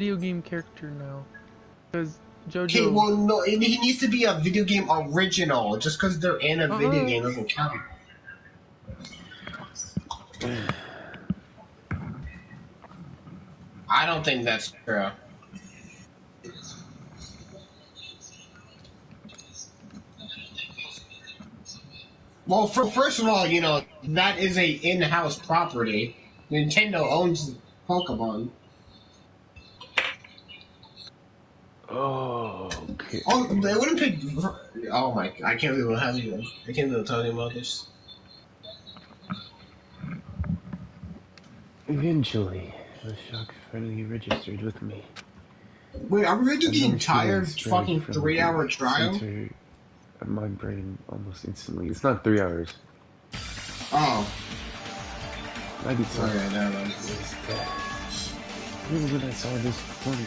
video game character now. Because Okay, JoJo. well, no, he needs to be a video game original. Just because they're in a video game doesn't count. I don't think that's true. Well, first of all, that is a in-house property. Nintendo owns Pokemon. Oh, okay. Oh, they wouldn't pick. Oh my! I can't believe I can't believe I'm talking about this. Eventually, the shock finally registered with me. Wait, are we going to do the Another entire feeling spread fucking from 3-hour the trial? center of my brain almost instantly. It's not 3 hours. Oh. Maybe it's Okay, never mind. Remember when I saw this morning?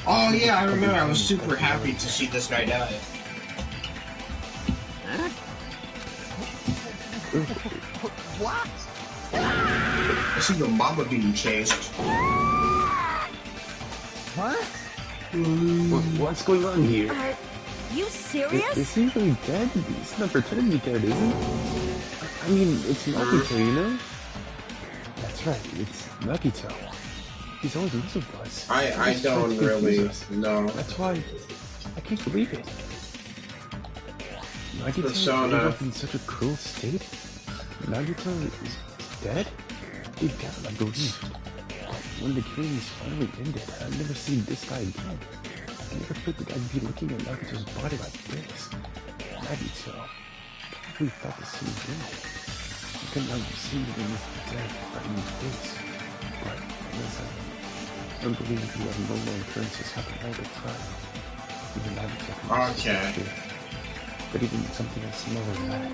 Oh yeah, I remember. I was super happy to see this guy die. What? I see your mama being chased. What? What's going on here? Are you serious? Is he really dead? He's not pretending to be dead, is he? I mean, it's Nagito, you know? That's right, it's Nagito. He's always listened to us. I don't really know. That's why I can't believe it. Nagito Persona. ended up in such a cruel state. Nagito is dead? Deep down, I believe. But when the killings finally ended, I've never seen this guy again. I never thought that I'd be looking at Nagito's body like this. Nagito probably felt the same thing. I could not see it in his dead, frightened face. But I believe he had normal occurrences happen all the time. Even Nagito can see Okay. the truth. But even something as small as that.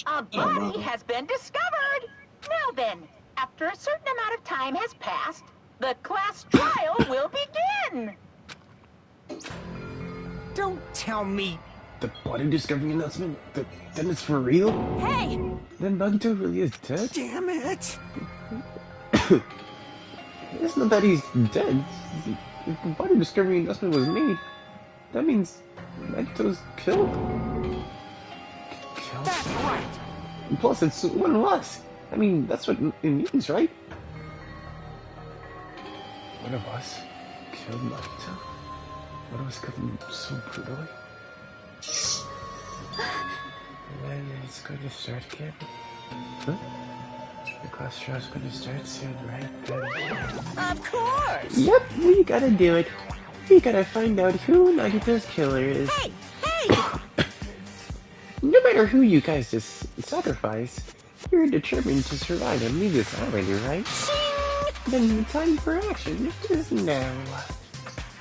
A body has been discovered! Now then, after a certain amount of time has passed, the class trial will begin! Don't tell me. The body discovery announcement? Then it's for real? Hey! Then Nagito really is dead? Damn it. It's not that he's dead. If the body discovery announcement was made, that means Nagito's killed. Killed? That's right. Plus, it's one of us. I mean, that's what it means, right? One of us killed Nagito? One of us killed him so brutally? And then it's going to start again? Huh? The class trial's going to start soon, right? Of course! Yep, we gotta do it. We gotta find out who Nagito's killer is. Hey! Hey! No matter who you guys just sacrifice, you're determined to survive and leave this island, right? Then the time for action is now.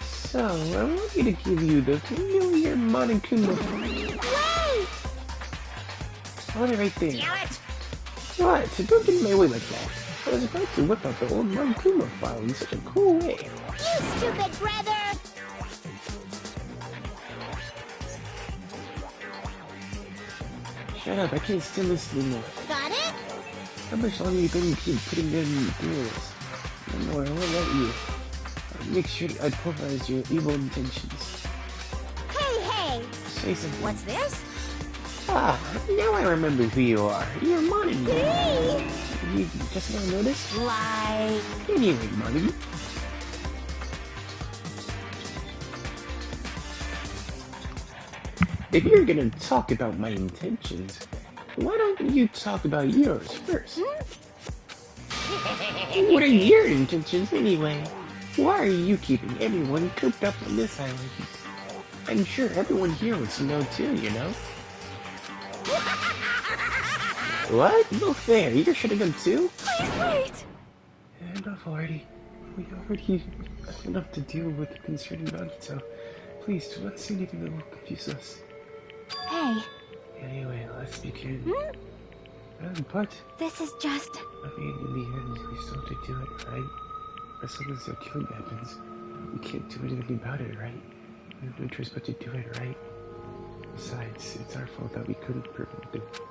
So, I want you to give you the familiar Monokuma fight. Wait! Hold it right there. Damn it! What? Don't get in my way like that. I was about to whip out the old Monokuma file in such a cool way. You stupid brother! Shut up, I can't stand this anymore. Got it? How much longer are you going to keep putting them through this? No more, I won't let you. I'll make sure I pulverize your evil intentions. Hey, hey! Say something. What's this? Ah, now I remember who you are. You're Monty. Me? You just now noticed? Like... Anyway, Monty. If you're gonna talk about my intentions, why don't you talk about yours first? What are your intentions anyway? Why are you keeping everyone cooped up on this island? I'm sure everyone here wants to know too, you know? What? No fair, you're shutting up too? Please wait! Enough already. We already have enough to deal with concerning Nagito. Please, do not say anything that will confuse us. Hey, Anyway, let's begin. But, this is just... I mean, in the end, we still have to do it, right? As long as the killing happens, we can't do anything about it, right? We have no choice but to do it, right? Besides, it's our fault that we couldn't prevent it.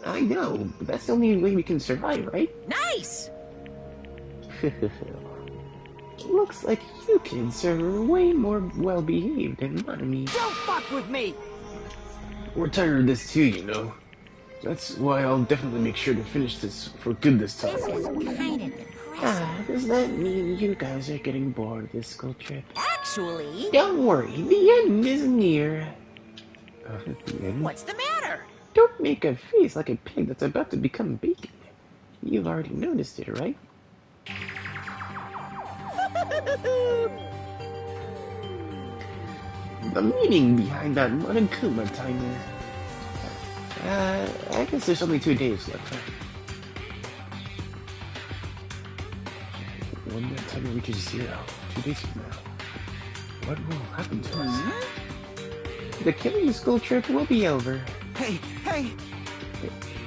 I know, but that's the only way we can survive, right? Nice! Looks like you kids are way more well-behaved than mommy. Don't fuck with me! We're tired of this too, you know. That's why I'll definitely make sure to finish this for good this time. This is kind of depressing. Does that mean you guys are getting bored of this school trip? Actually, Don't worry, the end is near. The end? what's the matter? Don't make a face like a pig that's about to become bacon. You've already noticed it, right? The meaning behind that Monokuma timer. I guess there's only 2 days left. When that timer reaches 0, 2 days from now, what will happen to us? The killing school trip will be over. Hey,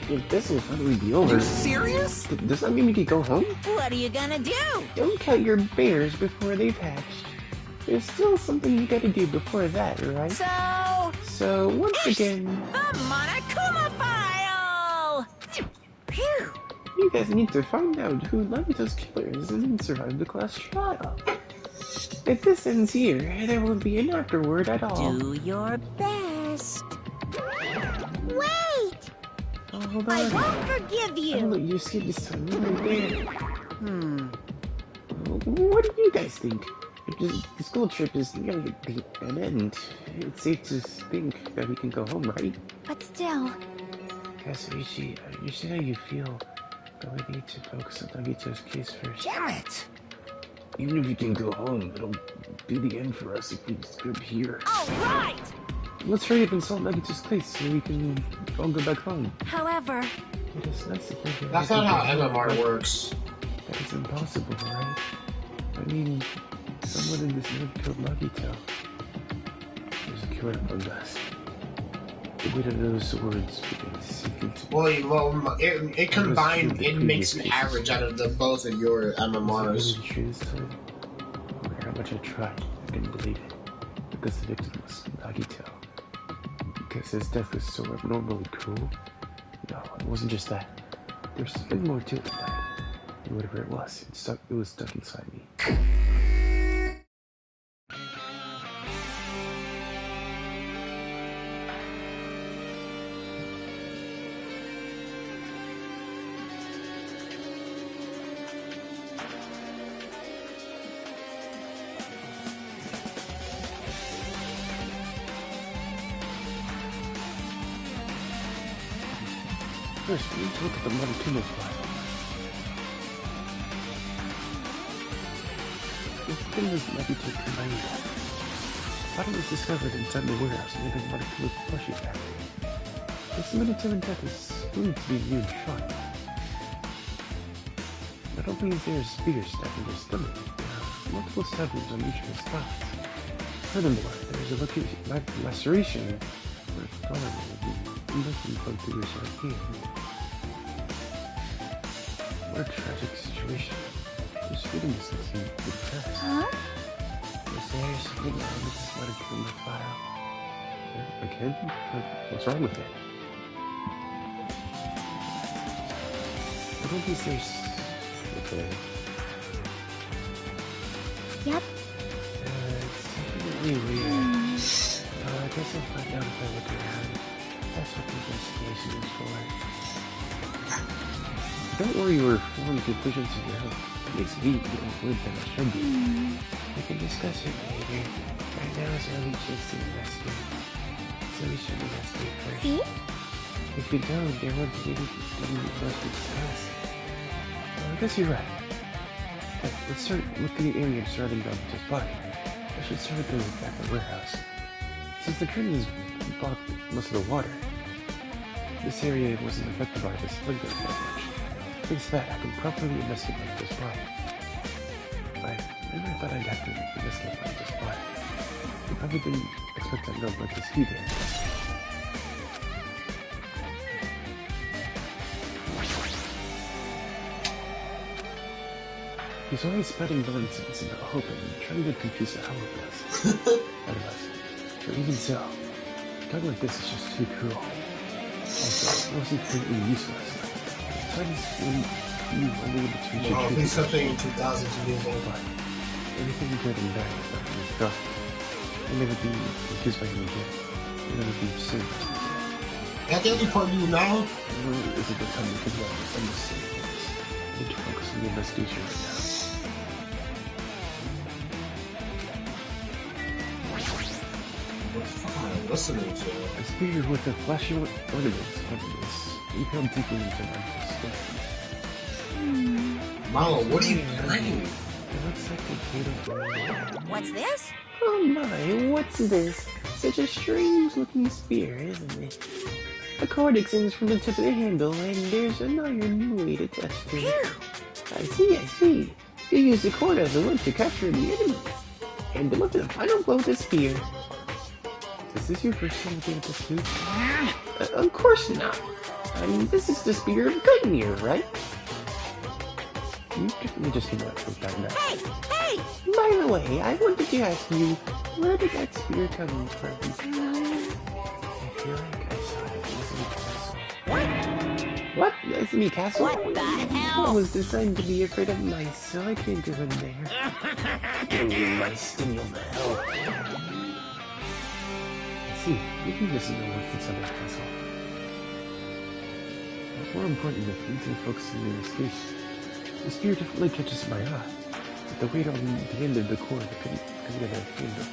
If this will finally be are over, you serious? does that mean we can go home? What are you gonna do? Don't count your bears before they've hatched. There's still something you gotta do before that, right? So once again, The Monokuma file! Phew! you guys need to find out who Nagito's killer is and survive the class trial. If this ends here, there won't be an afterword at all. Do your best. Wait! Oh, hold I on. won't forgive I'll you. let you skip this time right there. What do you guys think? If the school trip is nearly an end, it's safe to think that we can go home, right? But still, Kasuichi, you said how you feel, but we need to focus on Nagito's case first. Damn it! Even if we can go home, it'll be the end for us if we skip here. Alright! Let's hurry up and solve Nagito's case so we can all go back home. however, It is nice to think That's not how MMR works. That is impossible, right? I mean, someone in this neighborhood killed Nagito. There's a killer among us. The weight of those words begins to sink into Well, it combined, it makes an average out of the both of your MMRs. Is it really true this time? No matter how much I tried, I couldn't believe it. Because the victim was Nagito. Because his death was so abnormally cruel. No, it wasn't just that. There's something more to it than that. And whatever it was stuck inside me. First, we need to look at the Monokuma file. The thing was Nagito combined. Body was discovered inside the warehouse near the Monokuma plushie factory. This military death is believed to be viewed shock. Not only is there a spear stuck in his stomach, there are multiple stabbings on each of his thighs. Furthermore, there is a laceration where a flower will be looking plugged through his right hand. What a tragic situation. Just reading this makes me depressed. huh? Is there something wrong with this Monokuma file? Again? What's wrong with it? I don't think there's... Okay. Yep. It's definitely weird. I guess I'll find out if I look around. That's what the investigation is for. Don't worry, we're forming conclusions of your own. At least we don't believe that it should be. We can discuss it later. Right now is early chance to investigate. So we should investigate first. See? If we don't, there won't be anything left to discuss. Well, I guess you're right. But let's start with the area surrounding Nagito's body. I should start with the back of the warehouse. Since the curtains blocked most of the water, this area wasn't affected by the sprinkler that much. Thanks to that, I can properly investigate Nagito's body. I never thought I'd have to investigate Nagito's body. I probably didn't expect that note like this either. He's always spreading nonsense about hope and trying to confuse the hell out of us. But even so, a guy like this is just too cruel. Also, wasn't completely useless. Besides, when you only able to reach No, a it'll be something in 2000 years old. everything good and bad about this stuff will never be used by him again. It'll never be seen. That the only part you now? Is it the time to think about this? I'm just saying this. I need to focus on the investigation right now. What the fuck am I listening to? A spear with a flashy ornaments on this. You come deeply into my stuff. Mama, what are you playing? It looks like a beautiful. What's this? Oh my, what's this? Such a strange looking spear, isn't it? A cord extends from the tip of the handle, and there's an iron way to test it. Phew. I see. You use the cord as a wood to capture the enemy, and deliver the final blow with the spear. Is this your first time looking at this food? Of course not. I mean, this is the spear of Goodmere, right? You definitely just came out with that now. Hey! By the way, I wanted to ask you, where did that spear come from? I feel like I saw it in the castle. What? That's me, Castle? What the I hell? was designed to be afraid of mice, so I can't go in there. You mice sting your hell. I see. You can listen to what's inside the castle. But more important, if we need to focus on the investigation. The spear definitely catches my eye. But the weight on the end of the cord couldn't get a handle.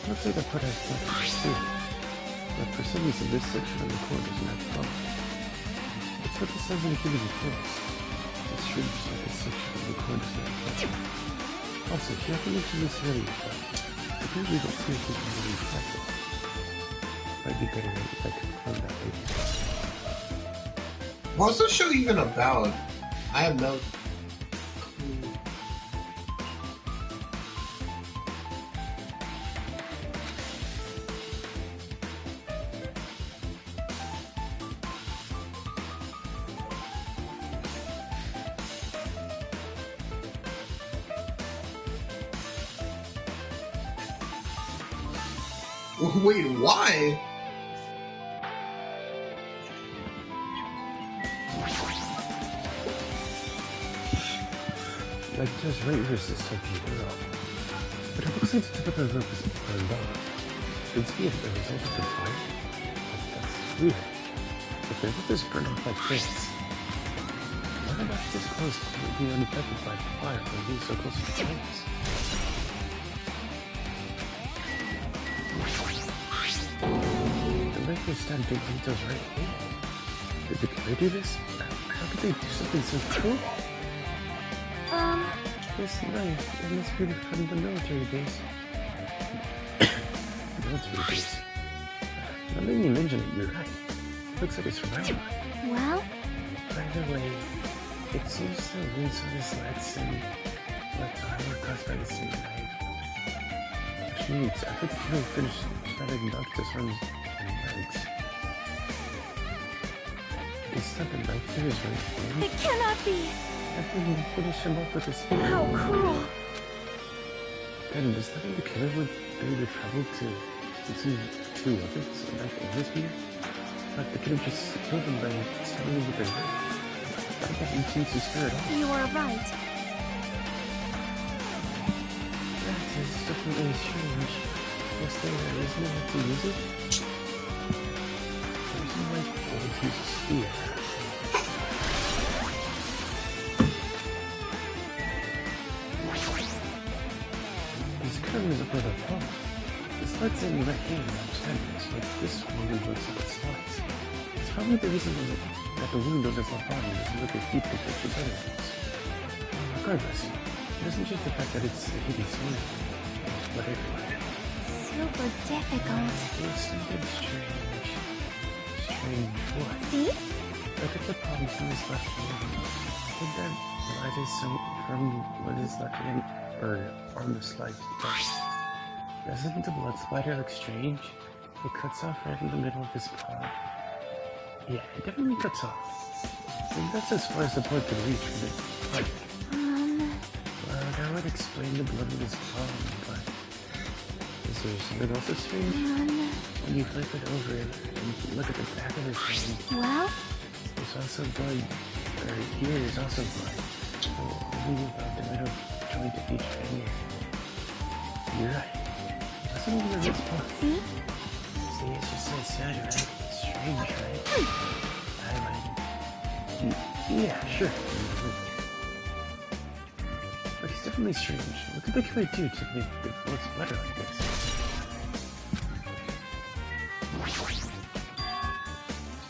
Looks like the part has nothing to see. But for some reason, this section of the cord doesn't have power. It's what the size of the given place. It's strange that this section of the cord doesn't have power. Also, she hasn't mentioned this earlier, but apparently that spear can really track it. Might be better if I could confirm that later. What's the show even about? I have no. Wait, why? Like just right here is this type of girl. But it looks like the tip of the rope is burned off. Could this be a result of the fire? That's weird. If the rope is burned off like this, why would not this close be unaffected by fire when being so close to the flames? The knife was stabbed in details right here. Did the killer do this? How could they do something so cruel? This knife, it must be from the military base. Military base? Now that you mention it, you're right. Looks like it's from Iowa. Well, By the way, it seems the wounds on his legs and left eye were caused by the same knife. Which means I think the killer finished trying to knock this arms and legs. Is that the knife there is right there? it cannot be. I think he finished him off with his spear. How cruel. And does that mean the killer went through the trouble to two weapons, a knife and his spear? Like they could have just killed him by stabbing him with their knife. That doesn't seem to spare at all. You are right. That is definitely strange. What's there? Isn't it to use it? There's no way to use a spear. This curve is up with a pump. The slits in the right hand are channels, like this one looks like it slots. It's probably the reason that the wound on his left arm doesn't look as deep compared to his other ones. Regardless, it isn't just the fact that it's a hideous wound, but everywhere. Super difficult. There's something strange. Strange what? See? Look at the problems in his left hand. Could that arise from what his left hand or arm is sliced? Doesn't the blood splatter look strange? It cuts off right in the middle of his palm. Yeah, it definitely cuts off. And that's as far as the blood can reach from it. Well, that would explain the blood in his palm, but is there something else that's strange? when you flip it over and look at the back of his hand, Well, there's also blood. Or here is also blood. Only about the middle joint of each finger. You're right. Listen over this part. see? See, it's just so sad, right? It's strange, right? Yeah, sure. But it's definitely strange. What could they try to do to make the blood's better like this?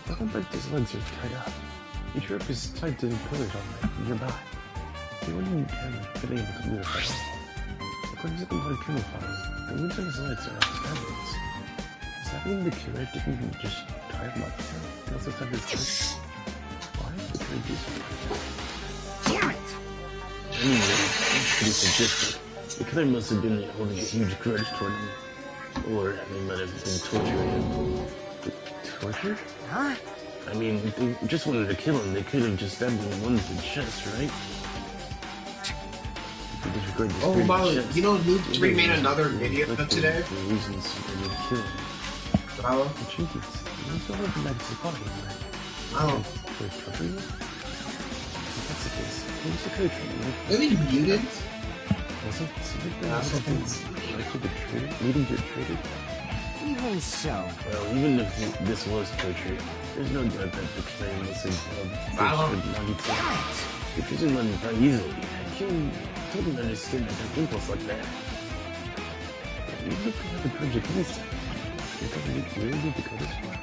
Doesn't like his legs are tied up. Each rope is tied to the pillars on nearby. He wouldn't have been able to move at all. According to the blood criminal files, the wounds on his legs are obstacles. Does that mean the killer didn't just tie him up? He also tied his legs? Why is the killer do something? Damn it! I mean, that's pretty sadistic. The killer must have been holding a huge grudge toward him. Or they might have been torturing him. Torture? Huh? I mean, if they just wanted to kill him, they could have just stabbed him once in the chest, right? Oh, wow, you know, Noob 3 made another video today. The reasons they would kill him. Wow. The truth is, you still have the magazine body, right? Wow. For torture you? If that's the case, who's the coach from you? Really muted? Was it something like the traitor? Leading to a traitor? Even so. Well, even if this was torture, there's no doubt that the claim was of Wow. Nagita. If you didn't let him die easily, I can totally understand that there's impulse like that. But even if you have a grudge against him, you don't really need to go this far.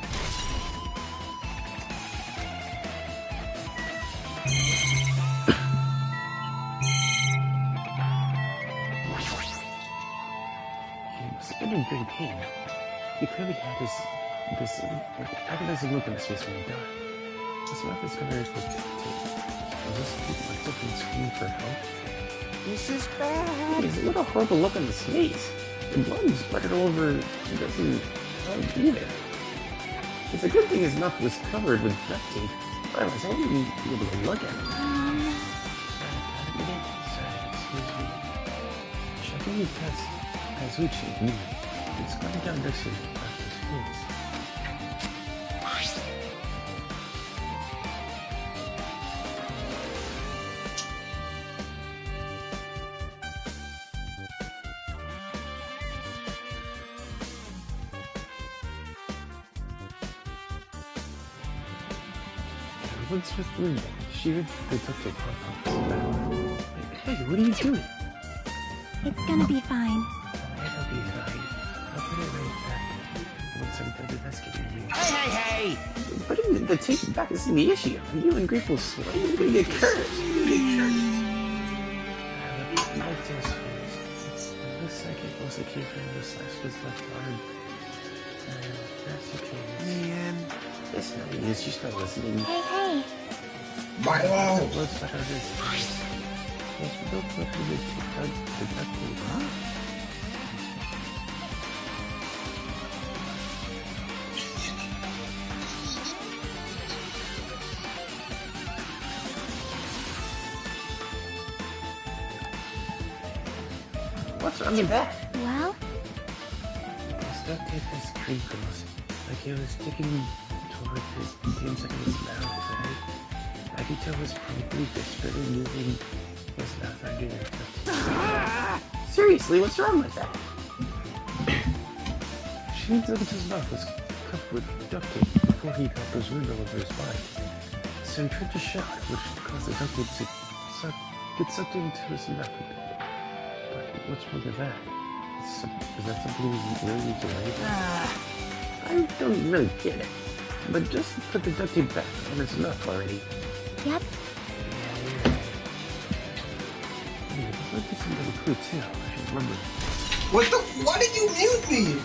He must have been in great pain. He clearly had this agonizing look on his face when he died. His mouth is covered with tape. Was this like something screaming for help? This is bad. He's a little horrible look on his face. The blood is splattered all over. He doesn't help either. It's a good thing his mouth was covered with duct tape. Otherwise, I wouldn't be able to look at him. Excuse me. Checking the test. Kazuchi, it's coming down next to his face. What's with Linda? She heard the doctor pop up. Hey, what are you doing? It's gonna be fine. It'll be fine. I'll put it right back. Once I'm done investigating you. Hey! Putting the tape back isn't the issue. You ungrateful slut. You're gonna get cursed. Like this first. It looks like it also came from the slash was left arm. That's okay. Man. It's not you, she's not listening. Hey! Milo! What's that other thing? Yes, don't put the duct tape, huh? What's wrong with that? Well, This duct tape has crinkles, like it was sticking toward his inside his mouth, right? I could tell was probably desperately moving his mouth under the duct tape. Seriously, what's wrong with that? She looked like his mouth was covered with duct tape before he got those wounds all over his body. So he tried to shout, which caused the duct tape to get sucked into his mouth. But what's wrong with that? Is that something we really need to worry about? I don't really get it. But just put the duct tape back on his mouth already. yep. Yeah, you're right. Hey, this might be some other clue too. I should remember. What the? Why did you mute me?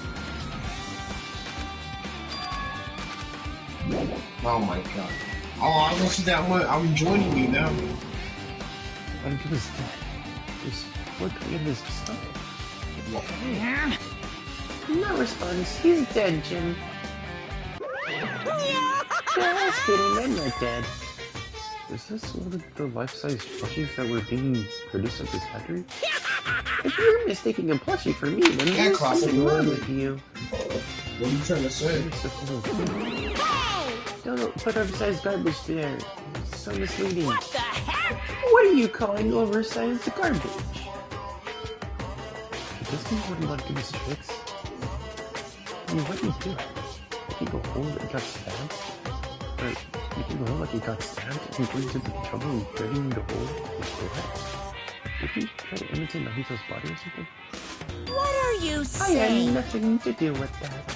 Oh my god. Oh, I was listening to that one. I'm joining you now. I'm good as dead. There's what in his stomach? I'm not responding. He's dead, Jim. Just kidding, I'm not dead. Is this one of the life-size plushies that were being produced at this factory? If you're mistaking a plushie for me, then there's something wrong with you. What are you trying to say? It's the whole thing. Don't put oversized garbage there. It's so misleading. What the heck? What are you calling oversized garbage? Does he really want to give us tricks? I mean, what do you do? You can go home and got stabbed? Or you can go home like you got stabbed and go into the trouble of digging the hole with what? Did he try to imitate Nagito's body or something? What are you I saying? had nothing to do with that.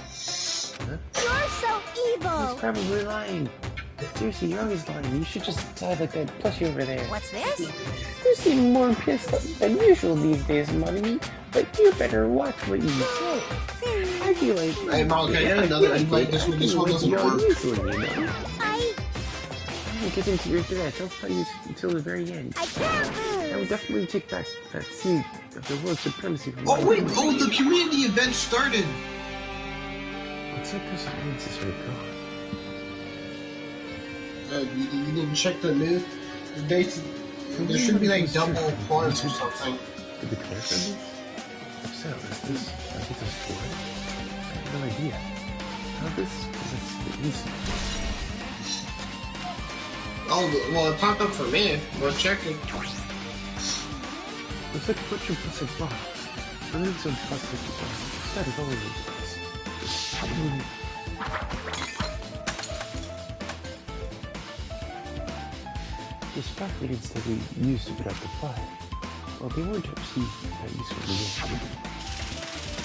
Huh? You're so He's evil. probably lying. Seriously, you're always lying. You should just die like that plushie over there. What's this? You seem more pissed off than usual these days, Mommy. But you better watch what you say. I feel like... Hey, Mom, can I get another invite? This one doesn't work. Easily, you know? I I'm getting to your threats. I'll fight you until the very end. can't I lose. will definitely take back that seed of the world supremacy from Oh, my wait. family. Oh, the community event started. Looks like there's an answer to it, girl. You didn't check the news? There should be like double points or something. Did the declare for this? If so, is this Nagito's blood? I have no idea. How this? Because it's easy. Oh, well, it popped up for me. We're checking. Looks like a bunch of plastic blocks. Remove some plastic blocks. Scattered all over the place. The spark grenades that we used to put out the fire. Well, they weren't actually that useful to use.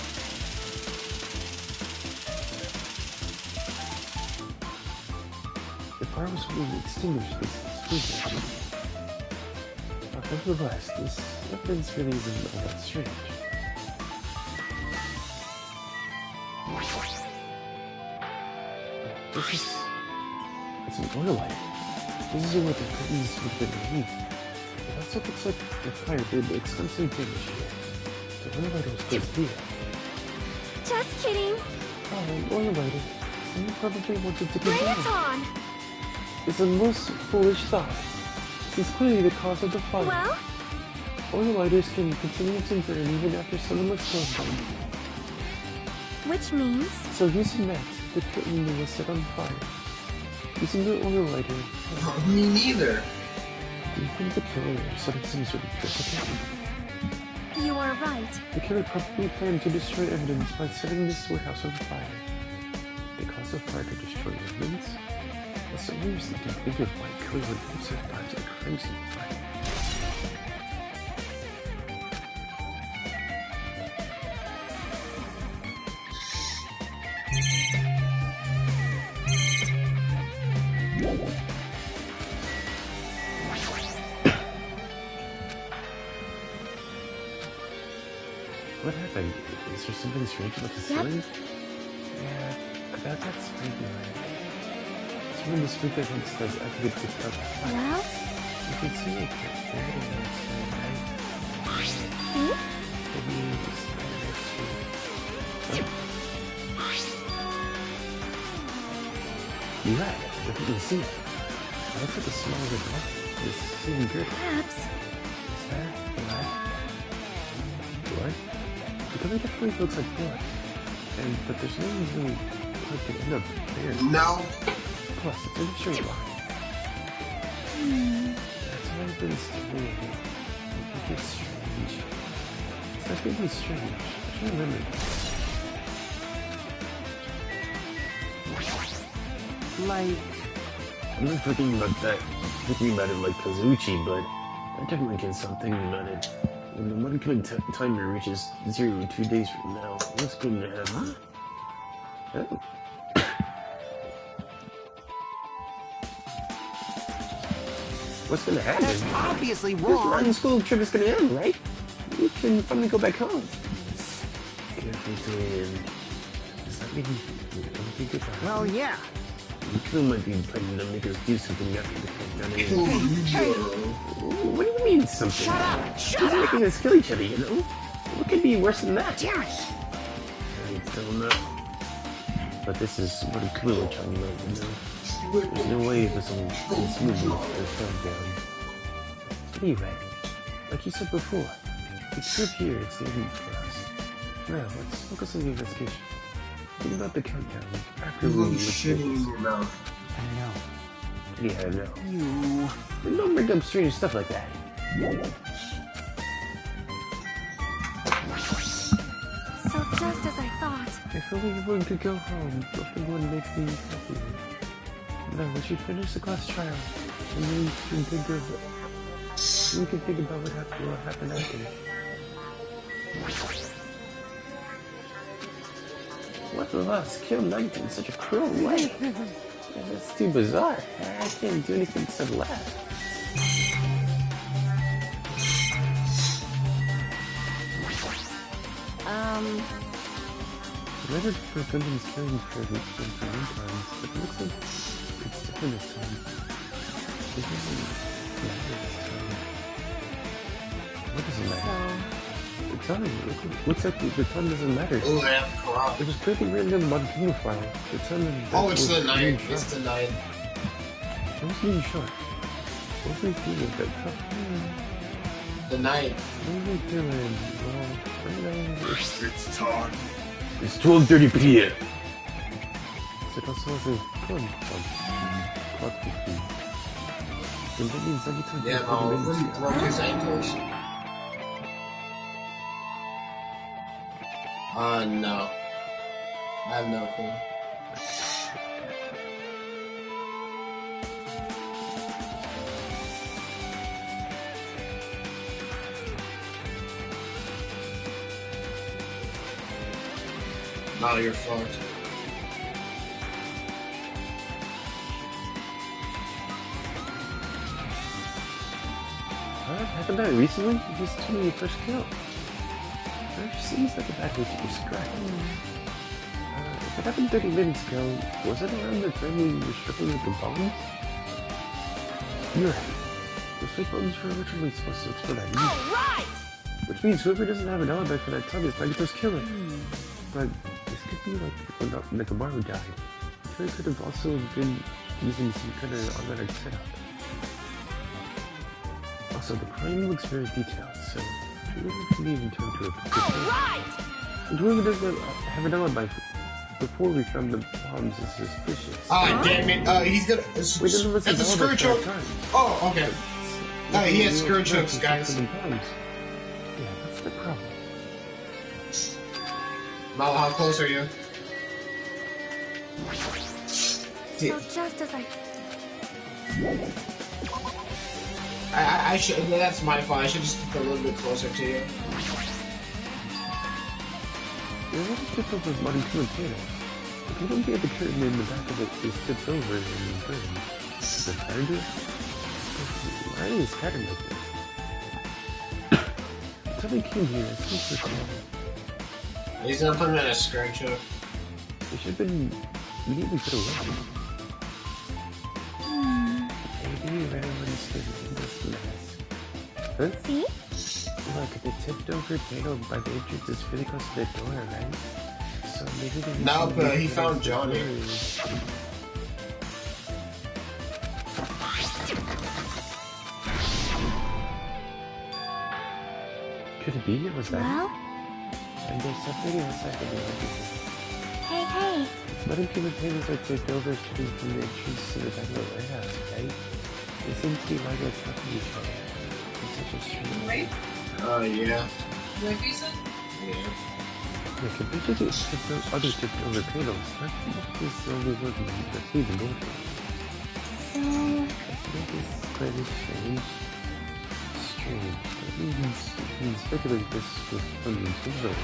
The fire was fully extinguished this explosion. Nevertheless, this evidence really isn't all that strange. It's an oil light. This is what the curtains have been underneath. It also looks like the fire did extensive damage here. The oil lighter was good here. Just kidding. Oh, oil lighter. You probably wanted to Bring it continue. on. It's a most foolish thought. This is clearly the cause of the fire. Well, Oil lighters can continue to burn even after someone lets go of them. which means So using that, the curtain was set on fire. Using the oil lighter, Me neither. do you think the killer set up some sort of trick attack? you are right. The killer probably planned to destroy evidence by setting this warehouse on fire. They caused the fire to destroy evidence? That's so weird to think of why killer would set fire to the crime scene of fire. What happened? Is there something strange about the ceiling? Yeah, about that spring line. It's when the spring that once does activate the fire. Well, You can see it there and outside, right? see? Maybe it's right next to it. You're right, I didn't see it. I looked at the small of the block. It's seeing good. Perhaps. Is that blood? Blood? The color definitely looks like blood. But there's no really blood to end up there. No. Plus, it's in a straight line. That's why I've been studying it. I think it's strange. It's not really strange. I can't remember. Like... I'm not thinking about that. Thinking about it like Kazuchi, but I definitely can stop thinking about it. When the molecular timer reaches 0 2 days from now, what's going to happen? Oh. What's going to happen? That's obviously This wrong. rotten school trip is going to end, right? You can finally go back home. Careful, Tim. Does that mean you don't think it's Well, yeah. You kill might be planning to make us do something after the countdown ends. Kill Hey, What do you mean something? shut up! Shut He's up! making us kill each other, you know? What could be worse than that? Damn it! I don't know. But this is what a cool we're talking about, you know? There's no way for some smoothly or countdown. Anyway, like you said before, the trip here is the elite for us. Now, let's focus on the investigation. Think about the countdown. After You we look look shitty in your mouth. I know. Yeah, I know. You. Don't bring up strange stuff like that. So just as I thought. If only everyone could go home, nothing would make me happier. No, we should finish the class trial, and then we can think about what happened after. What of us killed Knight in such a cruel way? That's too bizarre. I can't do anything except laugh. I read for Gundam's killing for times, but it looks like it's different this time. It doesn't matter this time. What does it matter? The time, looks like the time doesn't matter. Oh, I have corrupt. It was clearly written in the Montana file. The time Oh, it's the 9. It's the 9. I was being short. What were you feeling that tough? The 9. What were you feeling? Well, right now, It's time. it's 12:30 p.m. So that's also fun. Clock 15. And that means every time Yeah, for 30 minutes. no, broke his ankles. No. I have no clue. Now you're fucked. Happened that recently? It was too many first kill. That seems like a bad way to describe it. If it happened 30 minutes ago, was it around the time we were struggling with the bombs? You're right. The fake bombs were originally supposed to explode at you. Alright! Which means whoever doesn't have an alibi for that time is Nagito's killer. But this could be like when Nakamaru died. The killer could have also been using some kind of automatic setup. Also, the crime looks very detailed, so whoever can even turn to a Alright! and whoever doesn't have an alibi before we found the bombs is suspicious. Ah, damn it. He's gonna. We didn't That's listen a to all screw that choke. time. Oh, okay. He has screw Real chokes, crime guys. for the bombs. Yeah, that's the problem. Mal, how close are you? So just as I should. That's my fault. I should just keep a little bit closer to you. You're really tipped over money to a potato. If you don't get the curtain in the back of it is tipped over and burned, is it fire do? Why are you scattered like this? Until we came here, it seems to be. He's gonna put him in a screw choke. We should have been immediately put away. Maybe everyone's getting this mess. Huh? see? Look, the tipped over panel by the entrance is really close to the door, right? So maybe the No, reason but we he found closed the Johnny. door is- Could it be? Was that? Well, And there's something outside the door. hey, hey. Letting people tables are tipped over shooting from the entrance to the back of the warehouse, right? They seem to be like they're talking to each other. It's such a strange. Right? Yeah. Like you said? Yeah. Yeah, compared to the other tipped over panels, that is the only one that's even going for. So, I think it's quite strange. Strange. That means you can speculate this was from the intruder.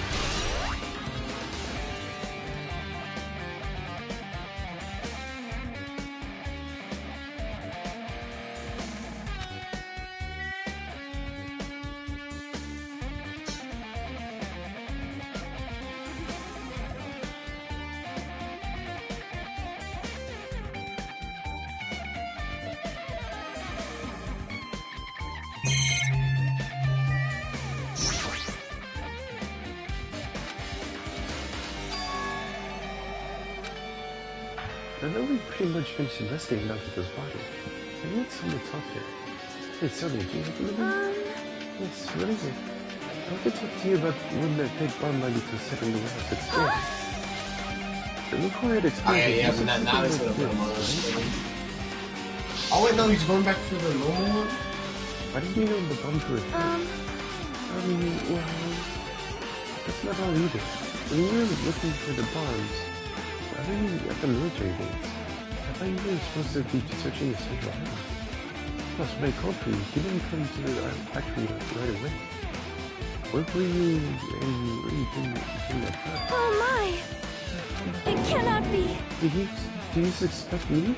I know we pretty much finished investigating Nagito's body. I need someone to talk to. Hey, Sonia, do you have a minute? Yes, what is it? I want to talk to you about when that big bomb Nagito set in the warehouse upstairs. Before it Oh explodes, yeah, but now it's gonna put him on the screen. Oh wait, no, he's going back to the normal one? Why did you know the bombs were fake? Well, that's not all either. When you were looking for the bombs, why were you at the military base? I thought you were supposed to be searching the central island. Plus, when I called for you, you didn't come to the factory right away. Where were you and where you doing that time? Oh my! It cannot be! Do you suspect me?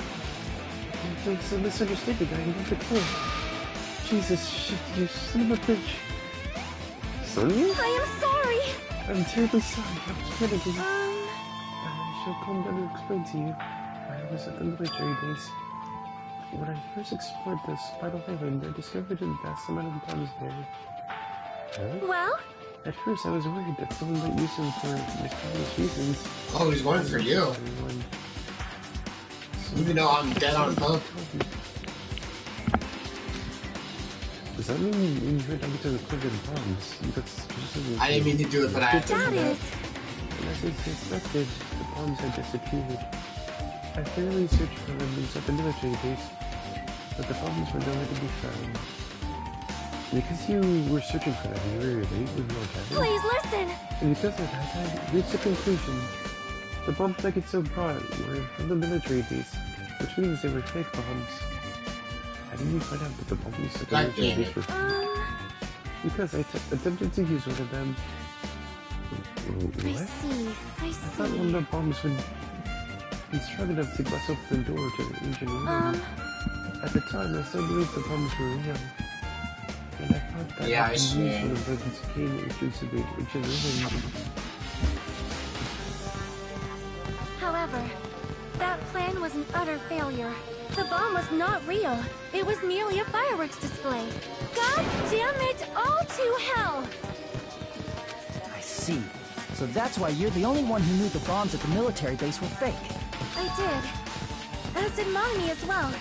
It's a misunderstanding, I never told. Jesus, shit, you son of a bitch. Sonia? I am sorry! I'm terribly sorry, I was kidding. I shall come down and explain to you. I was at the military base. When I first explored the Spiral Island, I discovered a vast amount of bombs there. Huh? Well? At first, I was worried that someone might use them for mysterious reasons. Oh, he's going for you. Even though I'm dead on hook. Does that mean when you heard I get to the bombs? I didn't mean to do it, but I had to. That is... And as I suspected, the bombs had disappeared. I thoroughly searched for them inside the military base, but the bombs were nowhere to be found. Because you were searching for them, you were late with no cabin. Please listen! And because of that, I reached a conclusion. The bombs I get so brought were from the military base, which means they were fake bombs. How did you find out that the bombs at the military base were fake? Because I attempted to use one of them. What? I see. I thought one of the bombs would be strong enough to bust open the door to the engine room. At the time, I still believed the bombs were real. And I thought that I could use one of them to gain entrance into the engine room. However, that plan was an utter failure. The bomb was not real. It was merely a fireworks display. God damn it all to hell! I see. So that's why you're the only one who knew the bombs at the military base were fake. I did. As did Mommy as well.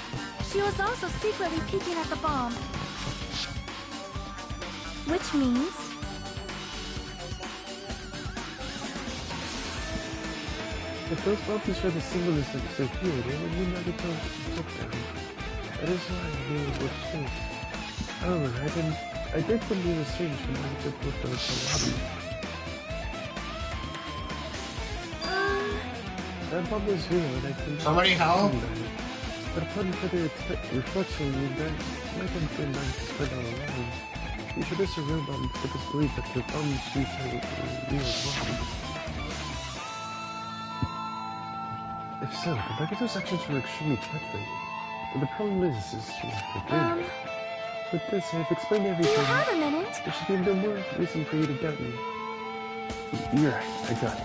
She was also secretly peeking at the bomb. Which means... If those bombs were the symbols that disappeared, they would mean that it took them. That is why I knew it was fake. However, I did believe it was strange when I took both those from Lobby. That bomb was real and I couldn't... Somebody help! But upon further reflection, that might have been nice to spread all around. You should also real bomb but just believe that the bombs used are real as well. If so, the Begato's actions were extremely calculated. But the problem is she's prepared. With this, I have explained everything. Do you have a minute? There should be no more reason for you to doubt me. You're right, I got it.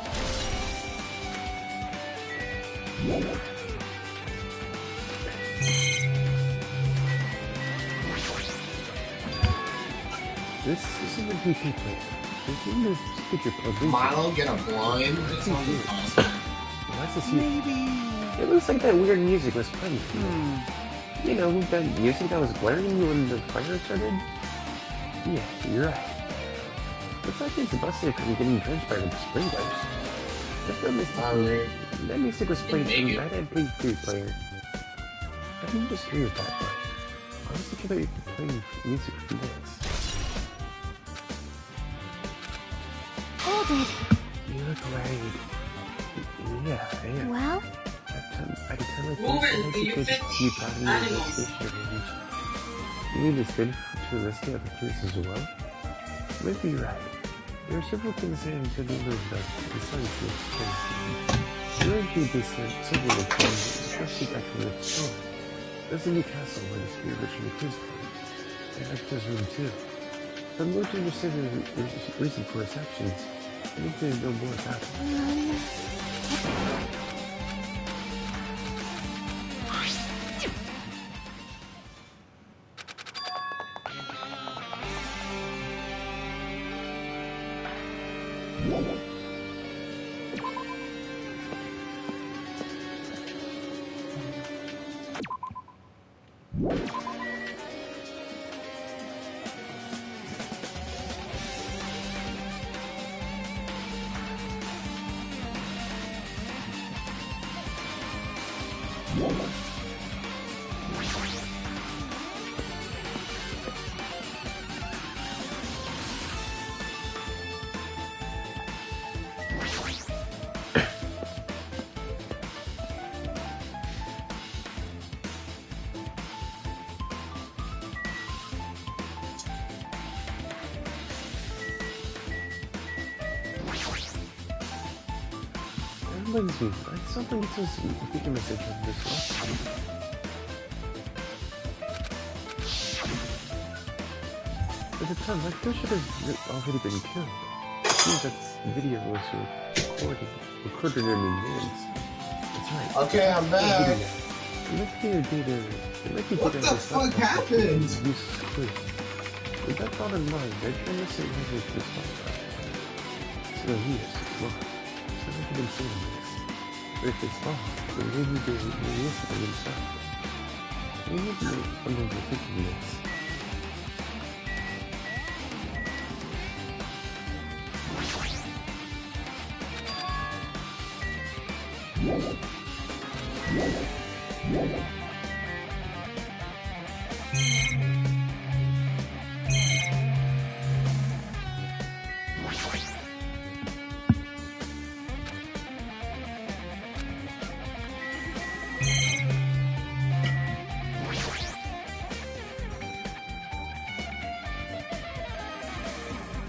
This isn't a BP player. There's no secret puzzle. Milo get a blind? That sounds impossible. What's this? Maybe. It looks like that weird music was playing. You know, that music that was blaring when the fire started? Yeah, you're right. Looks like it's busted from getting drenched by the sprinklers. There's no mistake. That music was played through that MP3 player. I didn't disagree with that part. I was thinking that you could play music from this. Hold it! You look worried. Yeah, I am. Well? At a time like this, I think it's good to keep out of your investigation range. You mean it's good to investigate other cases as well? Maybe you're right. There are several things I am to remember about besides this case. There are be several of them, especially back from the store. There's a new castle where the spirit originally came from. And like this room too. But I'm going to understand the reason for his actions. I need to know more about it. reminds me, I still think it's a big message on this one. At the time, that girl should have already been killed. It seems that video was recorded in advance. That's right. Okay, I'm back. It might be data. What the fuck happened? Useless clue. With that thought in mind, I turned this over to this one. So yes, it's locked. So I can say this. But if it's locked, then maybe there is something inside. Maybe I'm overthinking this.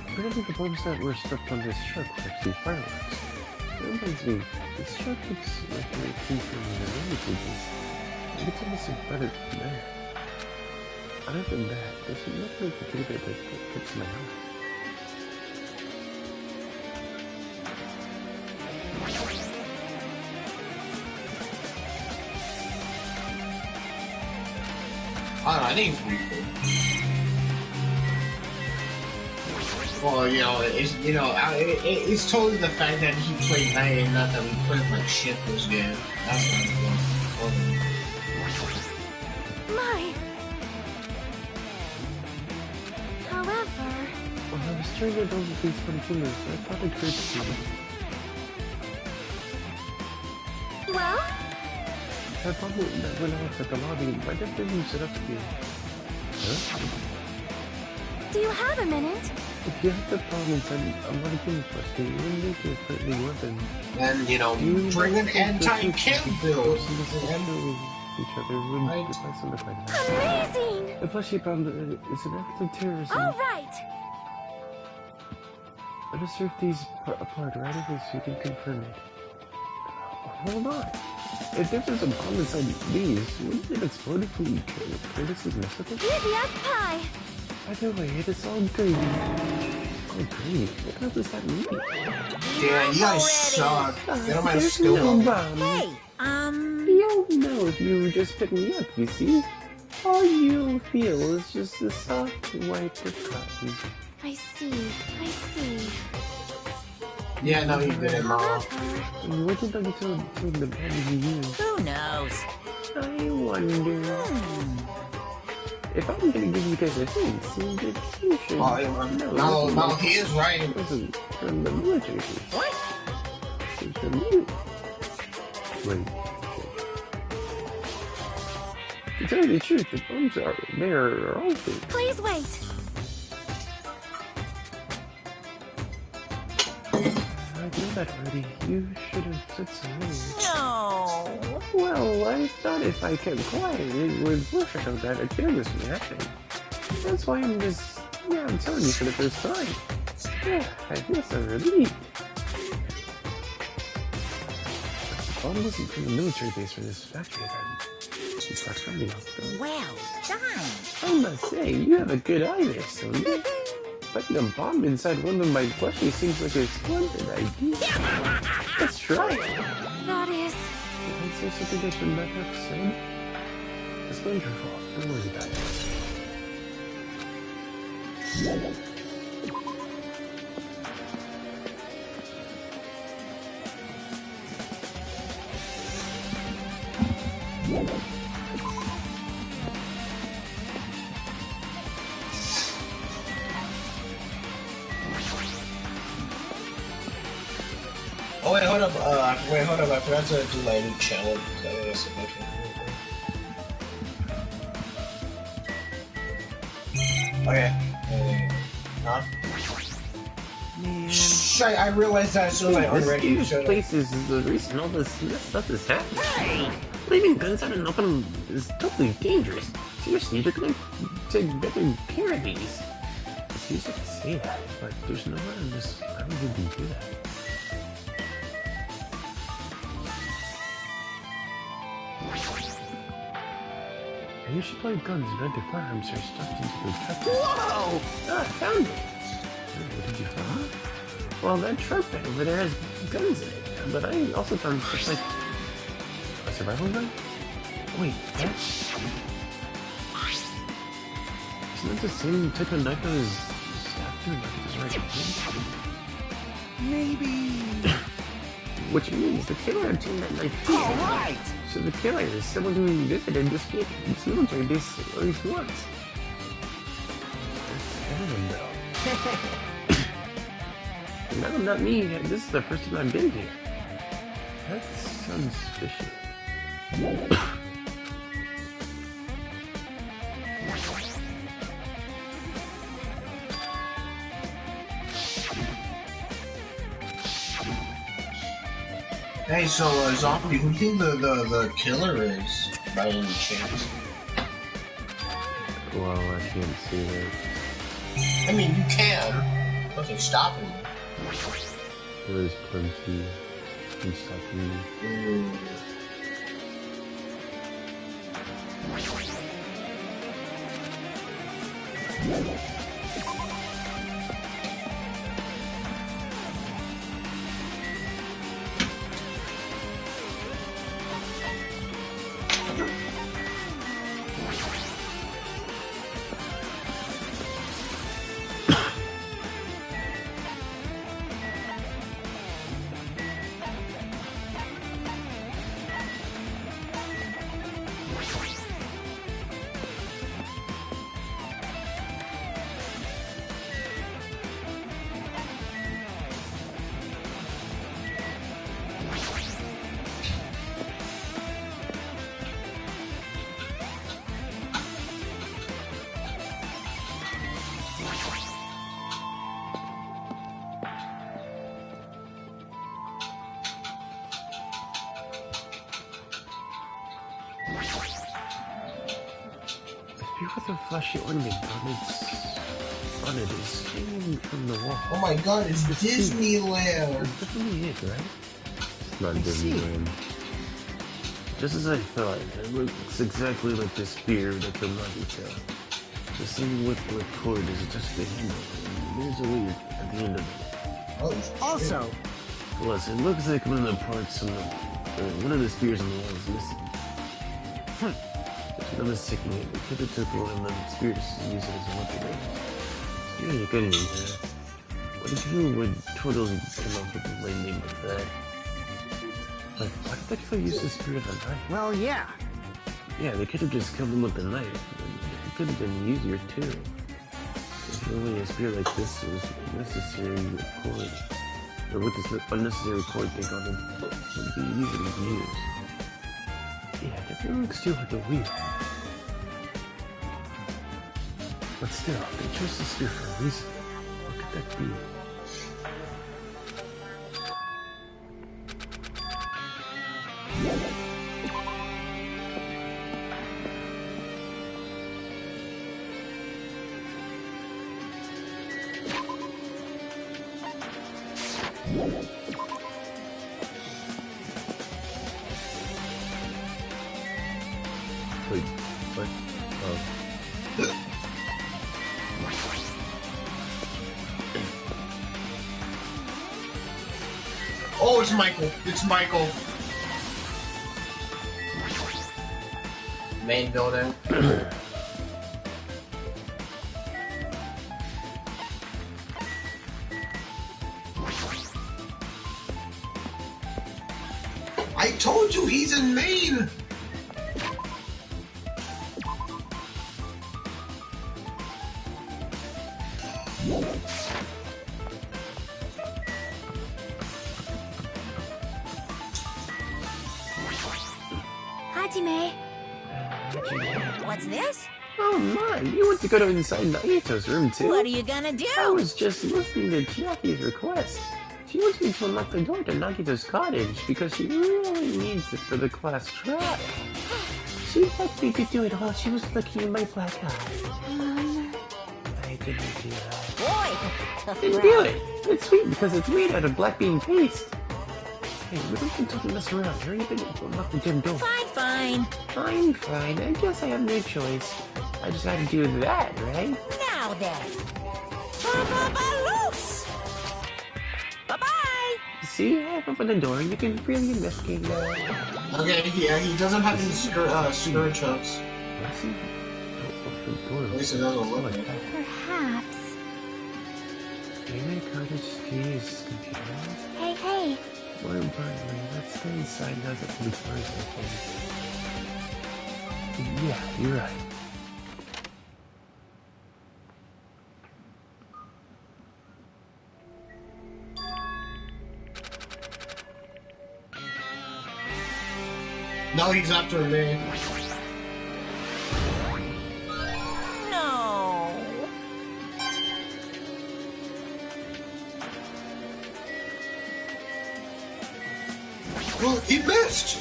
Apparently the bombs that were stuck on this truck were actually fireworks. That reminds me, this truck looks like it came from the early pages. I could tell us about it from there. Other than that, there's nothing particular that hits my eye. I don't know, I think it's pretty cool. Well, you know, it's totally the fact that he played Knight and not that we played like shit this game. That's what I'm doing. My. However. When I was trying to get over these funny fingers, I thought it could see. Well? That bubble that went off at the lobby, why did they use it up here? Huh? Do you have a minute? If you have the problem inside, I'm not getting frustrated. You wouldn't make it a friendly weapon. And, you know, bring an anti-chem build. Each other would defy something like that. Amazing! The fleshy bomb is an act of terrorism. All right! Let us rip these apart right away so you can confirm it. Hold on. If there was a bomb inside these, wouldn't it explode if we carelessly mess with it? Easy as pie! By the way, it is all gravy. Oh, gravy? What the hell does that mean? Yeah, you guys suck. Get on my There's skill no level. bomb. Hey, You don't know if you just pick me up, you see? All you feel is just a soft white of cotton. I see. Yeah, no, you didn't, Mom. What did I tell the bomb you use? Who knows? I wonder... If I'm gonna give you guys a hint, see that you should No, he is right. It wasn't from the military. What? It's from you. Wait. To tell you the truth, the bombs are all fake. Please wait. I know that already. You should have said so. No. Well, I thought if I kept quiet, it would foreshadow that a fearless reaction. That's why I'm telling you for the first time. Yeah, I guess I'm relieved. The bomb wasn't from the military base for this factory then. It's from the outdoor. Well done. I must say, you have a good eye there, Sonia. Putting a bomb inside one of my plushies seems like a splendid idea. Let's try it. That is... Did I say something I should not have said? It's not your fault. Don't worry about it. Oh wait, hold up. I forgot to do my new challenge. Okay. Huh? Man. Shit, I realized that as soon as I already This showed up. place is the reason all this stuff is happening. Hey! Leaving guns out in the open is totally dangerous. Seriously, you're gonna take better care of these. It's easy to say that, but there's nowhere in this island you can do that. You should play guns. Magic firearms are stuffed into the truck. Whoa! Ah, I found it. What did you find? Well, that truck bed over there has guns in it. But I also found stuff like... A survival gun? Wait, that's... Isn't that the same type of knife that was stabbed through Nagito's right hand? Maybe. Which means the killer obtained that knife too. All right. So the killer is someone who visited this military base at least once. No, not me. This is the first time I've been here. That sounds suspicious. Hey, so, Zombie, who do you think the killer is, by any chance? Well, I can't see that. I mean, you can. Nothing's stopping you. There is plenty in stopping me. With a flashy ornament on it is hanging from the wall. Oh my god, it's Disneyland! It's definitely it, right? It's not Disneyland. Just as I thought, it looks exactly like the spear that the Nagito. The same width of the cord is just the handle, and there's a lead at the end of it. Oh, Also, Plus, it looks like one of the parts on the, one of the spears on the wall is missing. If I'm mistaken, we could have took one of the spears and used it as a weapon. You're really good at that. What if you would totally come up with a lame name like that? Like, why did they kill use the spear as a knife? well, yeah. Yeah, they could have just killed him with the knife. It could have been easier too. If only a spear like this was necessary with cord, or with this unnecessary cord they got him, would be easily used. Yeah, it definitely looks too like a wheel. But still, they chose the spear for a reason. What could that be? Wait, what? Oh. Oh, it's Michael. It's Michael. Main building. I told you he's in Maine. Hajime. What's this? Oh my, you want to go to inside Nagito's room too? What are you gonna do? I was just listening to Chiaki's request. She wants me to unlock the door to Nagito's cottage because she really needs it for the class trip. She'd like me to do it while she was looking in my black eye. I didn't do that. Boy, tough Then crowd. do it! It's sweet because it's made out of black bean paste. Hey, we don't need to mess around. Hurry up and lock the gym door. Fine. Fine. I guess I have no choice. I just had to do that, right? Now then. Loose! Bye-bye! See, I have opened the door. You can really investigate now. Okay, yeah, he doesn't have any skirt chucks. Let's see. The door. At least it doesn't look like that. Perhaps. Maybe cottage key is computerized? Hey. More importantly, let's stay inside now that the doors open. Yeah, you're right. No, he's after me. No. Well, he missed!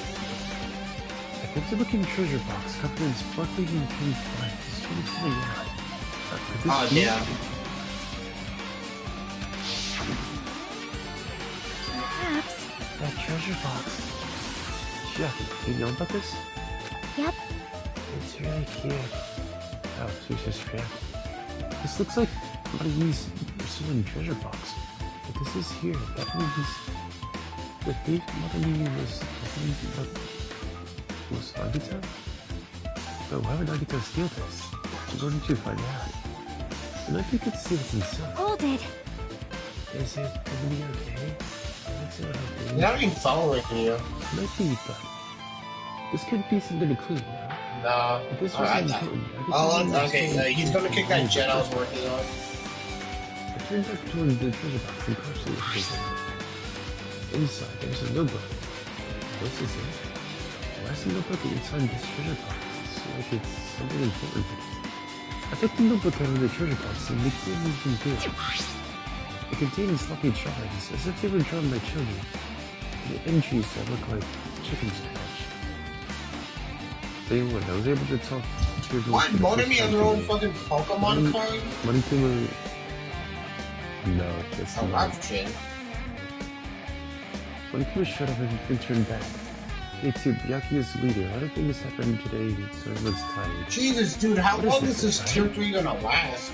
A pixel-looking treasure box covered in sparkling and pink light is trying to something out. Oh, yeah. Perhaps. That treasure box. Yeah, you know about this? Yep. It's really cute. Oh, she's just trapped. This looks like one of these pursuing treasure box. If this is here, that means the thief mother was Nagita? But why would Nagita steal this? We're going to find out. And I think it's see what's inside. Hold it. Is it gonna be okay? He's not even following you. Might be, but this could be something to clue, no? No. If this was important, Okay, he's gonna kick that jet I was working on. I turned back toward the treasure box and partially opened it. Inside, there's a notebook. What's this in? Why is the notebook inside this treasure box? It's like it's something important. I took the notebook out of the treasure box and they couldn't even do it. It contains lucky charms, as if they were drawn by children. The entries that look like chicken scratch. Saying what, I was able to talk to the What? Voted me on their own fucking Pokemon card? Monokuma... No, it's Oh, not. that's shit. Monokuma showed up and returned back. Hey, too, Yaki is the leader. A lot of things happened today, so everyone's tired. Jesus, dude, how long is this right? tier 3 gonna last?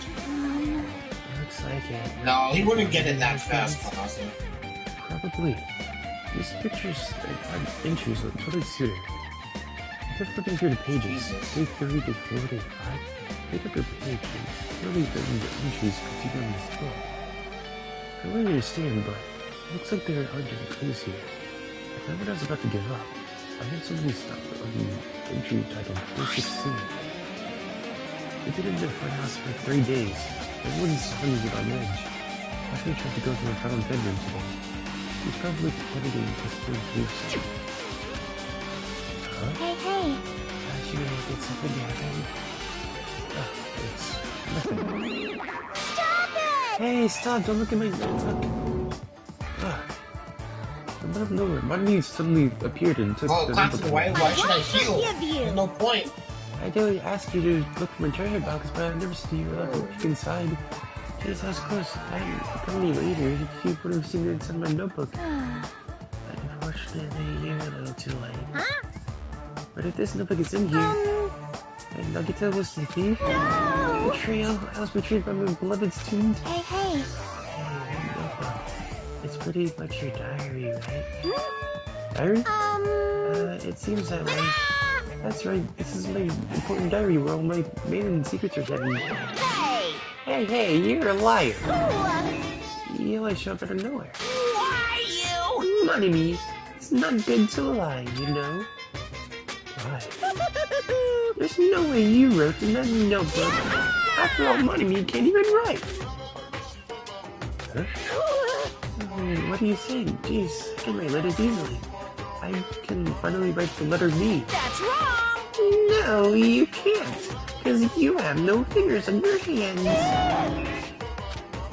Looks like it. No, he wouldn't get it that fast, honestly. Probably. These pictures and entries look totally suited. If you're flipping through the pages, day 30 to 45, pick up your page and really the entries put together in this book. I really understand, but it looks like there are hard to clues here. If I was about to give up, I had somebody stop on the entry titled 416. We did it in the front house for 3 days. Everyone's starting to get on edge. After I tried to go to my final bedroom today, he's probably pretending to still do so. Huh? Hey. Thought you gonna get something happen? Oh, it's nothing. Stop it! Hey, stop! Don't look at my notebook. Out of nowhere, Money suddenly appeared and took Oh, the classic, notebook. why should I heal? Give you. There's no point. I don't ask you to look for my treasure box, but I've never seen you look inside. Just as close. I'm coming later. You would have seen it inside my notebook. Unfortunately, you're a little too late. Huh? But if this notebook is in here, and Nagita was the thief, betrayal, I was betrayed by my beloved student. Hey. Hey, notebook. It's pretty much your diary, right? Diary? It seems that way. That's right, this is my important diary where all my maiden secrets are hidden. Hey, you're a liar. You always show up out of nowhere. Why you? Money me. It's not good to lie, you know. Why? There's no way you wrote in that notebook. After all, Money me can't even write. Huh? What are you saying? Jeez, I can write letters easily. I can finally write the letter B. That's wrong. No, you can't, because you have no fingers on your hands.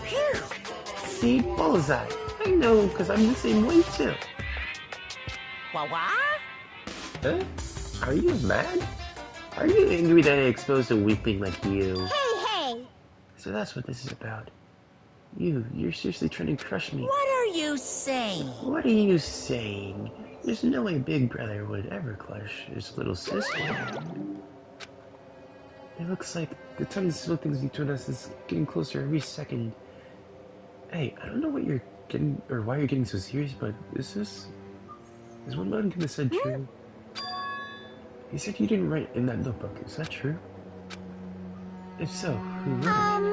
Phew. See, bullseye. I know, because I'm the same way too. What? Huh? Are you mad? Are you angry that I exposed a weakling like you? Hey. So that's what this is about. You're seriously trying to crush me. What are you saying? What are you saying? There's no way Big Brother would ever crush his little sister. It looks like the tiny little things between us is getting closer every second. Hey, I don't know what you're getting, or why you're getting so serious, but is what Logan said true? He said you didn't write in that notebook. Is that true? If so, who wrote it?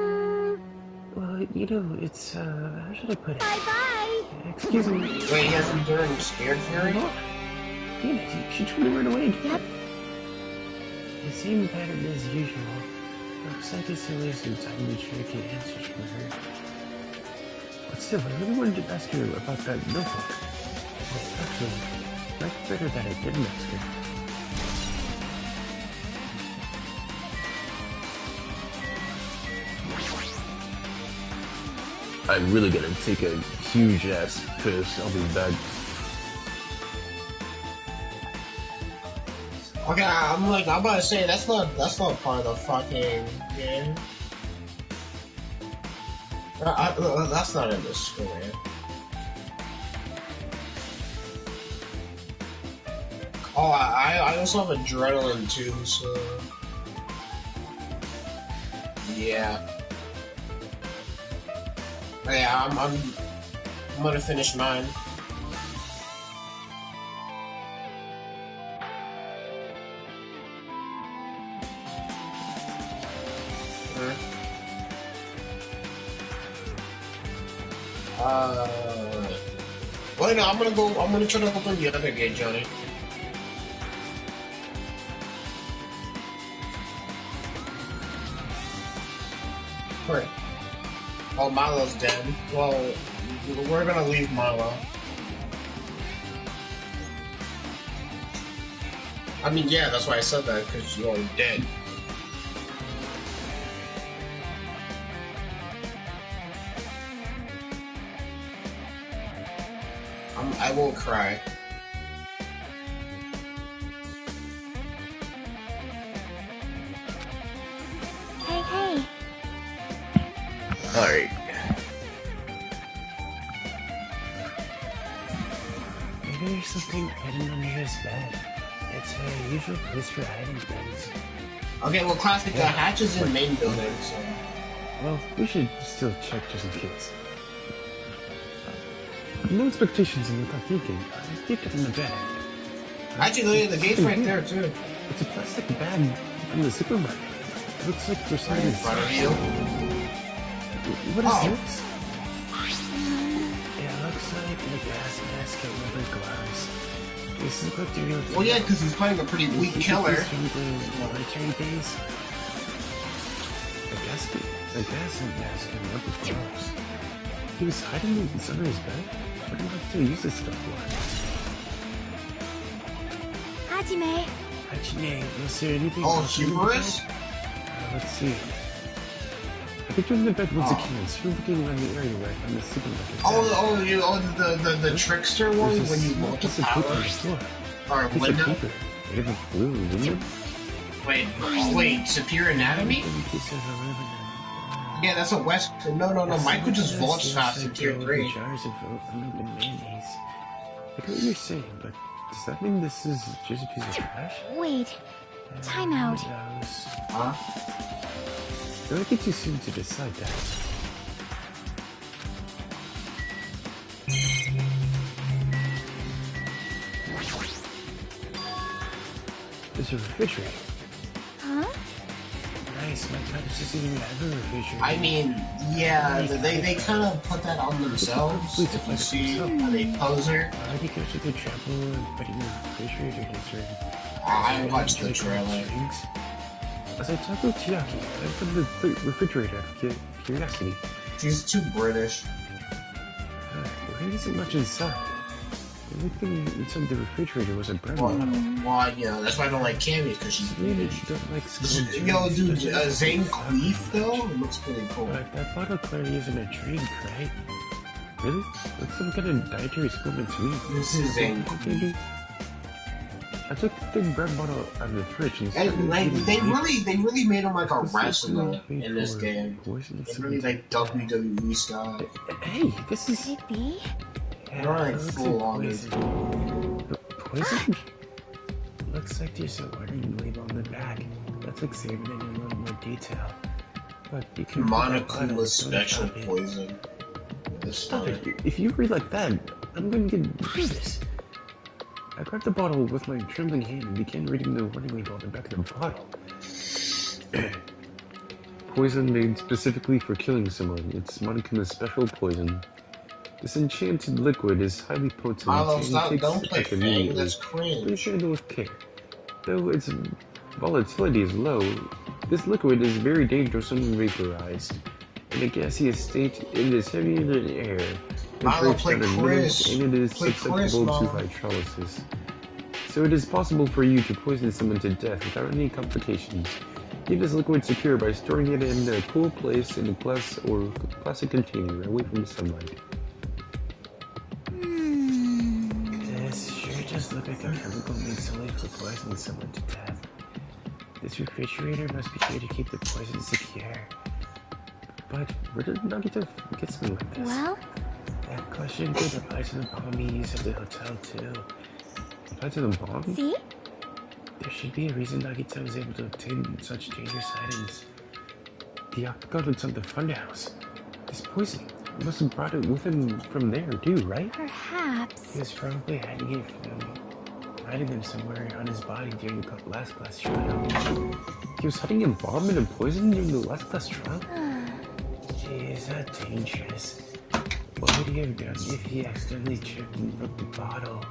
Well, you know, it's, how should I put it? Bye-bye. Excuse me. Wait, he hasn't done Scared Fury? Damn it, she tried to run away again. Yep. The same pattern as usual. Looks like it's always some time to try to get answers from her. But still, I really wanted to ask her about that notebook. Well, actually, much better that I didn't ask her. I'm really gonna take a huge ass piss. I'll be back. Okay, I'm about to say that's not part of the fucking game. That's not in the story. Oh, I also have adrenaline too, so yeah. Yeah, I'm gonna finish mine. Wait, no, I'm gonna try to open the other gate, Johnny. Wait. Oh, Milo's dead. Well, we're gonna leave Milo. I mean, yeah, that's why I said that, because you're dead. I won't cry. Hey, hey. Alright. Maybe there's something hidden under his bed. It's a usual place for hiding things. Okay, well, classic, the hatch is in main building, so... Well, we should still check just in case. No expectations in without thinking. I keep it in the bag. Actually, the gate's right there, too. It's a plastic bag from the supermarket. It looks like there's something In front of you. What is this? It looks like a gas mask and rubber gloves. This is what the real thing. Well, yeah, because he's playing a pretty weak killer. From the military days. A gas mask and rubber gloves. He was hiding these under his bed? What do you have to use this stuff for? Hajime. Hajime, was there anything Oh, else in the humorous? bed? Let's see. I picked up in the bed once again, so you're looking around the area where I found the supermarket. The trickster one when you walk the power? Or Piece of window? paper. Made of a blue aluminum? Wait, Superior Anatomy? Yeah, that's a West. No, Michael just vaults fast in tier 3. Jars of unopened mayonnaise. I get what you're saying, but does that mean this is just a piece of trash? Wait. Time out. Huh? It might be too soon to decide that. There's a refrigerator. Huh? Nice, my parents doesn't even have a refrigerator. I mean, yeah, they kind of put that on themselves. If you see how they poser. Why do you go to the trouble and put in the refrigerator to I watched the trailer. As I talk with Chiaki, I opened the refrigerator out of curiosity. She's too British. There isn't much inside. The only thing inside the refrigerator was a bread bottle. Well, yeah, that's why I don't like Cammy, because she's British. Don't like Yo, dude, Zane Queef, though? It looks pretty cool. But that bottle clearly isn't a drink, right? Really? That's some kind of dietary supplement to me. This is Zane Maybe? I took the big bread bottle out of the fridge and And like they really made him like a specifically wrestler made in this for game. poison It's really like WWE style. Hey, this is... Could it be? Yeah, They're like it looks full like on poison. Poison? Looks like there's a warning label on the back. Let's examine it in a little more detail. But you can Monoclonal special poison. Stop it. If you read like that, I'm going to get nervous. I grabbed the bottle with my trembling hand and began reading the warning label on the back of the bottle. Poison made specifically for killing someone. It's monoclonal special poison. This enchanted liquid is highly potent Milo, and takes don't play effect Fang, immediately. that's cringe. Please handle with care. Though its volatility is low, this liquid is very dangerous when vaporized. In a gaseous state, it is heavier than air. It Milo, breaks play down in Chris. minutes and it is Play Chris, susceptible to Milo. hydrolysis. So it is possible for you to poison someone to death without any complications. Keep this liquid secure by storing it in a cool place in a glass or plastic container away from the sunlight. This sure does look like a chemical made solely for poisoning someone to death. This refrigerator must be here to keep the poison secure. But where did Nagito get something like this? Well? That question could apply to the bomb you used at the hotel too. Apply to the bomb? See? There should be a reason Nagito was able to obtain such dangerous items. The octagon from the funhouse. This poison. He must have brought it with him from there too, right? Perhaps. He was probably hiding them somewhere on his body during the last class trial. He was hiding a bomb and a poison during the last class trial? Jeez, that's dangerous. What would he have done if he accidentally tripped and broke the bottle?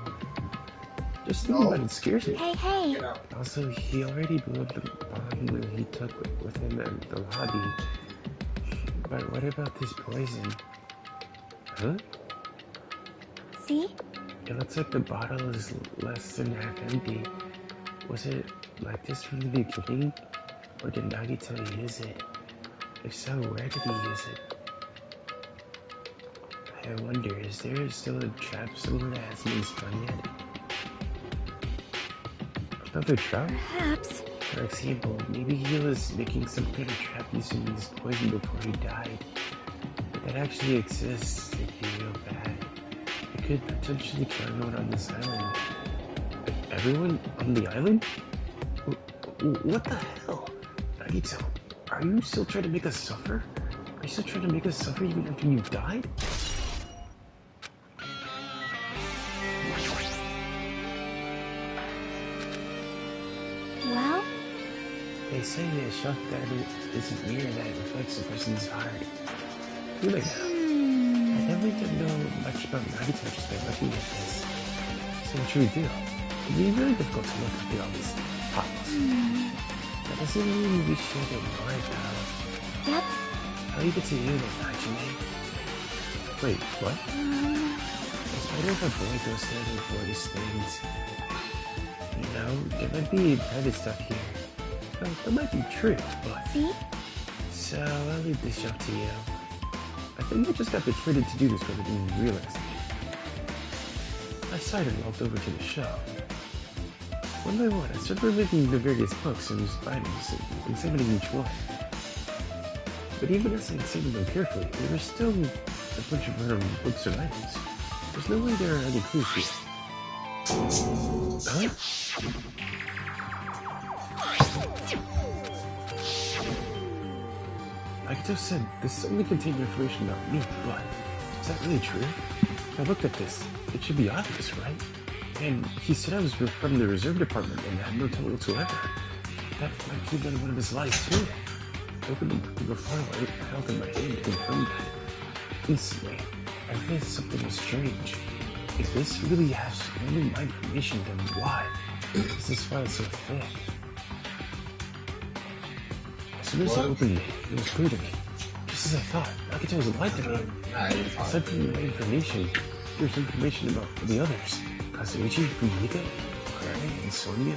Just thinking about it scares me. Hey. Also, he already blew up the bomb when he took with him at the lobby. But what about this poison? Huh? See? It looks like the bottle is less than half empty. Was it like this from the beginning? Or did Nagito use it? If so, where did he use it? I wonder, is there still a trap somewhere that hasn't been sprung yet? Another trap? Perhaps. For example, maybe he was making some kind of trap using this poison before he died. If that actually exists, it'd be real bad. It could potentially kill everyone on this island. Everyone on the island? What the hell? Nagito, are you still trying to make us suffer? Are you still trying to make us suffer even after you died? Well? They say that a shock that is a mirror that reflects a person's heart. Who may know? I definitely don't know much about Nagito just by looking at this. So what should we do? It'd be really difficult to look at all these pots. That doesn't mean we should ignore it though. Yep. I'll leave it to you then, Hajime. Wait, what? It's better if a boy goes there before these things. You know, there might be private stuff here. Well, that might be true, but... See? So, I'll leave this up to you. I think I just got betrayed to do this rather than realizing it. I sighed and walked over to the shelf. One by one, I started removing the various books and items, examining each one. But even as I examined them carefully, there were still a bunch of random books and items. There's no way there are any clues here. Huh? Nagito said this only contained information about me, but is that really true? I looked at this. It should be obvious, right? And he said I was from the reserve department and had no trouble whatsoever. That might have been one of his lies, too. I opened the book before I held in my hand to confirm that. Instantly, I realized something was strange. If this really has only my information, then why is this file so thick? As soon as I opened it, it was clear to me. Just as I thought, Nagito was lied to me. Aside from my information, there's information about the others. Kazuichi, Fumika, Karane, and Sonia.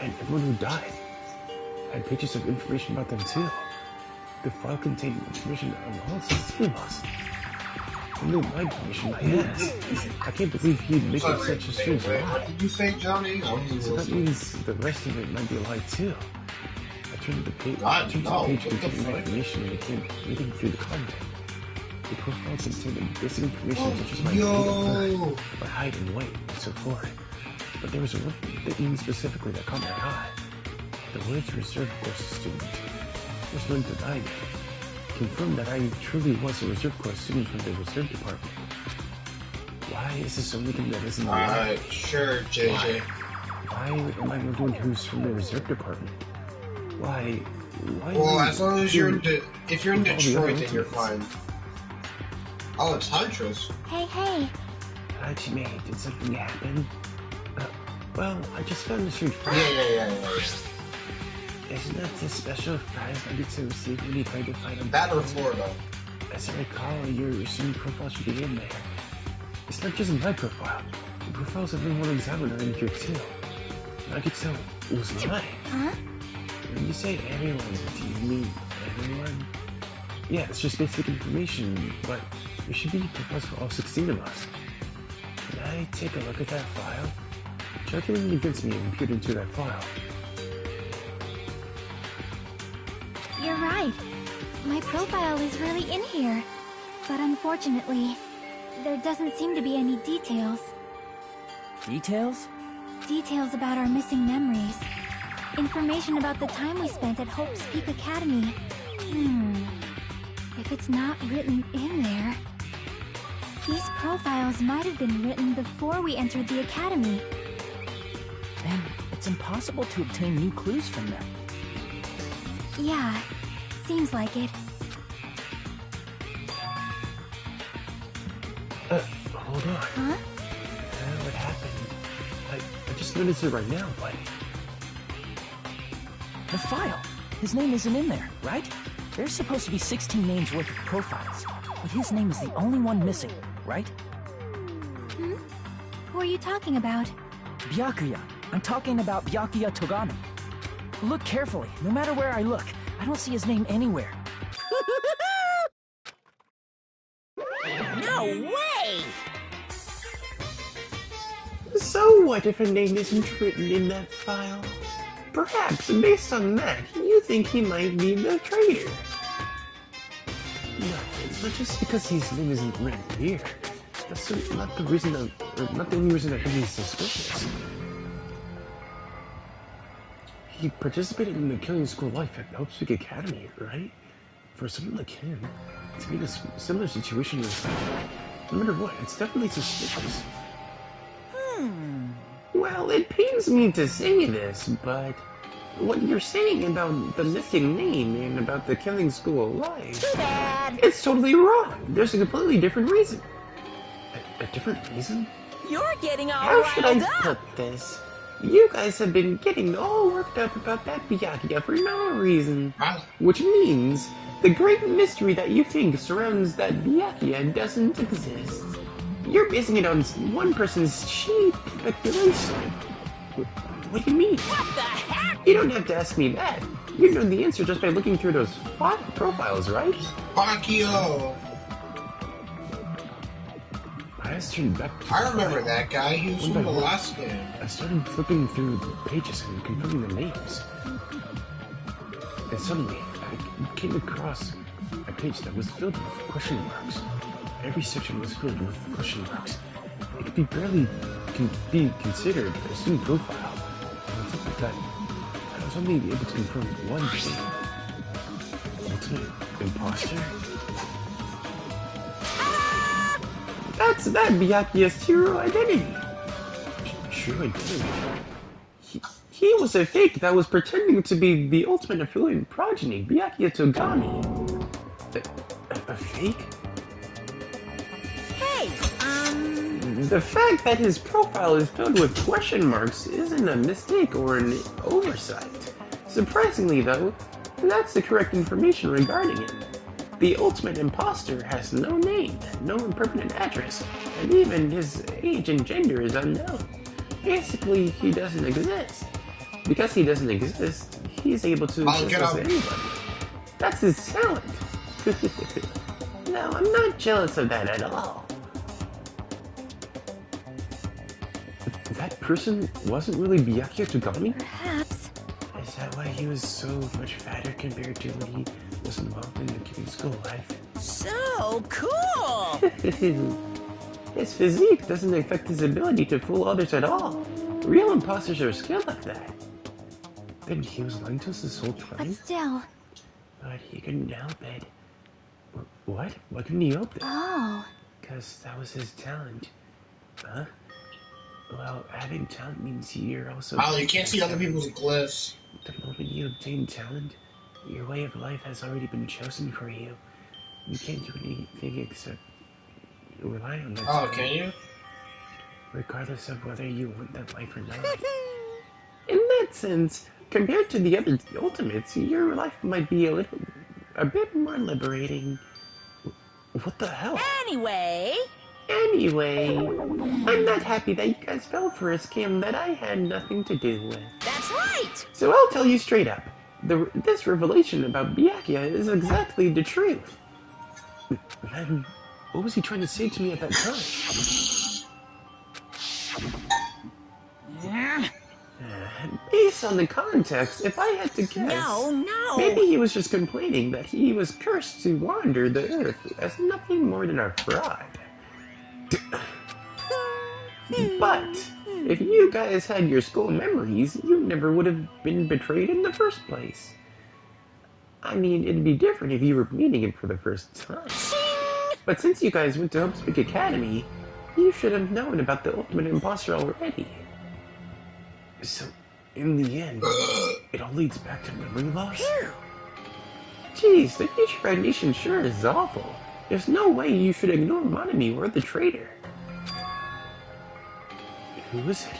And everyone who died. I had pages of information about them too. The file contained information on all Suzuki-mas. No, my permission, my ass. I can't believe he'd make up such a strange Wait, lie. what did you say, Johnny? So that means the rest of it might be a lie too. I turned the page, God, turned to no, the page what the containing fuck? information and became reading through the content. The profile contained basic information such as my Yo! date of birth, my height and weight, and so forth. But there was one thing specifically that caught my eye. The words reserve course student. This one denied it. Confirmed that I truly was a reserve course student from the reserve department. Why is this something that isn't Alright, sure, JJ. Why am I wondering who's from the reserve department? Why Well, as long as you're if you're in all the other Detroit, then you're ultimates? fine. Oh, it's Huntress. Hey. Hajime, did something happen? Well, I just found this strange file. Yeah. Isn't that the special prize I get to receive when you try to find a That or Florida. As I recall, your student profile should be in there. It's not just my profile. The profiles of everyone examiner are in here too. I could tell it was mine. Huh? When you say everyone, do you mean everyone? Yeah, it's just basic information, but there should be profiles for all 16 of us. Can I take a look at that file? Check everything against me and compute into that file. You're right. My profile is really in here. But unfortunately, there doesn't seem to be any details. Details? Details about our missing memories. Information about the time we spent at Hope's Peak Academy. If it's not written in there... These profiles might have been written before we entered the academy. Then it's impossible to obtain new clues from them. Yeah, seems like it. Hold on. Huh? What happened? I just noticed it right now, but... The file. His name isn't in there, right? There's supposed to be 16 names worth of profiles, but his name is the only one missing, right? Who are you talking about? Byakuya. I'm talking about Byakuya Togami. Look carefully. No matter where I look, I don't see his name anywhere. No way! So what if a name isn't written in that file? Perhaps, based on that, you think he might be the traitor. No, it's not just because his name isn't written here. That's not the reason not the only reason that he's suspicious. He participated in the killing school life at Hope's Peak Academy, right? For someone like him, to be in a similar situation with no matter what, it's definitely suspicious. Well, it pains me to say this, but what you're saying about the missing name and about the killing school life, Too bad! it's totally wrong. There's a completely different reason. A different reason? You're getting all How should I riled up! put this? You guys have been getting all worked up about that Byakuya for no reason. Huh? Which means the great mystery that you think surrounds that Byakuya doesn't exist. You're basing it on one person's cheap speculation. What do you mean? What the heck? You don't have to ask me that. You know the answer just by looking through those profiles, right? Bakio! My eyes turned back to I remember that guy. He was from the last game. I started flipping through the pages and confirming the names. And suddenly, I came across a page that was filled with question marks. Every section was filled with question marks. It could be barely be considered a student profile. On top of that, I was only able to confirm one thing. Ultimate imposter? That's that Byakuya's true identity. True identity. He was a fake that was pretending to be the ultimate affiliate progeny, Byakuya Togami. A fake? Hey, The fact that his profile is filled with question marks isn't a mistake or an oversight. Surprisingly, though, that's the correct information regarding him. The ultimate imposter has no name, no permanent address, and even his age and gender is unknown. Basically, he doesn't exist. Because he doesn't exist, he's able to I'll exist get as up. anybody. That's his talent. No, I'm not jealous of that at all. That person wasn't really Byakuya Togami? Perhaps. Is that why he was so much fatter compared to when he was involved in the King school life? So cool! His physique doesn't affect his ability to fool others at all. Real imposters are skilled like that. Then he was lying to us this whole But time? still. But he couldn't help it. What? Why couldn't he help it? Oh. Because that was his talent. Huh? Well, having talent means you're also... Oh, you can't see other people's glyphs. The moment you obtain talent, your way of life has already been chosen for you. You can't do anything except rely on that talent. Oh, can you? Regardless of whether you want that life or not. In that sense, compared to the other ultimates, your life might be a bit more liberating. What the hell? Anyway, I'm not happy that you guys fell for a scam that I had nothing to do with. that's right! So I'll tell you straight up. This revelation about Byakuya is exactly the truth. Then, what was he trying to say to me at that time? Based on the context, if I had to guess... No! Maybe he was just complaining that he was cursed to wander the earth as nothing more than a fraud. But, if you guys had your school memories, you never would have been betrayed in the first place. I mean, it'd be different if you were meeting him for the first time. But since you guys went to Hope's Peak Academy, you should have known about the Ultimate Imposter already. So, in the end, it all leads back to memory loss? Jeez, the Future Foundation sure is awful. There's no way you should ignore Monami or the traitor. Who is it?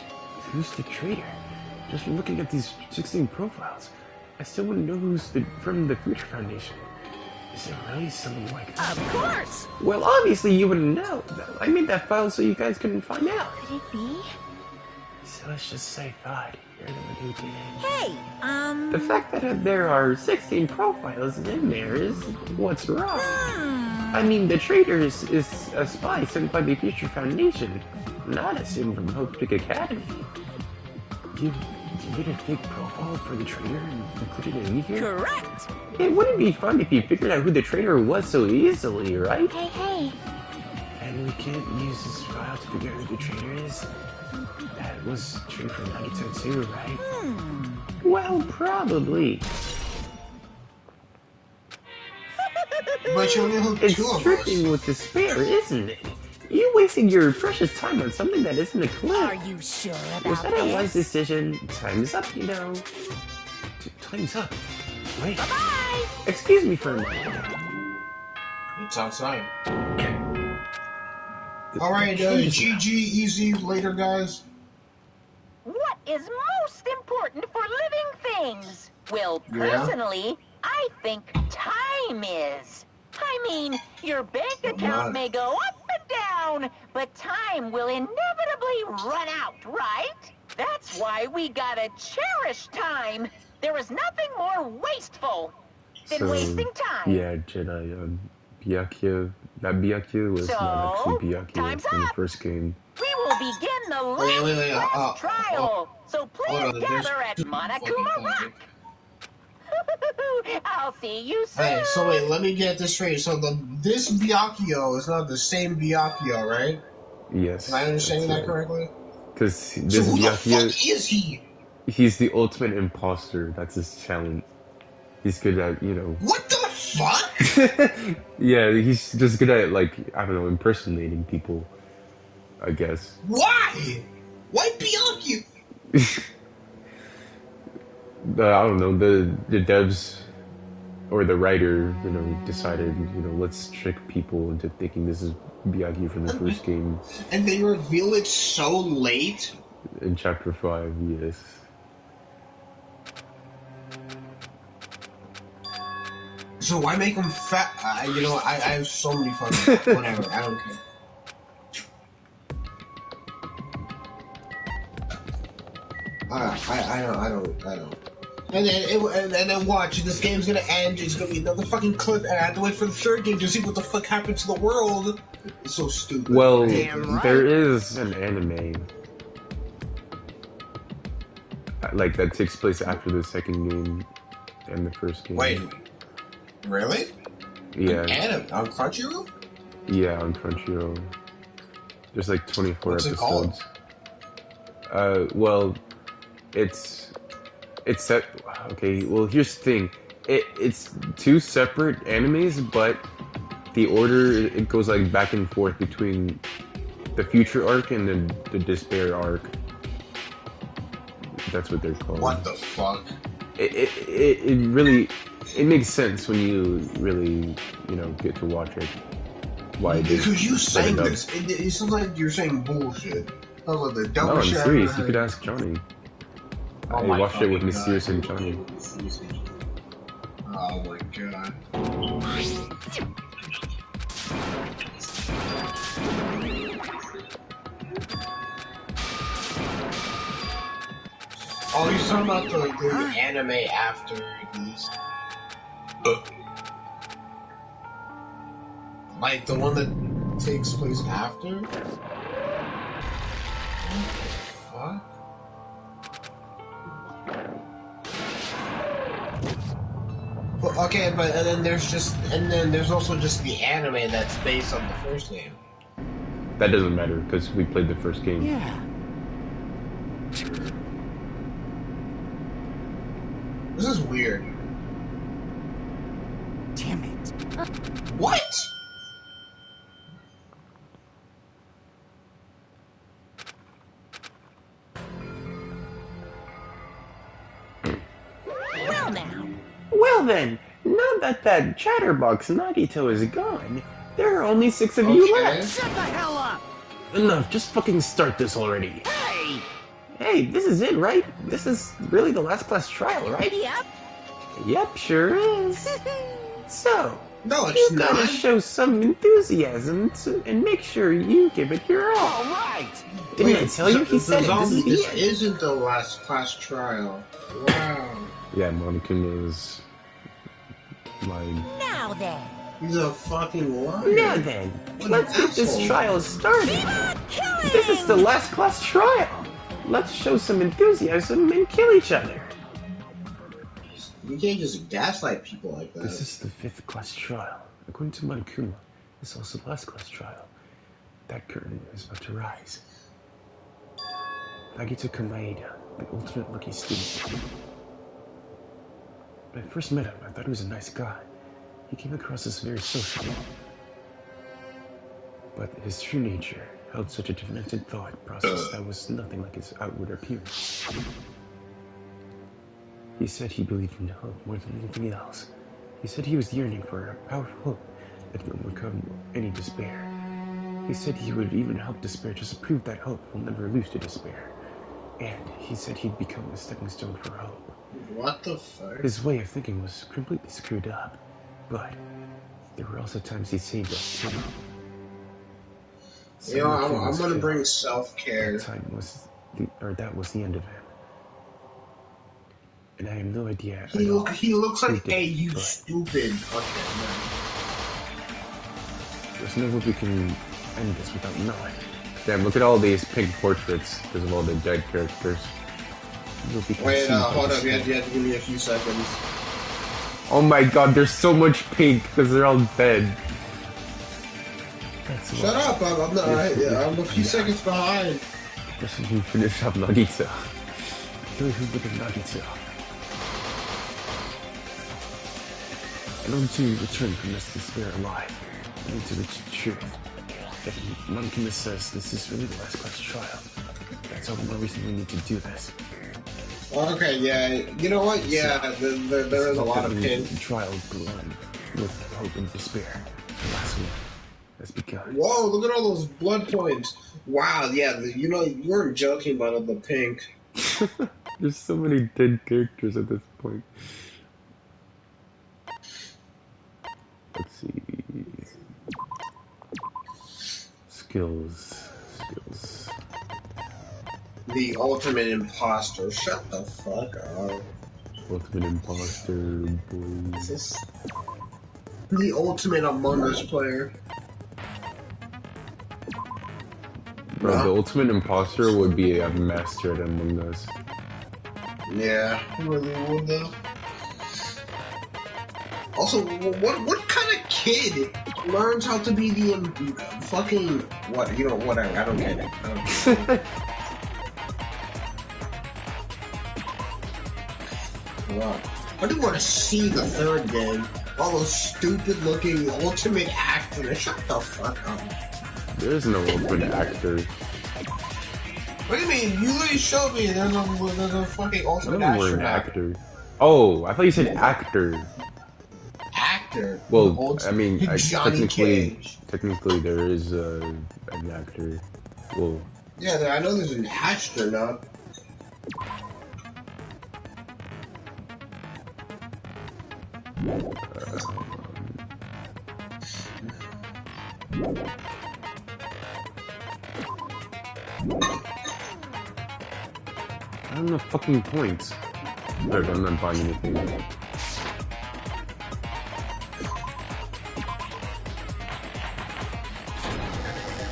Who's the traitor? Just looking at these 16 profiles, I still wouldn't know who's from the Future Foundation. Is it really someone like that? Of course! Well, obviously you wouldn't know. I made that file so you guys couldn't find out. Could it be? So let's just say God, you're the one who did it. Hey, The fact that there are 16 profiles in there is what's wrong. I mean, the traitor is a spy sent by the Future Foundation, not assumed from Hope Peak Academy. You made a fake profile for the traitor and included it in here? correct! It wouldn't be fun if you figured out who the traitor was so easily, right? Hey. And we can't use this file to figure out who the traitor is? That was true for Nagito too, right? Well, probably. But you only hooked It's two of us. dripping with despair, isn't it? You wasting your precious time on something that isn't a clue. Are you sure about Was that a wise this? decision? Time's up, you know. Time's up. Wait. Bye! Excuse me for a moment. It's outside. Alright, GG, easy, later, guys. What is most important for living things? Well, Yeah? personally, I think time is. I mean, your bank account may go up and down, but time will inevitably run out, right? That's why we gotta cherish time. There is nothing more wasteful than wasting time. Yeah, Jedi, Byakuya, that Byakuya was not So, actually Byakuya time's in the up. first game. We will begin the Wait, last trial. So please hold on, there's gather at two Monokuma fucking Rock. I'll see you soon. Hey, so wait, let me get this straight. So this Byakuya is not the same Byakuya, right? Yes. Am I understanding that correctly? Because So this who the Byakuya, fuck is he? he's the ultimate imposter. That's his talent. He's good at, you know... What the fuck? Yeah, he's just good at, like, I don't know, impersonating people, I guess. Why? Why Byakuya? I don't know, the devs or the writer, you know, decided, you know, let's trick people into thinking this is Byakuya from the first game. And they reveal it so late? In chapter 5, yes. So why make him fat? You know, I have so many fucking... Whatever, I don't care. I don't. And then watch, this game's gonna end, it's gonna be another fucking clip, and I have to wait for the third game to see what the fuck happened to the world. It's so stupid. Well, Damn there right. is an anime like that takes place after the second game and the first game. Wait, really? Yeah. Anime on Crunchyroll? Yeah, on Crunchyroll. There's like 24 What's it called? episodes. Well, it's set. Okay, well here's the thing. It's two separate animes, but the order it goes like back and forth between the future arc and the despair arc. That's what they're called. What the fuck? It really makes sense when you really get to watch it. Why? Because you set saying it up. this, it sounds like you're saying bullshit. I was like, the No, I'm dumbest shit I've serious. ever You could heard. ask Johnny. Oh I my watched it with fucking Mysterious God. and Johnny. Oh my god. Oh, you're talking about the anime after these? Like the one that takes place after? What? Well, okay, but and then there's also just the anime that's based on the first game. That doesn't matter because we played the first game. Yeah. This is weird. Damn it. What? Well now. Well then, now that chatterbox Nagito is gone, there are only 6 of you Okay. left. Shut the hell up! Enough, just fucking start this already. Hey! Hey, this is it, right? This is really the last class trial, right? Yep. Yep, sure is. So, No, you it's gotta not. show some enthusiasm and make sure you give it your all. All right. Didn't I tell you? He said it. This is the This end. isn't the last class trial. Wow. Yeah, Monica is lying. Now then. He's a fucking liar. Now then, What let's an get this asshole. trial started. Killing! This is the last class trial. Let's show some enthusiasm and kill each other. You can't just gaslight people like that. This is the 5th class trial. According to Monokuma, it's also the last class trial. That curtain is about to rise. Nagito Kamaeda, the ultimate lucky student. When I first met him, I thought he was a nice guy. He came across as very social. But his true nature held such a demented thought process that was nothing like his outward appearance. He said he believed in hope more than anything else. He said he was yearning for a powerful hope that would overcome any despair. He said he would even help despair just to prove that hope will never lose to despair. And he said he'd become a stepping stone for hope. What the fuck? His way of thinking was completely screwed up, but there were also times he saved us too. You know, Someone I'm was gonna killed. bring self-care. That was the end of him. And I have no idea. He looks like, did, hey, you but stupid. Okay, there's no way we can end this without knowing. Damn, look at all these pink portraits because of all the dead characters. We'll be Wait, consumed by hold up. You despair. have to give me a few seconds. Oh my god, there's so much pink because they're all dead. That's Shut why. up! I'm not. I'm a few seconds behind. Just when you finish up Nagito. Kill who with Nagito. In order to return from this despair alive, I need to reach the truth. If Monkey says this is really the last class trial, that's all the more reason we need to do this. Okay, yeah. You know what? Yeah, there is a lot of pink. Trial go on with hope and despair. The last one has begun. Whoa! Look at all those blood points. Wow. Yeah. You know, you weren't joking about all the pink. There's so many dead characters at this point. Let's see. Skills. The ultimate imposter. Shut the fuck up. Ultimate imposter, boy. This is the ultimate Among Us player. Bro, the ultimate imposter would be a master at Among Us. Yeah, he really would though. Also, what kind of kid learns how to be the fucking what? You know, whatever. I don't get it. I don't get it. Wow. I do want to see the third game. All those stupid-looking ultimate actors. Shut the fuck up. There is no ultimate actor. What do you mean? You literally showed me there's a fucking I ultimate don't know an actor. actor. Oh, I thought you said actor. Actor? Well, I mean, Johnny Cage. technically there is an actor. Well, Yeah, I know there's an astronaut. I don't know fucking points. Alright, I'm not buying anything.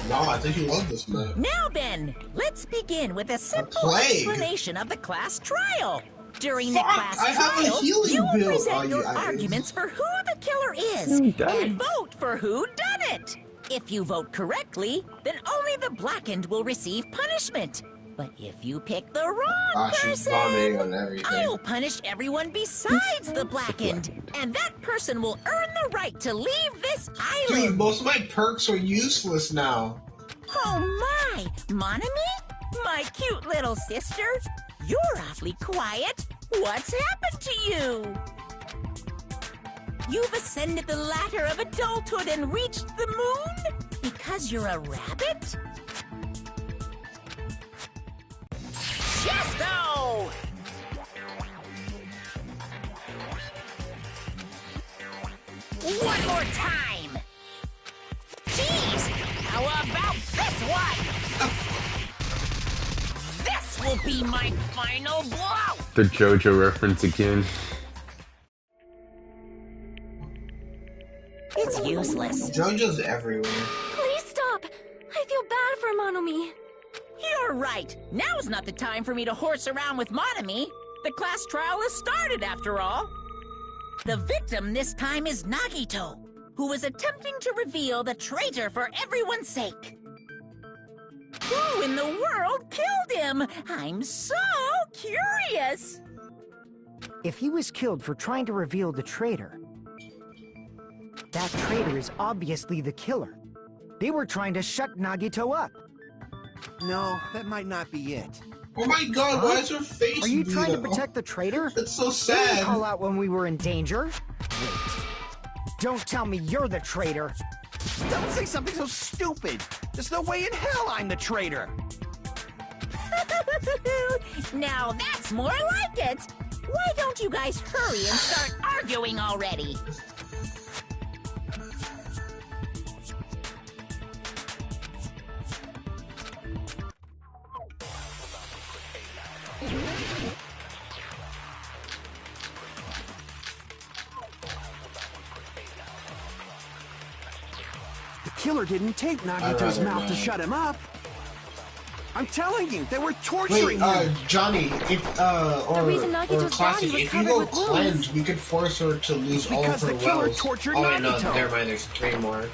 No, I think you love this man. Now then, let's begin with a simple plague. explanation of the class trial. During the Fuck, class I have a trial, healing you will bill. present your I- arguments for who the killer is Who done and it? vote for who done it. If you vote correctly, then only the blackened will receive punishment. But if you pick the wrong She's vomiting on person, everything. I'll punish everyone besides the blackened, and that person will earn the right to leave this Dude, island. most of my perks are useless now. Oh my! Monami? My cute little sister? You're awfully quiet. What's happened to you? You've ascended the ladder of adulthood and reached the moon? Because you're a rabbit? Chesto! One more time! Jeez! How about this one? This will be my final blow! The JoJo reference again. It's useless. JoJo's everywhere. Please stop. I feel bad for Monomi. You're right. Now's not the time for me to horse around with Monami. The class trial has started, after all. The victim this time is Nagito, who was attempting to reveal the traitor for everyone's sake. Who in the world killed him? I'm so curious. If he was killed for trying to reveal the traitor, that traitor is obviously the killer. They were trying to shut Nagito up. No, that might not be it. Oh my god, why is her face Are you beat trying to up? protect the traitor? That's so They didn't call sad. out when we were in danger. Wait. Don't tell me you're the traitor. Don't say something so stupid. There's no way in hell I'm the traitor. Now that's more like it. Why don't you guys hurry and start arguing already? The killer didn't take Nagito's rather mouth to not. shut him up. I'm telling you, they were Wait, torturing him. Johnny, if, or reason Nagito's Classic, body was if you covered go with wounds. cleanse, we could force her to lose all of because her the killer wells. tortured Oh, wait, no, Nagito. never mind, there's 3 more.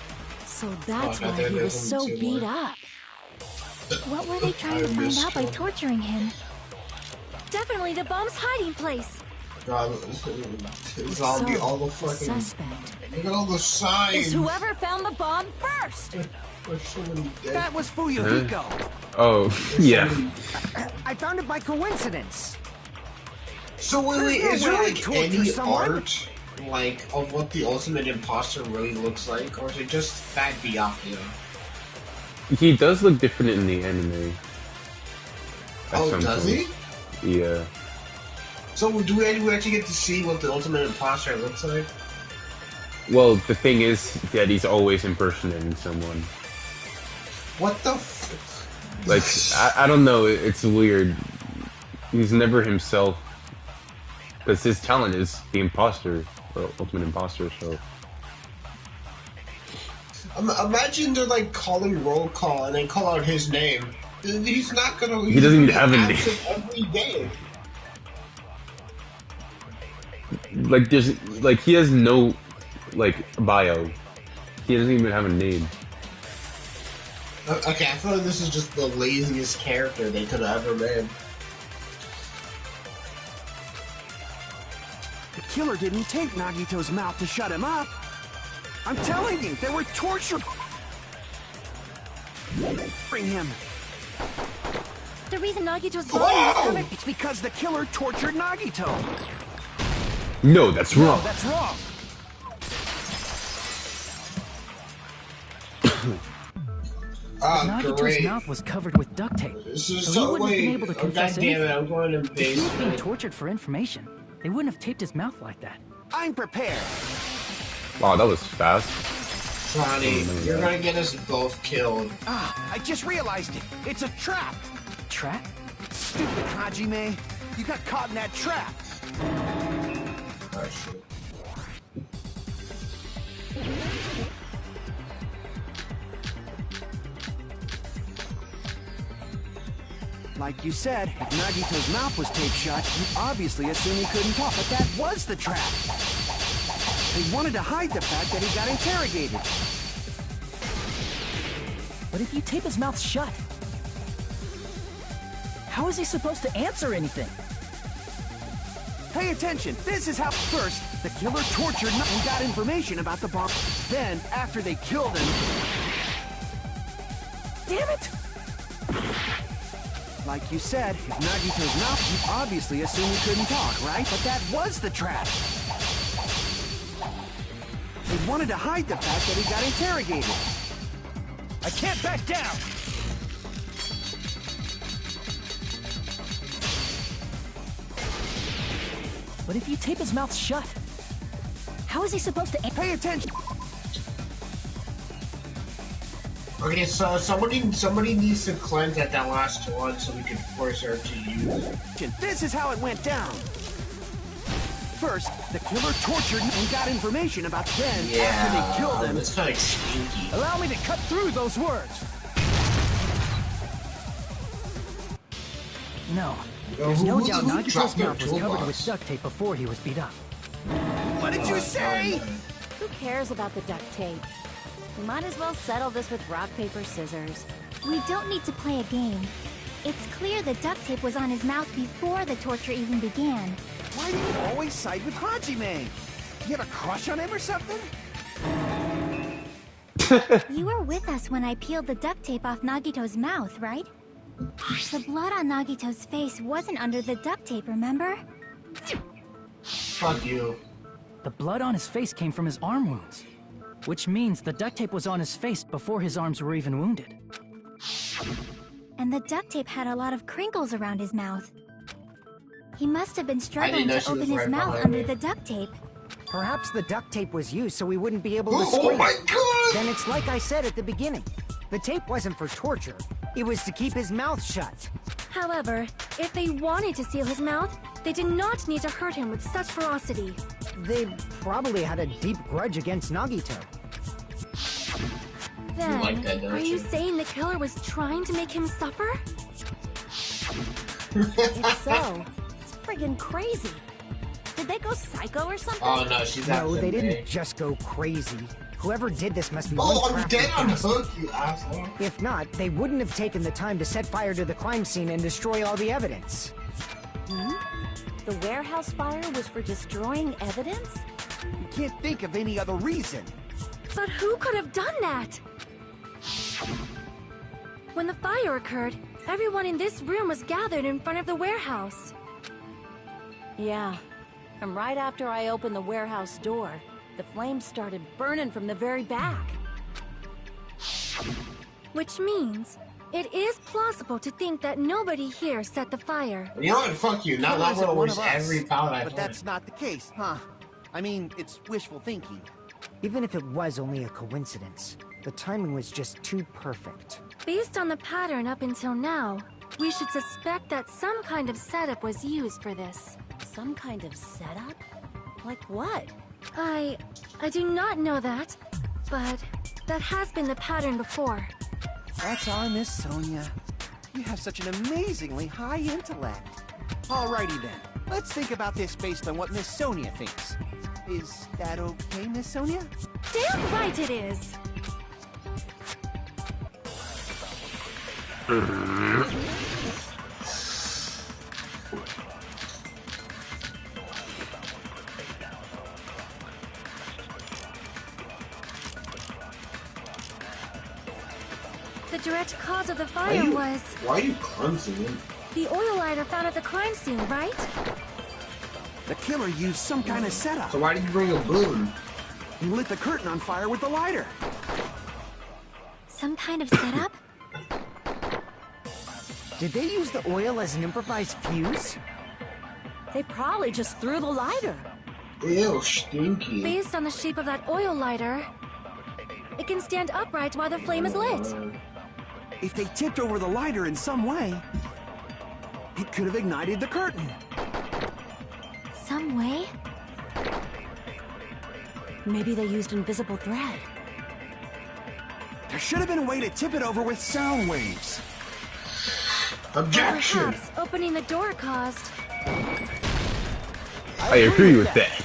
So that's Fuck, I why think he there's was only so 2 beat more. up. What were they trying to find out by torturing him? Definitely the bomb's hiding place. God, zombie, So, all the the fucking... suspect Look at all the signs! is whoever found the bomb first. There's so many dead. That was Fuyuhiko. Oh, yeah. I found it by coincidence. So wait, There's is no there way like I'd torture any someone. art, like, of what the ultimate imposter really looks like? Or is it just Fat Byakuya? He does look different in the anime. At Oh, some does he? point. Yeah. So do we actually get to see what the ultimate imposter looks like? Well, the thing is that he's always impersonating someone. What the f... Like, I don't know, it's weird. He's never himself. Because his talent is the imposter, or ultimate imposter, so... Imagine they're like calling roll call and they call out his name. He's not gonna. He doesn't even have a name. Every day. Like, there's, like, he has no, like, bio. He doesn't even have a name. Okay, I feel like this is just the laziest character they could have ever made. The killer didn't tape Nagito's mouth to shut him up. I'm telling you, they were torturing him. The reason Nagito's body was covered... It's because the killer tortured Nagito. No, that's wrong. No, that's wrong. Nagito's mouth was covered with duct tape, so he wouldn't have been able to confess anything. I'm going to If he was being tortured for information, they wouldn't have taped his mouth like that. I'm prepared. Wow, that was fast. Sonny, you're gonna get us both killed. Ah, I just realized it. It's a trap. Trap? Stupid Hajime. You got caught in that trap. Oh, shit. Like you said, if Nagito's mouth was taped shut, you obviously assume he couldn't talk, but that was the trap. They wanted to hide the fact that he got interrogated. But if you tape his mouth shut, how is he supposed to answer anything? Pay attention. This is how first the killer tortured and got information about the bomb. Then, after they killed him... Damn it! Like you said, if Nagito's mouth, you obviously assume he couldn't talk, right? But that was the trap. They wanted to hide the fact that he got interrogated. I can't back down! But if you tape his mouth shut, how is he supposed to... Pay attention! Okay, so somebody needs to cleanse at that last one so we can force her to use it. This is how it went down. First, the killer tortured and got information about then after they killed him. It's kind of stinky. Allow me to cut through those words! No. There's no doubt Nagito's mouth was covered with duct tape before he was beat up. What did you say? Who cares about the duct tape? We might as well settle this with rock, paper, scissors. We don't need to play a game. It's clear the duct tape was on his mouth before the torture even began. Why do you always side with Hajime? You have a crush on him or something? You were with us when I peeled the duct tape off Nagito's mouth, right? The blood on Nagito's face wasn't under the duct tape, remember? Fuck you. The blood on his face came from his arm wounds, which means the duct tape was on his face before his arms were even wounded. And the duct tape had a lot of crinkles around his mouth. He must have been struggling to open his mouth under the duct tape. Perhaps the duct tape was used so he wouldn't be able to scream. Oh my god! Then it's like I said at the beginning. The tape wasn't for torture. It was to keep his mouth shut. However, if they wanted to seal his mouth, they did not need to hurt him with such ferocity. They probably had a deep grudge against Nagito. Then, like that, don't are you you? saying the killer was trying to make him suffer? If so, it's friggin' crazy. Did they go psycho or something? Oh no, she's not. No, they didn't just go crazy. Whoever did this must be Oh, one I'm crafty dead on bastard. hook, you asshole. If not, they wouldn't have taken the time to set fire to the crime scene and destroy all the evidence. The warehouse fire was for destroying evidence? You can't think of any other reason. But who could have done that? When the fire occurred, everyone in this room was gathered in front of the warehouse. Yeah. And right after I opened the warehouse door, the flames started burning from the very back. Which means, it is plausible to think that nobody here set the fire. You know what? Fuck you. Not Killer gonna isn't one waste of us. every pound I But find. that's not the case, huh? I mean, it's wishful thinking. Even if it was only a coincidence, the timing was just too perfect. Based on the pattern up until now, we should suspect that some kind of setup was used for this. some kind of setup? Like what? I do not know that, but that has been the pattern before. That's our Miss Sonia. You have such an amazingly high intellect. Alrighty then. Let's think about this based on what Miss Sonia thinks. Is that okay, Miss Sonia? Damn right it is! The direct cause of the fire was... Why are you clumsy? the oil lighter found at the crime scene, right? The killer used some kind of setup. So why did you bring a balloon? He lit the curtain on fire with the lighter. Some kind of setup? Did they use the oil as an improvised fuse? They probably just threw the lighter. Ew, stinky. Based on the shape of that oil lighter, it can stand upright while the flame is lit. If they tipped over the lighter in some way, it could have ignited the curtain. Some way? Maybe they used invisible thread. There should have been a way to tip it over with sound waves. Objection! Perhaps opening the door caused... I agree with that.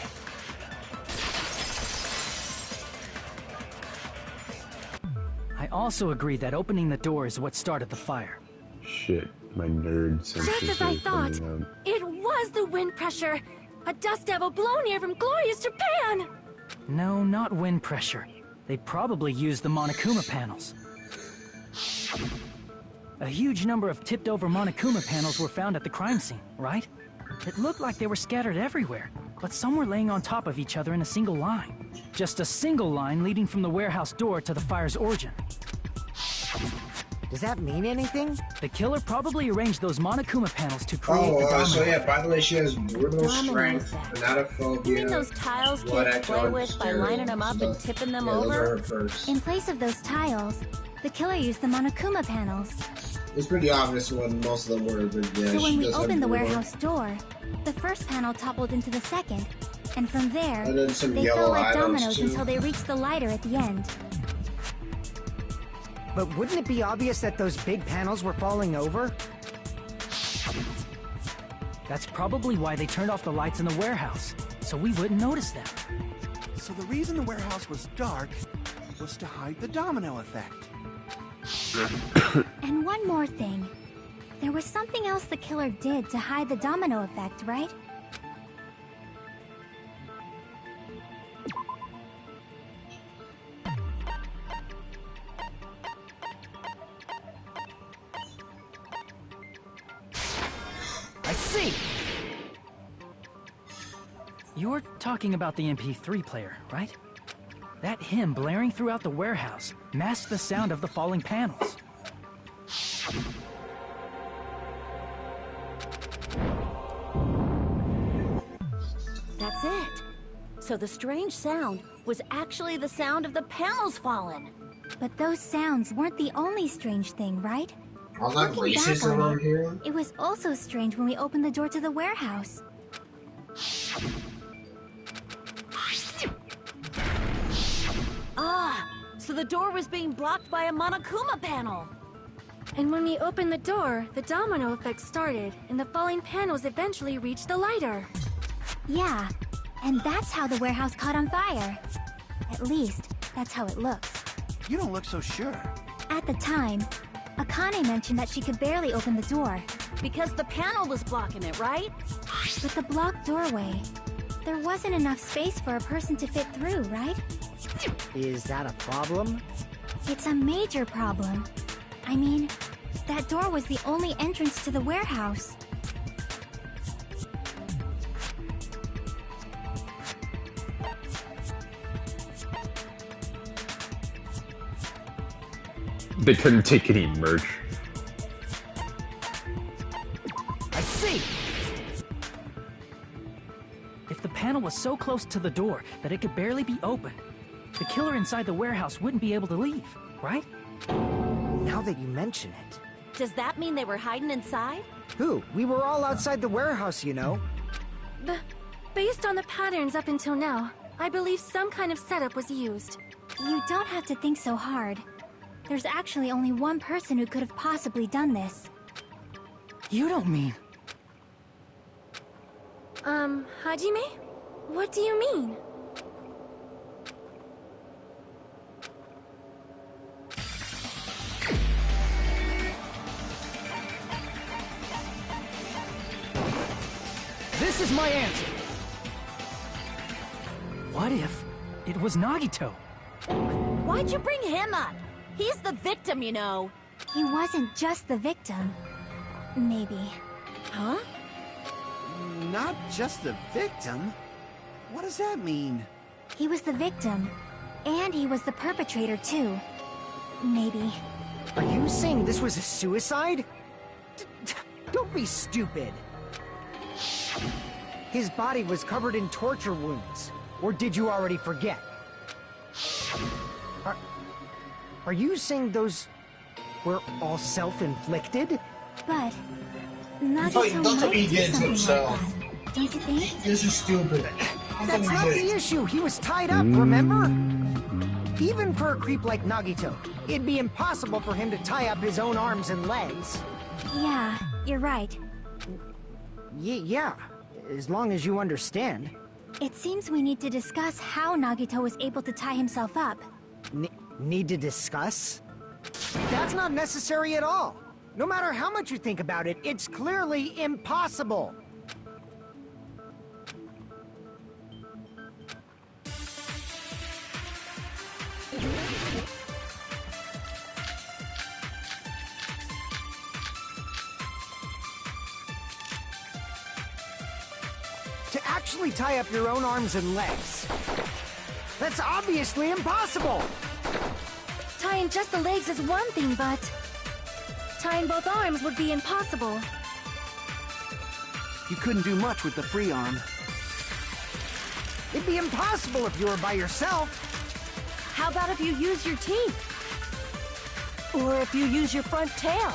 I also agree that opening the door is what started the fire. Shit, my nerd Just senses as I are thought, coming out. it was the wind pressure! A dust devil blown here from glorious Japan! No, not wind pressure. They probably used the Monokuma panels. A huge number of tipped-over Monokuma panels were found at the crime scene, right? It looked like they were scattered everywhere, but some were laying on top of each other in a single line. Just a single line leading from the warehouse door to the fire's origin. Does that mean anything? The killer probably arranged those Monokuma panels to create the Oh, domino so yeah, effect. by the way, she has brutal Domino strength, effect. anatophobia. You mean those tiles kids play with by lining them up and tipping them yeah, those are over? her first. In place of those tiles, the killer used the Monokuma panels. It's pretty obvious when most of them were, but yeah, So she when we does have opened the brutal. warehouse door, the first panel toppled into the second, and from there, And then some they yellow fell like items, dominoes too. until they reached the lighter at the end. But wouldn't it be obvious that those big panels were falling over? That's probably why they turned off the lights in the warehouse, so we wouldn't notice them. So the reason the warehouse was dark was to hide the domino effect. And one more thing. There was something else the killer did to hide the domino effect, right? I see! You're talking about the MP3 player, right? That hymn blaring throughout the warehouse masked the sound of the falling panels. That's it. So the strange sound was actually the sound of the panels falling. But those sounds weren't the only strange thing, right? All that Looking back racism on I'm hearing? It was also strange when we opened the door to the warehouse. Ah, so the door was being blocked by a Monokuma panel. And when we opened the door, the domino effect started, and the falling panels eventually reached the lighter. Yeah, and that's how the warehouse caught on fire. At least, that's how it looks. You don't look so sure. At the time, Akane mentioned that she could barely open the door. Because the panel was blocking it, right? With the blocked doorway, there wasn't enough space for a person to fit through, right? Is that a problem? It's a major problem. I mean, that door was the only entrance to the warehouse. They couldn't take any merch. I see! If the panel was so close to the door that it could barely be opened, the killer inside the warehouse wouldn't be able to leave, right? Now that you mention it. Does that mean they were hiding inside? Who? We were all outside the warehouse, you know. Based on the patterns up until now, I believe some kind of setup was used. You don't have to think so hard. There's actually only one person who could have possibly done this. You don't mean... Hajime? What do you mean? This is my answer! What if it was Nagito? Why'd you bring him up? He's the victim, you know. He wasn't just the victim. Maybe. Huh? Not just the victim? What does that mean? He was the victim. And he was the perpetrator, too. Maybe. Are you saying this was a suicide? Don't be stupid. His body was covered in torture wounds. Or did you already forget? Are you saying those were all self-inflicted? But Nagito That's what might he do did to something himself. like that. Don't you think? This is stupid. That's not the issue. He was tied up, remember? Even for a creep like Nagito, it'd be impossible for him to tie up his own arms and legs. Yeah, you're right. Yeah, as long as you understand. It seems we need to discuss how Nagito was able to tie himself up. Need to discuss? That's not necessary at all. No matter how much you think about it, it's clearly impossible. To actually tie up your own arms and legs. That's obviously impossible! Tying just the legs is one thing, but tying both arms would be impossible. You couldn't do much with the free arm. It'd be impossible if you were by yourself. How about if you use your teeth? Or if you use your front tail?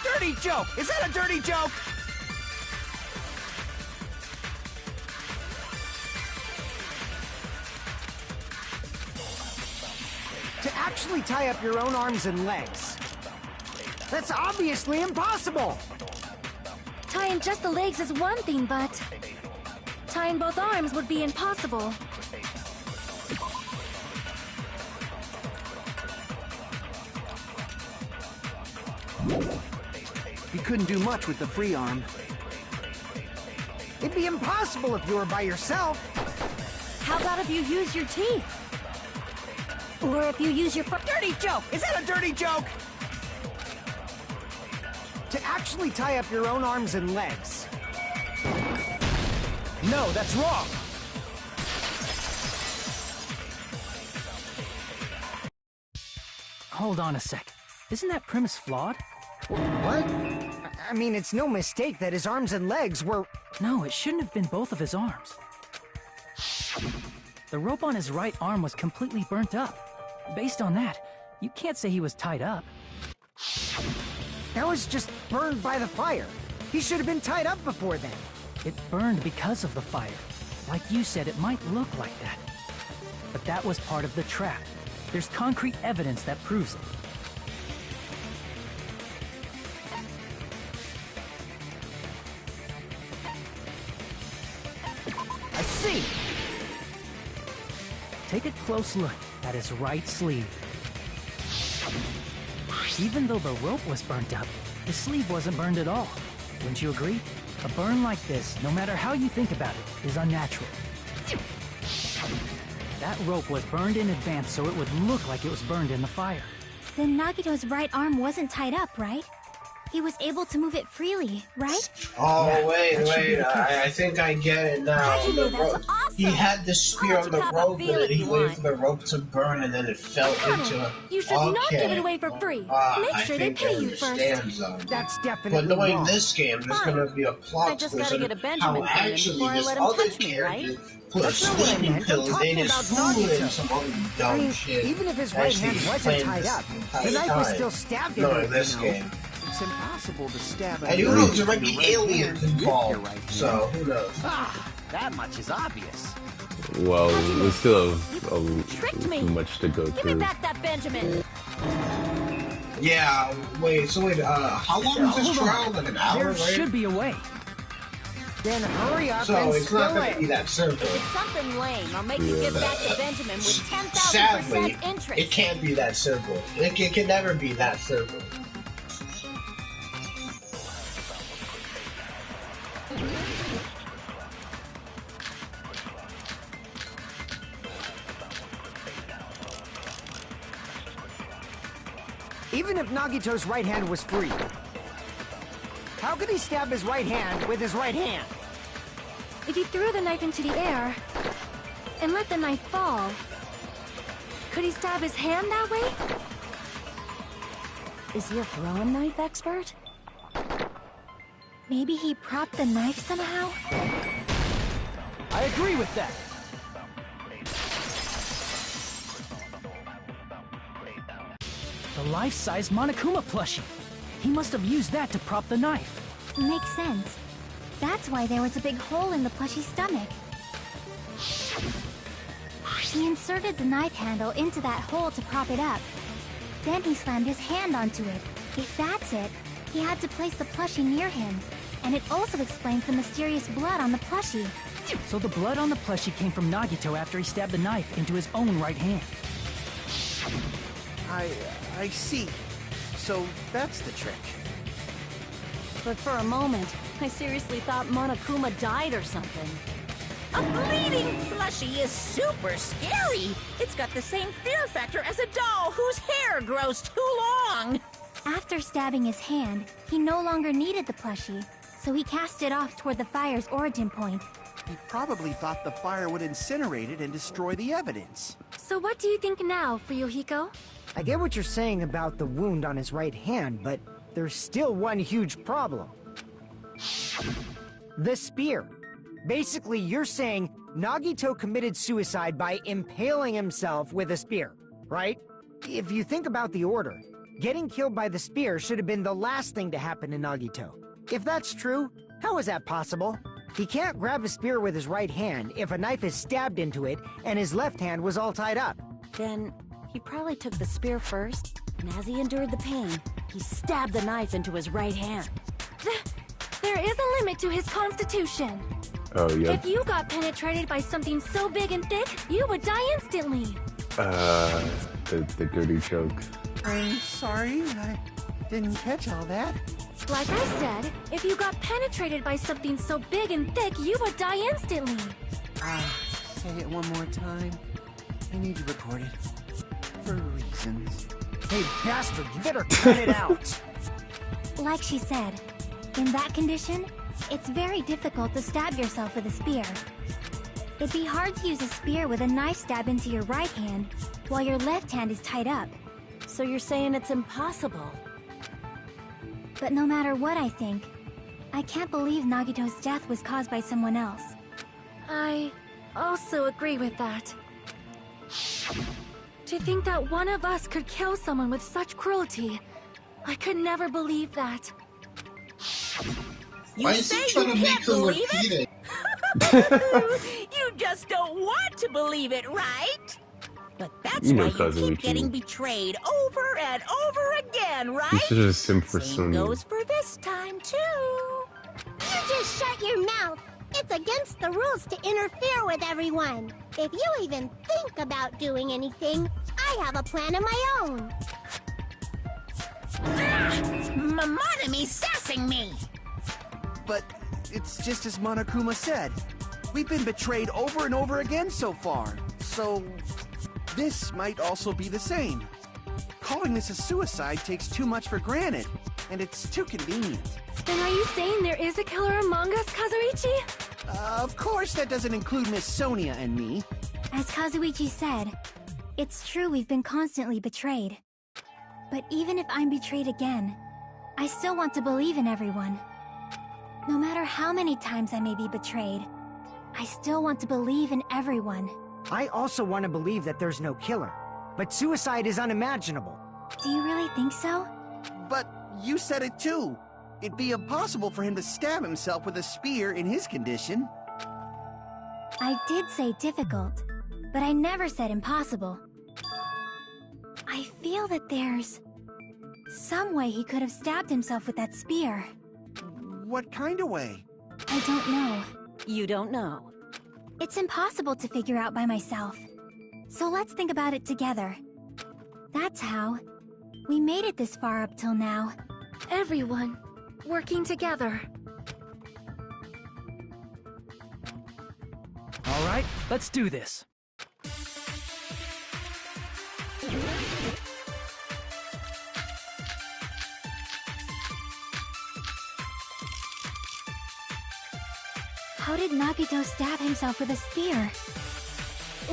Dirty joke! Is that a dirty joke? To actually tie up your own arms and legs. That's obviously impossible! Tying just the legs is one thing, but tying both arms would be impossible. You couldn't do much with the free arm. It'd be impossible if you were by yourself. How about if you use your teeth? Or if you use your front... Dirty joke! Is that a dirty joke? To actually tie up your own arms and legs. No, that's wrong! Hold on a sec. Isn't that premise flawed? What? I mean, it's no mistake that his arms and legs were... No, it shouldn't have been both of his arms. The rope on his right arm was completely burnt up. Based on that, you can't say he was tied up. That was just burned by the fire. He should have been tied up before then. It burned because of the fire. Like you said, it might look like that. But that was part of the trap. There's concrete evidence that proves it. I see! Take a close look at his right sleeve. Even though the rope was burnt up, the sleeve wasn't burned at all. Wouldn't you agree? A burn like this, no matter how you think about it, is unnatural. That rope was burned in advance so it would look like it was burned in the fire. Then Nagito's right arm wasn't tied up, right? He was able to move it freely, right? Oh, Yeah, wait, that should be wait. the case. I think I get it now. Hajime, The that's rope- awesome! He had the spear I'll on let the you have a rope, feel and if he you waited want. for the rope to burn, and then it fell into it. You should not Okay. give it away for free. Make I sure they think pay I you first. understand, Zombie. That's But definitely knowing wrong. this game, there's Fine. gonna be a plot I just twist gotta on get a how Benjamin from him actually before I this let him other touch me, character right? put a That's not what I sleeping meant. I'm pill in talking his about food and Nagito. some other I dumb mean, shit. even if his right Actually, hand he's wasn't playing tied this up, entire the knife was time. still stabbed into No, it, in this you know? game. it's impossible to stab And who knows, there might be aliens involved, so who knows? Ah, that much is obvious. Well, we still have much to go Give me through. back that Benjamin. Yeah, wait, how long was this trial? Like an hour, There right? should be a way. Then hurry up So and it's not spill going to be it. that simple. If it's something lame, I'll make you give back the Benjamin with 10,000% Sadly, interest. it can't be that simple. It can never be that simple. Even if Nagito's right hand was free, how could he stab his right hand with his right hand? If he threw the knife into the air and let the knife fall, could he stab his hand that way? Is he a throwing knife expert? Maybe he propped the knife somehow? I agree with that. The life-size Monokuma plushie. He must have used that to prop the knife. Makes sense. That's why there was a big hole in the plushie's stomach. He inserted the knife handle into that hole to prop it up. Then he slammed his hand onto it. If that's it, he had to place the plushie near him. And it also explains the mysterious blood on the plushie. So the blood on the plushie came from Nagito after he stabbed the knife into his own right hand. I see. So that's the trick. But for a moment, I seriously thought Monokuma died or something. A bleeding plushie is super scary. It's got the same fear factor as a doll whose hair grows too long. After stabbing his hand, he no longer needed the plushie, so he cast it off toward the fire's origin point. He probably thought the fire would incinerate it and destroy the evidence. So what do you think now, Fuyuhiko? I get what you're saying about the wound on his right hand, but there's still one huge problem. The spear. Basically, you're saying Nagito committed suicide by impaling himself with a spear, right? If you think about the order, getting killed by the spear should have been the last thing to happen to Nagito. If that's true, how is that possible? He can't grab a spear with his right hand if a knife is stabbed into it and his left hand was all tied up. Then he probably took the spear first, and as he endured the pain, he stabbed the knife into his right hand. There is a limit to his constitution. Oh, yeah. If you got penetrated by something so big and thick, you would die instantly. The dirty joke. I'm sorry, I didn't catch all that. Like I said, if you got penetrated by something so big and thick, you would die instantly. Say it one more time. I need to record it. For reasons. Hey, bastard, you better cut it out! Like she said, in that condition, it's very difficult to stab yourself with a spear. It'd be hard to use a spear with a knife stab into your right hand while your left hand is tied up. So you're saying it's impossible? But no matter what I think, I can't believe Nagito's death was caused by someone else. I also agree with that. To think that one of us could kill someone with such cruelty, I could never believe that. Why is he trying to make them repeat it? You just don't want to believe it, right? But that's You know, why you Kazuichi. keep getting betrayed over and over again, right? He's just a simp for Same Sonya. goes for this time, too. You just shut your mouth. It's against the rules to interfere with everyone. If you even think about doing anything, I have a plan of my own. Momonomi's sassing me. But it's just as Monokuma said. We've been betrayed over and over again so far. So this might also be the same. Calling this a suicide takes too much for granted, and it's too convenient. Then are you saying there is a killer among us, Kazuichi? Of course that doesn't include Miss Sonia and me. As Kazuichi said, it's true we've been constantly betrayed. But even if I'm betrayed again, I still want to believe in everyone. No matter how many times I may be betrayed, I still want to believe in everyone. I also want to believe that there's no killer, but suicide is unimaginable. Do you really think so? But You said it too. It'd be impossible for him to stab himself with a spear in his condition. I did say difficult, but I never said impossible. I feel that there's some way he could have stabbed himself with that spear. What kind of way? I don't know. You don't know. It's impossible to figure out by myself. So let's think about it together. That's how we made it this far up till now. Everyone working together. All right, let's do this. How did Nagito stab himself with a spear?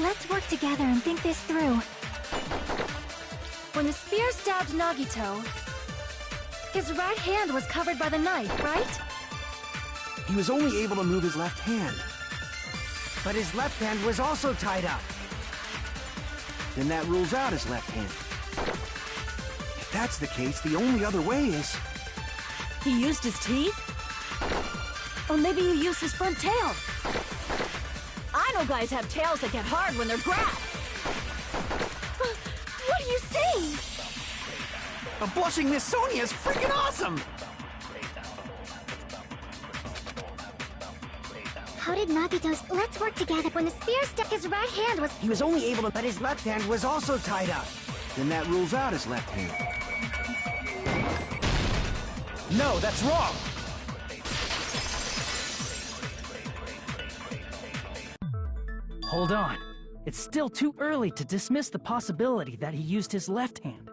Let's work together and think this through. When the spear stabbed Nagito, his right hand was covered by the knife, right? He was only able to move his left hand. But his left hand was also tied up. Then that rules out his left hand. If that's the case, the only other way is... He used his teeth? Or maybe he used his front tail. I know guys have tails that get hard when they're grabbed. What are you saying? A blushing Miss Sonia is freaking awesome! How did Nagito's... Let's work together. When the spear stuck, his right hand was... He was only able to... But his left hand was also tied up. Then that rules out his left hand. No, that's wrong! Hold on. It's still too early to dismiss the possibility that he used his left hand.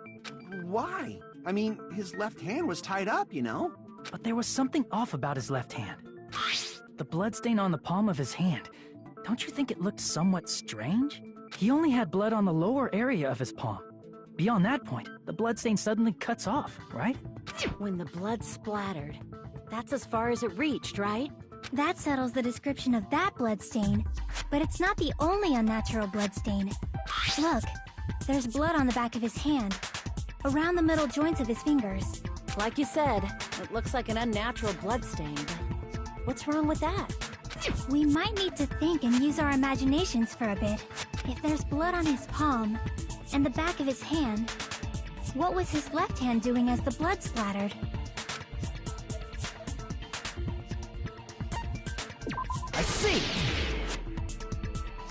Why? I mean, his left hand was tied up, you know? But there was something off about his left hand. The bloodstain on the palm of his hand. Don't you think it looked somewhat strange? He only had blood on the lower area of his palm. Beyond that point, the bloodstain suddenly cuts off, right? When the blood splattered, that's as far as it reached, right? That settles the description of that bloodstain, but it's not the only unnatural bloodstain. Look, there's blood on the back of his hand, around the middle joints of his fingers. Like you said, it looks like an unnatural bloodstain, but what's wrong with that? We might need to think and use our imaginations for a bit. If there's blood on his palm and the back of his hand, what was his left hand doing as the blood splattered? I see!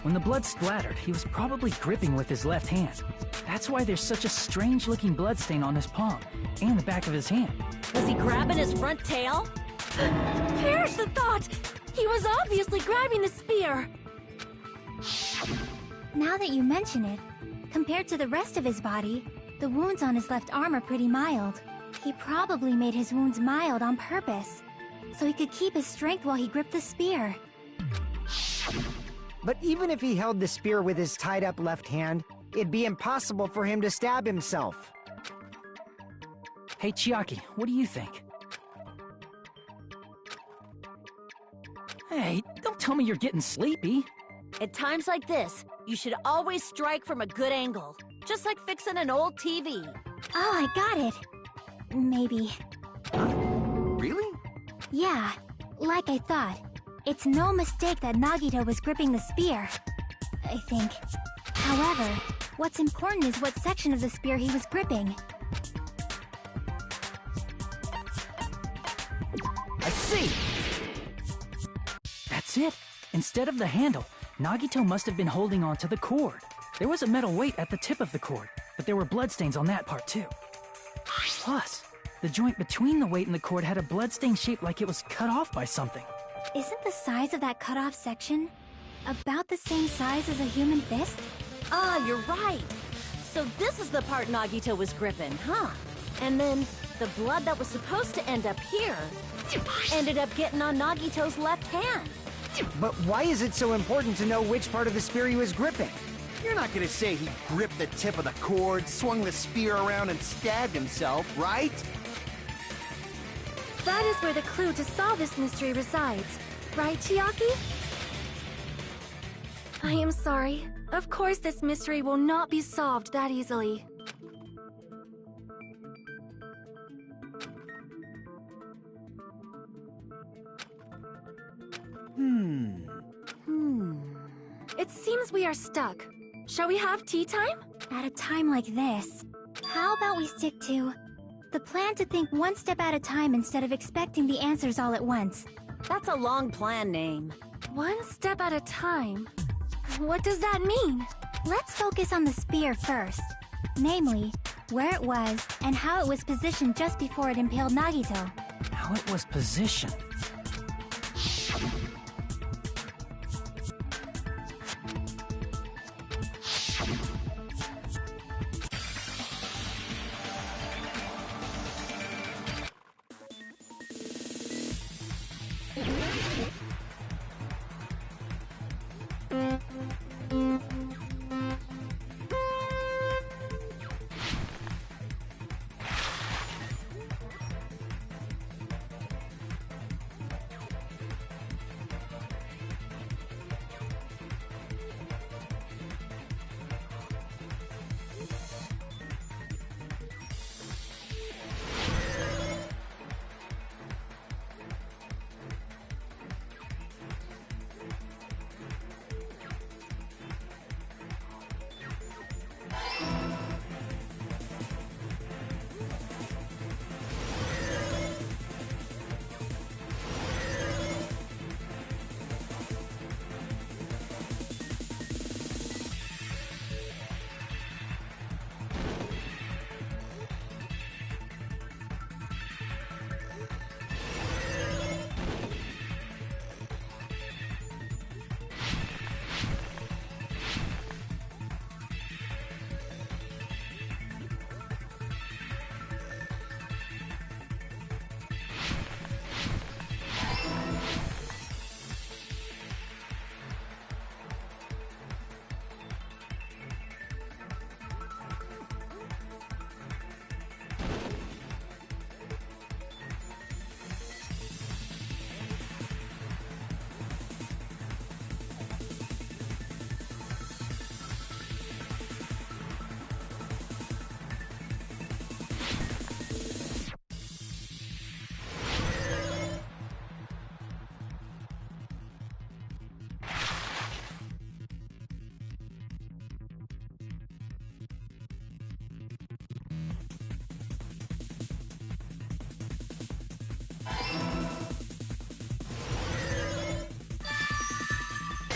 When the blood splattered, he was probably gripping with his left hand. That's why there's such a strange-looking bloodstain on his palm and the back of his hand. Was he grabbing his front tail? Perish the thought! He was obviously grabbing the spear! Now that you mention it, compared to the rest of his body, the wounds on his left arm are pretty mild. He probably made his wounds mild on purpose, so he could keep his strength while he gripped the spear. But even if he held the spear with his tied-up left hand, it'd be impossible for him to stab himself. Hey, Chiaki, what do you think? Hey, don't tell me you're getting sleepy. At times like this, you should always strike from a good angle. Just like fixing an old TV. Oh, I got it. Maybe. Really? Yeah, like I thought. It's no mistake that Nagito was gripping the spear, I think. However, what's important is what section of the spear he was gripping. I see! That's it! Instead of the handle, Nagito must have been holding on to the cord. There was a metal weight at the tip of the cord, but there were bloodstains on that part too. Plus, the joint between the weight and the cord had a bloodstain shaped like it was cut off by something. Isn't the size of that cut-off section about the same size as a human fist? Ah, you're right. So this is the part Nagito was gripping, huh? And then the blood that was supposed to end up here ended up getting on Nagito's left hand. But why is it so important to know which part of the spear he was gripping? You're not gonna say he gripped the tip of the cord, swung the spear around, and stabbed himself, right? That is where the clue to solve this mystery resides, right, Chiaki? I am sorry. Of course this mystery will not be solved that easily. It seems we are stuck. Shall we have tea time? At a time like this, how about we stick to the plan to think one step at a time instead of expecting the answers all at once? That's a long plan name. One step at a time? What does that mean? Let's focus on the spear first. Namely, where it was and how it was positioned just before it impaled Nagito. How it was positioned.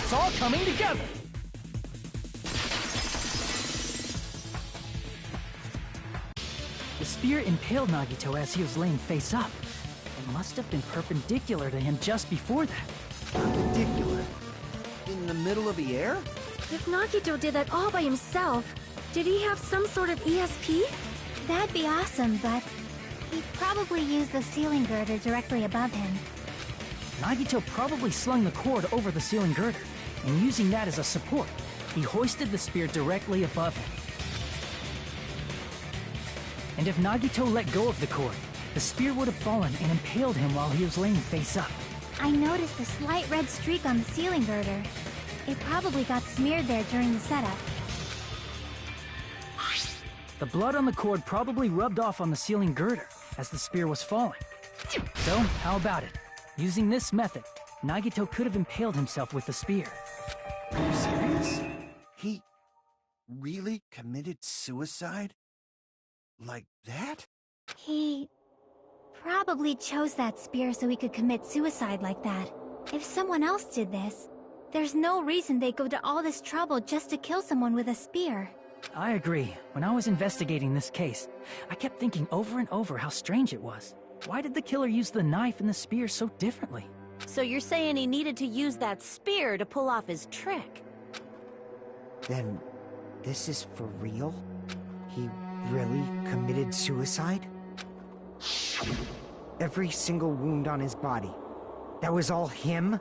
It's all coming together! The spear impaled Nagito as he was laying face up. It must have been perpendicular to him just before that. Perpendicular? In the middle of the air? If Nagito did that all by himself, did he have some sort of ESP? That'd be awesome, but he probably used the ceiling girder directly above him. Nagito probably slung the cord over the ceiling girder, and using that as a support, he hoisted the spear directly above him. And if Nagito let go of the cord, the spear would have fallen and impaled him while he was laying face up. I noticed a slight red streak on the ceiling girder. It probably got smeared there during the setup. The blood on the cord probably rubbed off on the ceiling girder as the spear was falling. So, how about it? Using this method, Nagito could have impaled himself with the spear. Are you serious? He really committed suicide? Like that? He probably chose that spear so he could commit suicide like that. If someone else did this, there's no reason they'd go to all this trouble just to kill someone with a spear. I agree. When I was investigating this case, I kept thinking over and over how strange it was. Why did the killer use the knife and the spear so differently? So you're saying he needed to use that spear to pull off his trick? Then, this is for real? He really committed suicide? Every single wound on his body. That was all him?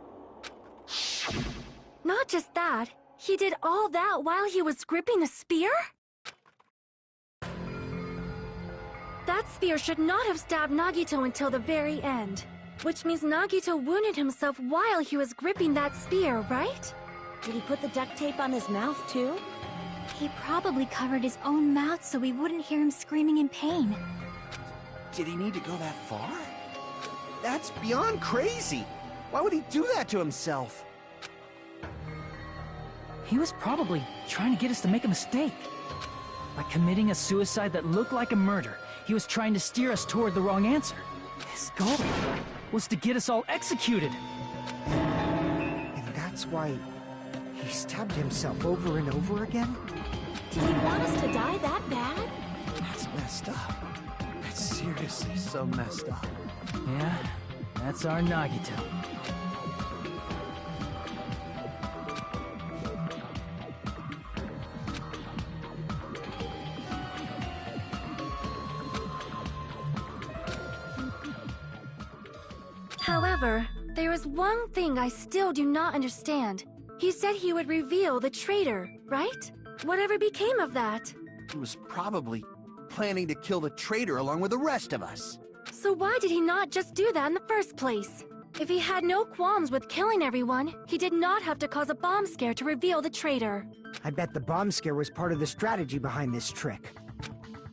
Not just that, he did all that while he was gripping the spear? That spear should not have stabbed Nagito until the very end. Which means Nagito wounded himself while he was gripping that spear, right? Did he put the duct tape on his mouth, too? He probably covered his own mouth so we wouldn't hear him screaming in pain. Did he need to go that far? That's beyond crazy! Why would he do that to himself? He was probably trying to get us to make a mistake. By committing a suicide that looked like a murder, he was trying to steer us toward the wrong answer. His goal was to get us all executed. And that's why he stabbed himself over and over again? Did he want us to die that bad? That's messed up. That's seriously so messed up. Yeah, that's our Nagito. However, there is one thing I still do not understand. He said he would reveal the traitor, right? Whatever became of that? He was probably planning to kill the traitor along with the rest of us. So why did he not just do that in the first place? If he had no qualms with killing everyone, he did not have to cause a bomb scare to reveal the traitor. I bet the bomb scare was part of the strategy behind this trick.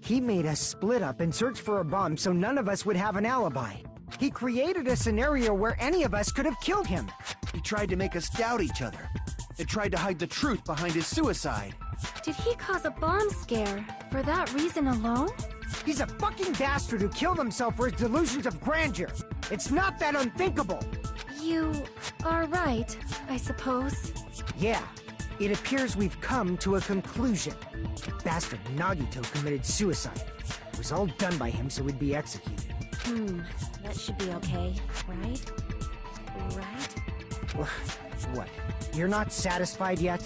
He made us split up and search for a bomb so none of us would have an alibi. He created a scenario where any of us could have killed him. He tried to make us doubt each other. He tried to hide the truth behind his suicide. Did he cause a bomb scare for that reason alone? He's a fucking bastard who killed himself for his delusions of grandeur. It's not that unthinkable. You are right, I suppose. Yeah, it appears we've come to a conclusion. Bastard Nagito committed suicide. It was all done by him so he'd be executed. That should be okay, right? Right? What? You're not satisfied yet?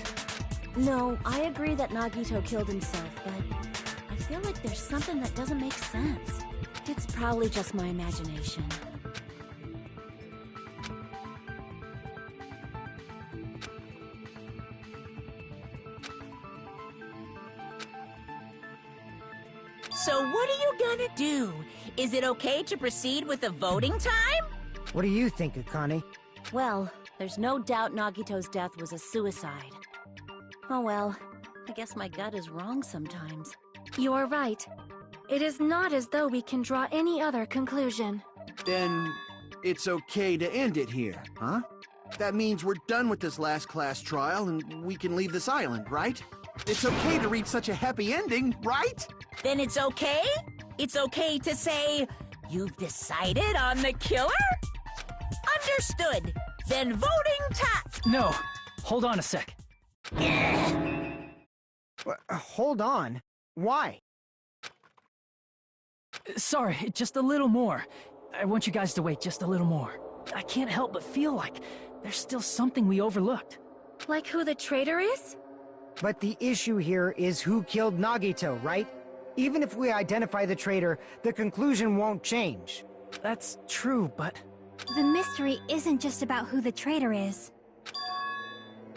No, I agree that Nagito killed himself, but I feel like there's something that doesn't make sense. It's probably just my imagination. So what are you gonna do? Is it okay to proceed with the voting time? What do you think, Akane? Well, there's no doubt Nagito's death was a suicide. Oh well, I guess my gut is wrong sometimes. You are right. It is not as though we can draw any other conclusion. Then it's okay to end it here, huh? That means we're done with this last class trial and we can leave this island, right? It's okay to reach such a happy ending, right? Then it's okay? It's okay to say, you've decided on the killer? Understood. Then voting time. No, hold on a sec. Hold on. Why? Sorry, just a little more. I want you guys to wait just a little more. I can't help but feel like there's still something we overlooked. Like who the traitor is? But the issue here is who killed Nagito, right? Even if we identify the traitor, the conclusion won't change. That's true, but... The mystery isn't just about who the traitor is.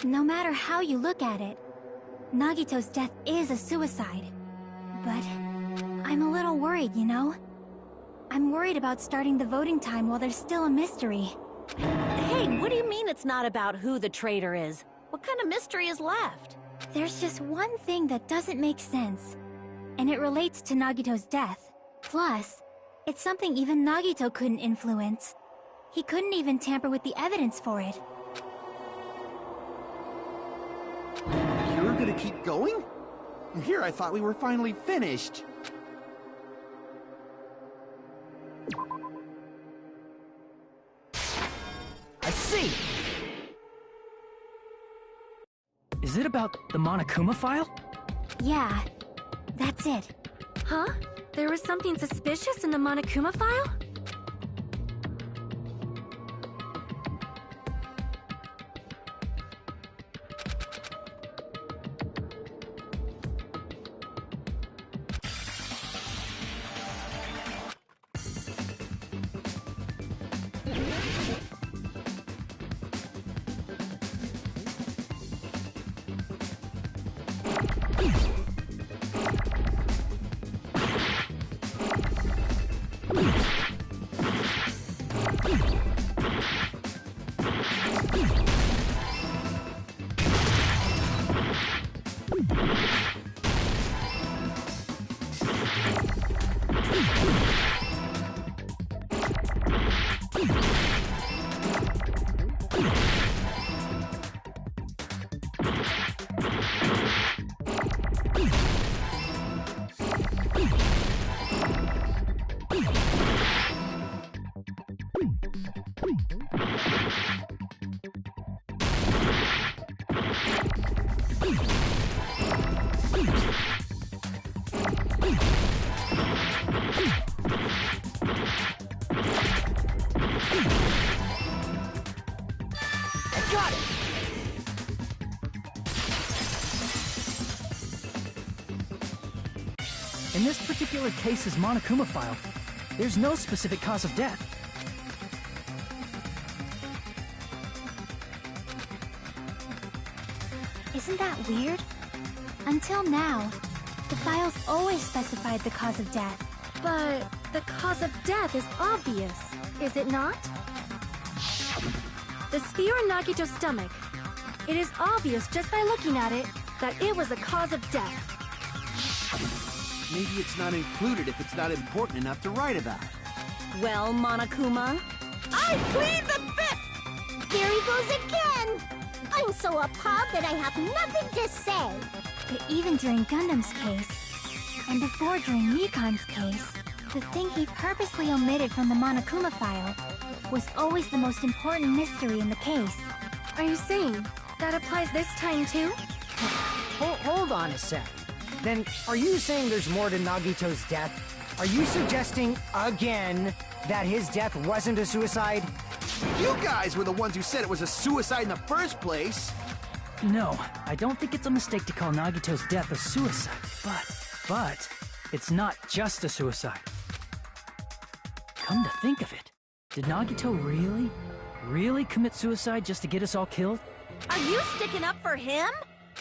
No matter how you look at it, Nagito's death is a suicide. But I'm a little worried, you know? I'm worried about starting the voting time while there's still a mystery. Hey, what do you mean it's not about who the traitor is? What kind of mystery is left? There's just one thing that doesn't make sense, and it relates to Nagito's death. Plus, it's something even Nagito couldn't influence. He couldn't even tamper with the evidence for it. You're gonna keep going? Here I thought we were finally finished. I see! Is it about the Monokuma file? Yeah, that's it. Huh? There was something suspicious in the Monokuma file? I got it! In this particular case's Monokuma file, there's no specific cause of death. Isn't that weird? Until now, the files always specified the cause of death. But the cause of death is obvious, is it not? The spear in Nagito's stomach. It is obvious just by looking at it that it was the cause of death. Maybe it's not included if it's not important enough to write about. Well, Monokuma, I plead the fifth! There he goes again! I'm so appalled that I have nothing to say. But even during Gundam's case, and before during Mikan's case, the thing he purposely omitted from the Monokuma file was always the most important mystery in the case. Are you saying that applies this time too? Hold on a sec. Then, are you saying there's more to Nagito's death? Are you suggesting, again, that his death wasn't a suicide? You guys were the ones who said it was a suicide in the first place! No, I don't think it's a mistake to call Nagito's death a suicide, but it's not just a suicide. Come to think of it, did Nagito really commit suicide just to get us all killed? Are you sticking up for him?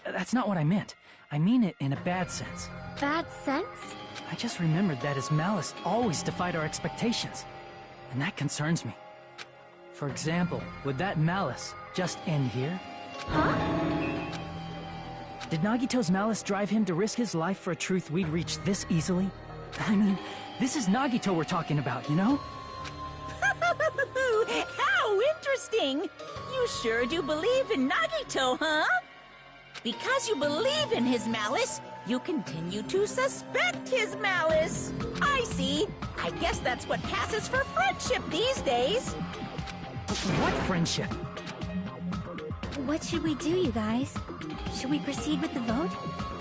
That's not what I meant. I mean it in a bad sense. Bad sense? I just remembered that his malice always defied our expectations, and that concerns me. For example, would that malice just end here? Huh? Did Nagito's malice drive him to risk his life for a truth we'd reach this easily? I mean, this is Nagito we're talking about, you know? How interesting! You sure do believe in Nagito, huh? Because you believe in his malice, you continue to suspect his malice. I see. I guess that's what passes for friendship these days. What friendship? What should we do, you guys? Should we proceed with the vote?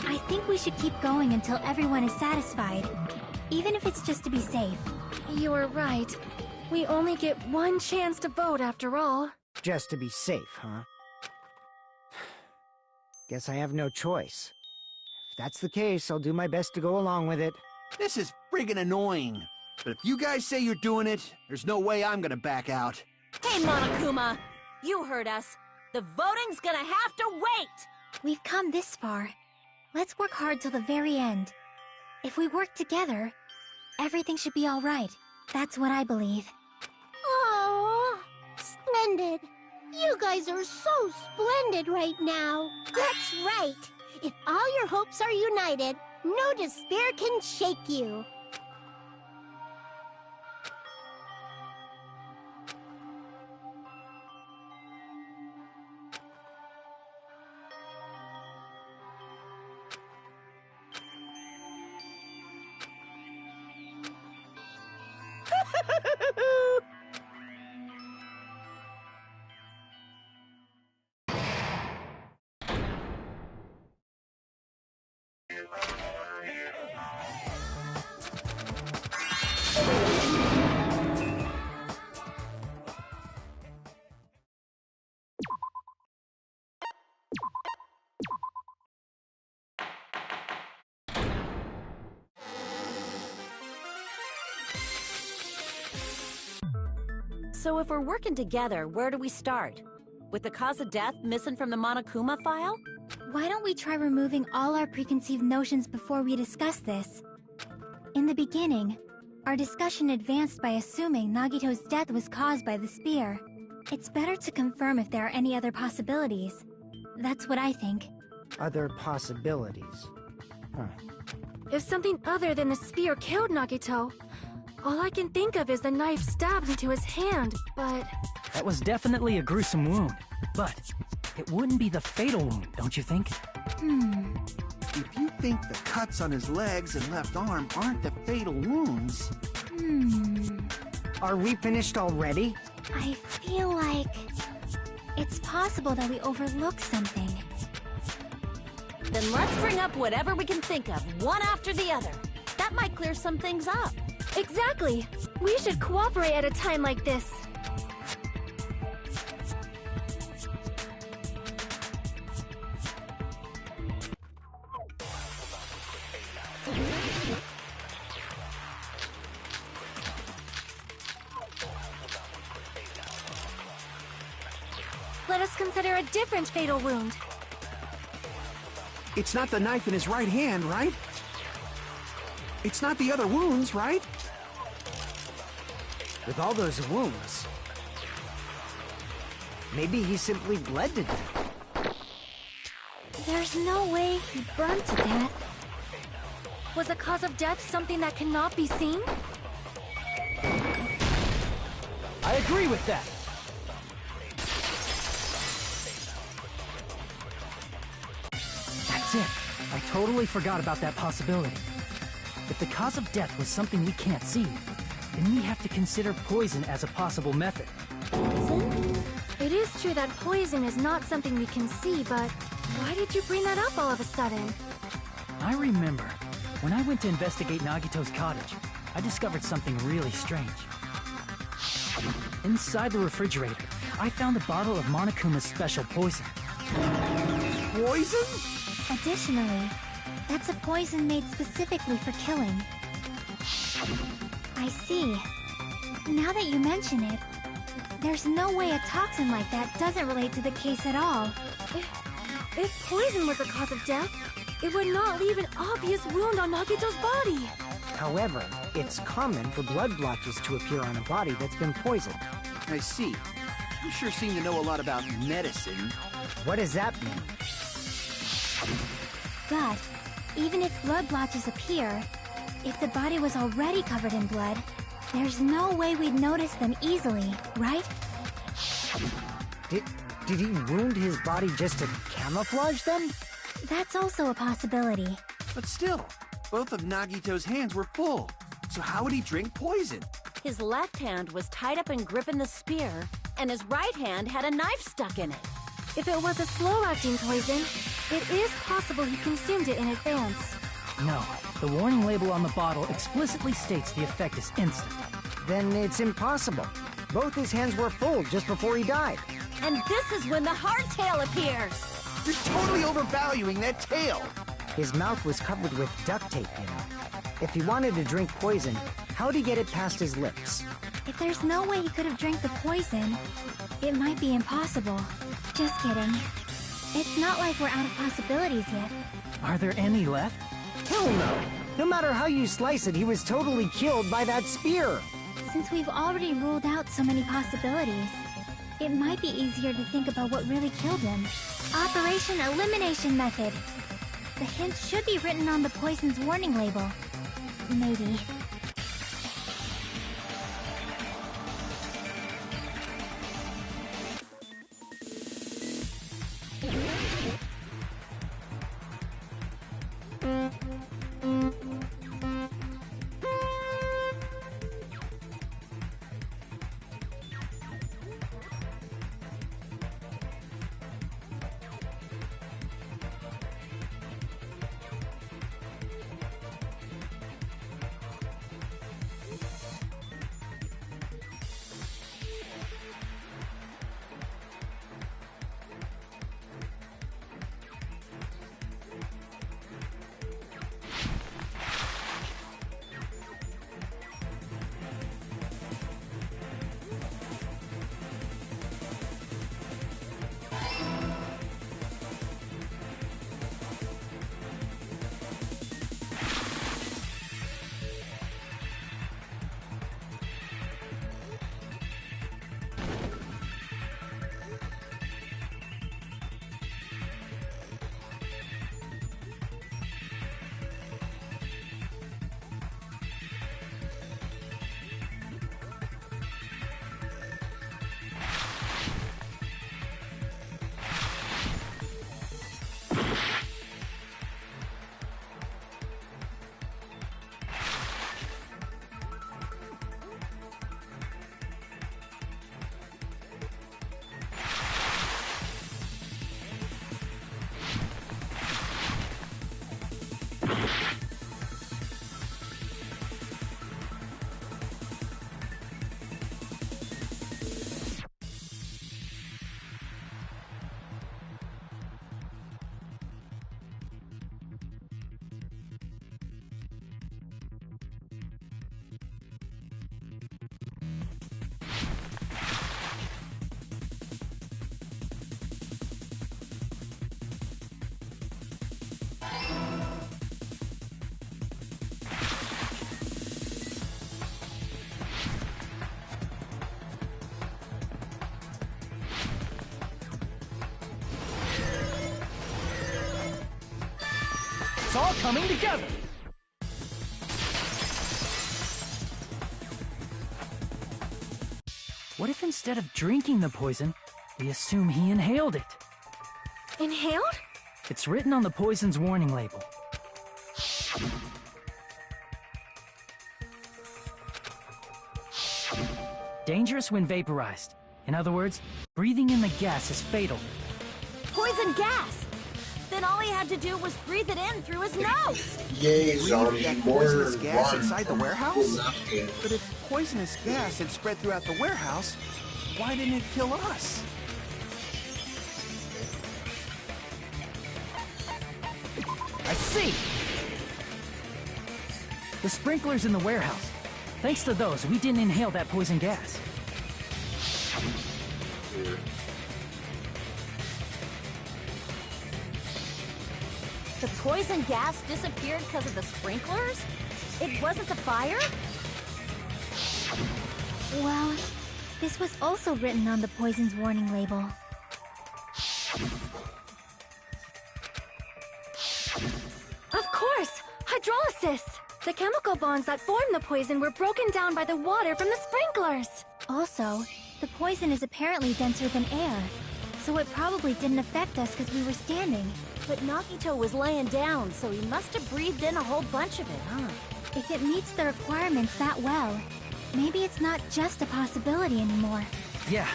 I think we should keep going until everyone is satisfied, even if it's just to be safe. You are right. We only get one chance to vote after all. Just to be safe, huh? Guess I have no choice. If that's the case, I'll do my best to go along with it. This is friggin' annoying. But if you guys say you're doing it, there's no way I'm gonna back out. Hey, Monokuma! You heard us. The voting's gonna have to wait! We've come this far. Let's work hard till the very end. If we work together, everything should be all right. That's what I believe. Oh, splendid. You guys are so splendid right now. That's right. If all your hopes are united, no despair can shake you. So if we're working together, where do we start? With the cause of death missing from the Monokuma file? Why don't we try removing all our preconceived notions before we discuss this? In the beginning, our discussion advanced by assuming Nagito's death was caused by the spear. It's better to confirm if there are any other possibilities. That's what I think. Other possibilities. Huh. If something other than the spear killed Nagito, all I can think of is the knife stabbed into his hand, but... That was definitely a gruesome wound, but it wouldn't be the fatal wound, don't you think? If you think the cuts on his legs and left arm aren't the fatal wounds... Are we finished already? I feel like... it's possible that we overlooked something. Then let's bring up whatever we can think of, one after the other. That might clear some things up. Exactly. We should cooperate at a time like this. Let us consider a different fatal wound. It's not the knife in his right hand, right? It's not the other wounds, right? With all those wounds, maybe he simply bled to death. There's no way he burned to death. Was the cause of death something that cannot be seen? I agree with that. That's it. I totally forgot about that possibility. If the cause of death was something we can't see, then we have to consider poison as a possible method. Poison? It is true that poison is not something we can see, but why did you bring that up all of a sudden? I remember, when I went to investigate Nagito's cottage, I discovered something really strange. Inside the refrigerator, I found a bottle of Monokuma's special poison. Poison? Additionally, that's a poison made specifically for killing. I see. Now that you mention it, there's no way a toxin like that doesn't relate to the case at all. If poison was the cause of death, it would not leave an obvious wound on Nagito's body. However, it's common for blood blotches to appear on a body that's been poisoned. I see. You sure seem to know a lot about medicine. What does that mean? But, even if blood blotches appear, if the body was already covered in blood, there's no way we'd notice them easily, right? Did he wound his body just to camouflage them? That's also a possibility. But still, both of Nagito's hands were full. So how would he drink poison? His left hand was tied up and gripping the spear, and his right hand had a knife stuck in it. If it was a slow-acting poison, it is possible he consumed it in advance. No, the warning label on the bottle explicitly states the effect is instant. Then it's impossible. Both his hands were full just before he died. And this is when the hardtail appears! You're totally overvaluing that tail! His mouth was covered with duct tape, you know. If he wanted to drink poison, how'd he get it past his lips? If there's no way he could have drank the poison, it might be impossible. Just kidding. It's not like we're out of possibilities yet. Are there any left? Hell no! No matter how you slice it, he was totally killed by that spear! Since we've already ruled out so many possibilities, it might be easier to think about what really killed him. Operation Elimination Method. The hint should be written on the poison's warning label. Maybe. all coming together. What if instead of drinking the poison, we assume he inhaled it? Inhaled? It's written on the poison's warning label. Dangerous when vaporized. In other words, breathing in the gas is fatal. Poison gas! Then all he had to do was breathe it in through his nose! Yay, Breathe zombie, that more poisonous gas run inside the from warehouse? Philadelphia. But if poisonous gas had spread throughout the warehouse, why didn't it kill us? I see! The sprinklers in the warehouse. Thanks to those, we didn't inhale that poison gas. The poison gas disappeared because of the sprinklers? It wasn't the fire? Well, this was also written on the poison's warning label. Of course! Hydrolysis! The chemical bonds that form the poison were broken down by the water from the sprinklers! Also, the poison is apparently denser than air, so it probably didn't affect us because we were standing. But Nagito was laying down, so he must have breathed in a whole bunch of it, huh? If it meets the requirements that well, maybe it's not just a possibility anymore. Yeah,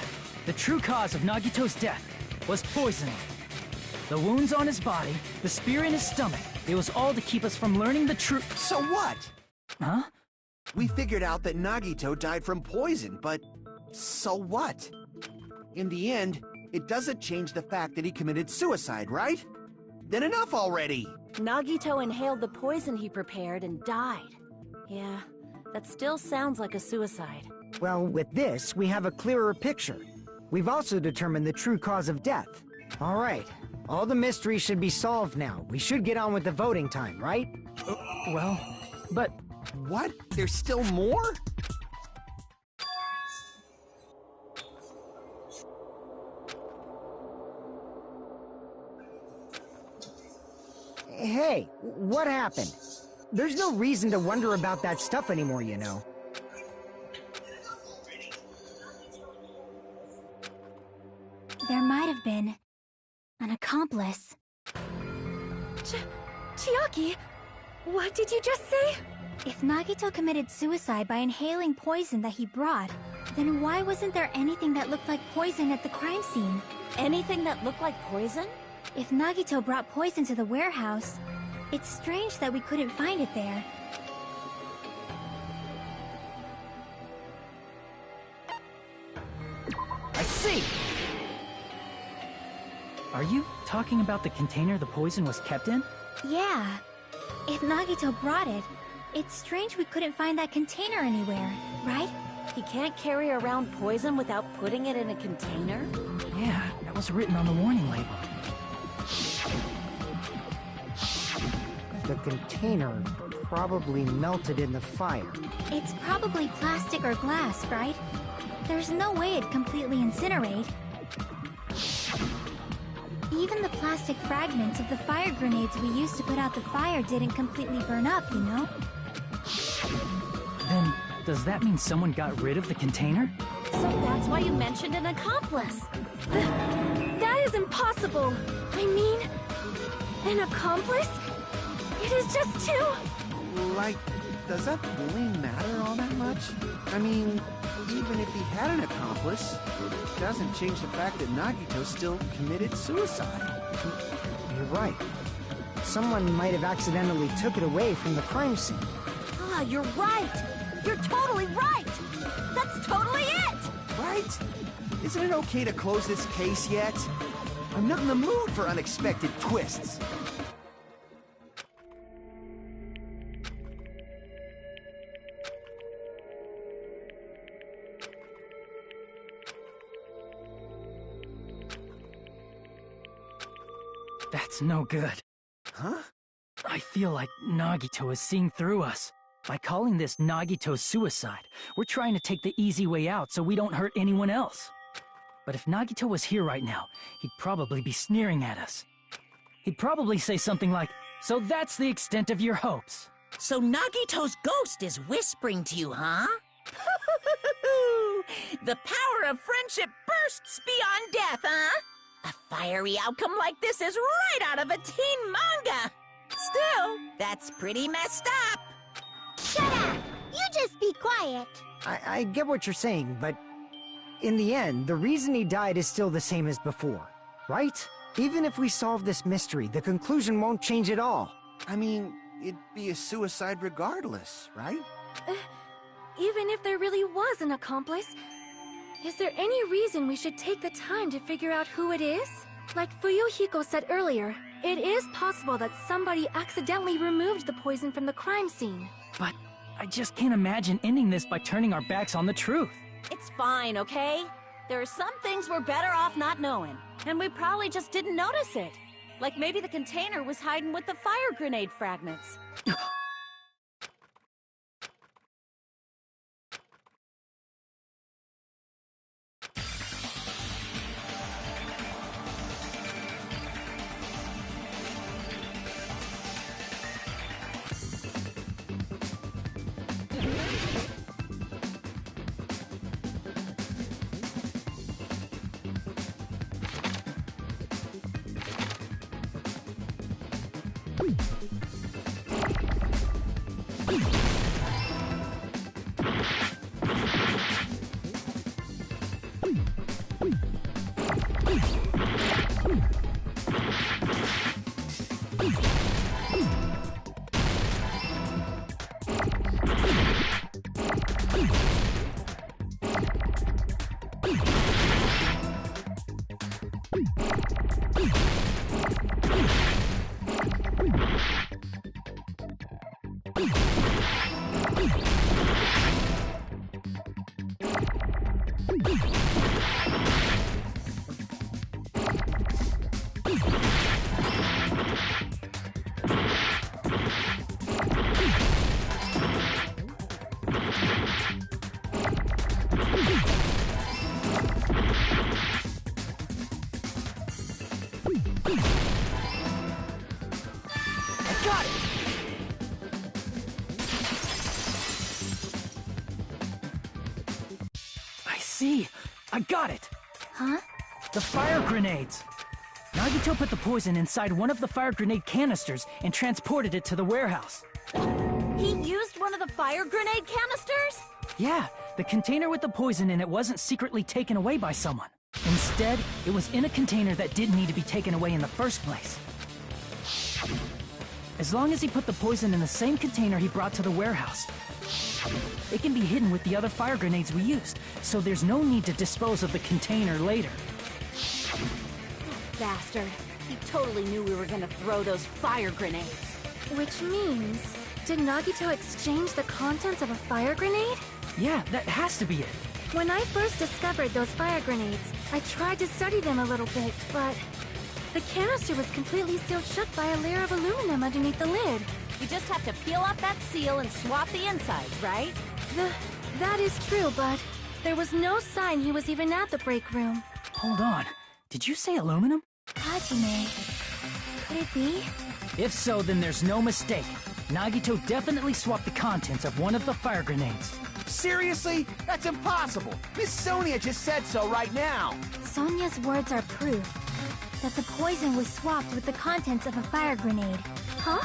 the true cause of Nagito's death was poisoning. The wounds on his body, the spear in his stomach, it was all to keep us from learning the truth. So what? Huh? We figured out that Nagito died from poison, but so what? In the end, it doesn't change the fact that he committed suicide, right? Then enough already! Nagito inhaled the poison he prepared and died. Yeah, that still sounds like a suicide. Well, with this, we have a clearer picture. We've also determined the true cause of death. All right, all the mysteries should be solved now. We should get on with the voting time, right? Well, but... What? There's still more? Hey, what happened? There's no reason to wonder about that stuff anymore, you know. There might have been an accomplice. Chiaki, what did you just say? If Nagito committed suicide by inhaling poison that he brought, then why wasn't there anything that looked like poison at the crime scene? Anything that looked like poison? If Nagito brought poison to the warehouse, it's strange that we couldn't find it there. I see! Are you talking about the container the poison was kept in? Yeah. If Nagito brought it, it's strange we couldn't find that container anywhere, right? He can't carry around poison without putting it in a container? Yeah, that was written on the warning label. The container probably melted in the fire. It's probably plastic or glass, right? There's no way it'd completely incinerate. Even the plastic fragments of the fire grenades we used to put out the fire didn't completely burn up, you know? Then, does that mean someone got rid of the container? So that's why you mentioned an accomplice. That is impossible! I mean, an accomplice? It is just too... Like, does that really matter all that much? I mean, even if he had an accomplice, it doesn't change the fact that Nagito still committed suicide. You're right. Someone might have accidentally took it away from the crime scene. Ah, you're right! You're totally right! That's totally it! Right? Isn't it okay to close this case yet? I'm not in the mood for unexpected twists. That's no good. Huh? I feel like Nagito is seeing through us. By calling this Nagito's suicide, we're trying to take the easy way out so we don't hurt anyone else. But if Nagito was here right now, he'd probably be sneering at us. He'd probably say something like, So that's the extent of your hopes. So Nagito's ghost is whispering to you, huh? The power of friendship bursts beyond death, huh? A fiery outcome like this is right out of a teen manga. Still, that's pretty messed up. Shut up! You just be quiet. I get what you're saying, but in the end, the reason he died is still the same as before, right? Even if we solve this mystery, the conclusion won't change at all. I mean, it'd be a suicide regardless, right? Even if there really was an accomplice, is there any reason we should take the time to figure out who it is? Like Fuyuhiko said earlier, it is possible that somebody accidentally removed the poison from the crime scene. But I just can't imagine ending this by turning our backs on the truth. It's fine, okay? There are some things we're better off not knowing, and we probably just didn't notice it. Like maybe the container was hiding with the fire grenade fragments. I got it! Huh? The fire grenades! Nagito put the poison inside one of the fire grenade canisters and transported it to the warehouse. He used one of the fire grenade canisters? Yeah, the container with the poison in it wasn't secretly taken away by someone. Instead, it was in a container that didn't need to be taken away in the first place. As long as he put the poison in the same container he brought to the warehouse, it can be hidden with the other fire grenades we used, so there's no need to dispose of the container later. Bastard. He totally knew we were gonna throw those fire grenades. Which means, did Nagito exchange the contents of a fire grenade? Yeah, that has to be it. When I first discovered those fire grenades, I tried to study them a little bit, but the canister was completely sealed shut by a layer of aluminum underneath the lid. You just have to peel off that seal and swap the insides, right? That is true, but there was no sign he was even at the break room. Hold on. Did you say aluminum? Hajime. Could it be? If so, then there's no mistake. Nagito definitely swapped the contents of one of the fire grenades. Seriously? That's impossible! Miss Sonia just said so right now! Sonia's words are proof that the poison was swapped with the contents of a fire grenade. Huh?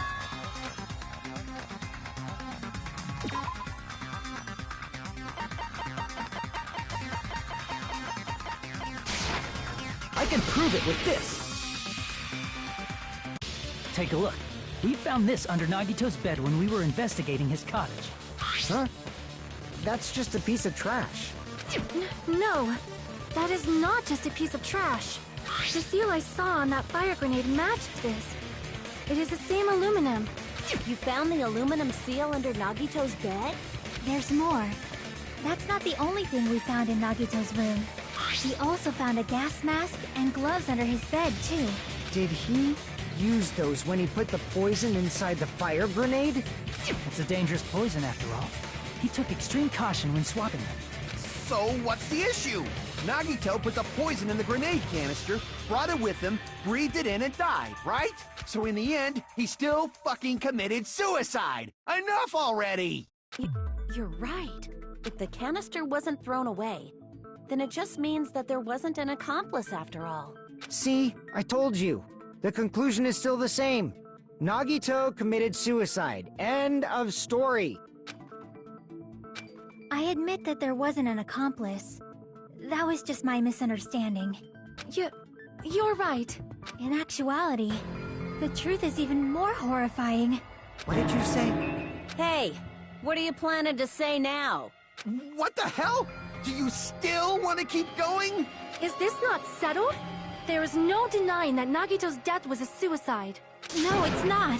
I can prove it with this! Take a look. We found this under Nagito's bed when we were investigating his cottage. Huh? That's just a piece of trash. No, that is not just a piece of trash. The seal I saw on that fire grenade matched this. It is the same aluminum. You found the aluminum seal under Nagito's bed? There's more. That's not the only thing we found in Nagito's room. We also found a gas mask and gloves under his bed, too. Did he use those when he put the poison inside the fire grenade? It's a dangerous poison after all. He took extreme caution when swapping them. So, what's the issue? Nagito put the poison in the grenade canister, brought it with him, breathed it in, and died, right? So in the end, he still fucking committed suicide! Enough already! You're right. If the canister wasn't thrown away, then it just means that there wasn't an accomplice after all. See, I told you. The conclusion is still the same. Nagito committed suicide. End of story. I admit that there wasn't an accomplice. That was just my misunderstanding. You're right. In actuality, the truth is even more horrifying. What did you say? Hey, what are you planning to say now? What the hell? Do you still want to keep going? Is this not settled? There is no denying that Nagito's death was a suicide. No, it's not.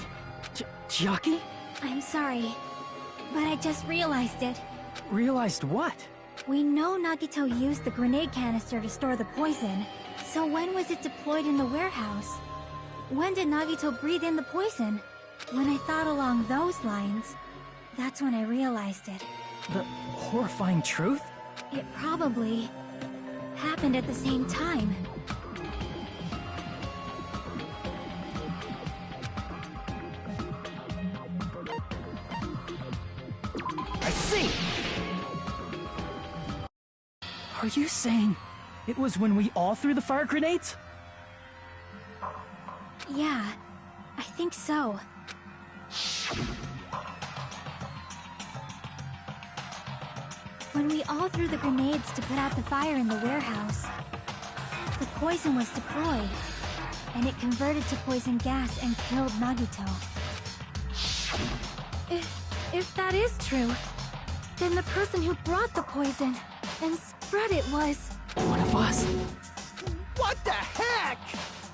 Chiaki? I'm sorry, but I just realized it. Realized what? We know Nagito used the grenade canister to store the poison. So when was it deployed in the warehouse? When did Nagito breathe in the poison? When I thought along those lines, that's when I realized it. The horrifying truth? It probably happened at the same time. I see! Are you saying it was when we all threw the fire grenades? Yeah, I think so. When we all threw the grenades to put out the fire in the warehouse, the poison was deployed, and it converted to poison gas and killed Nagito. If that is true, then the person who brought the poison and spread it was... One of us. What the heck?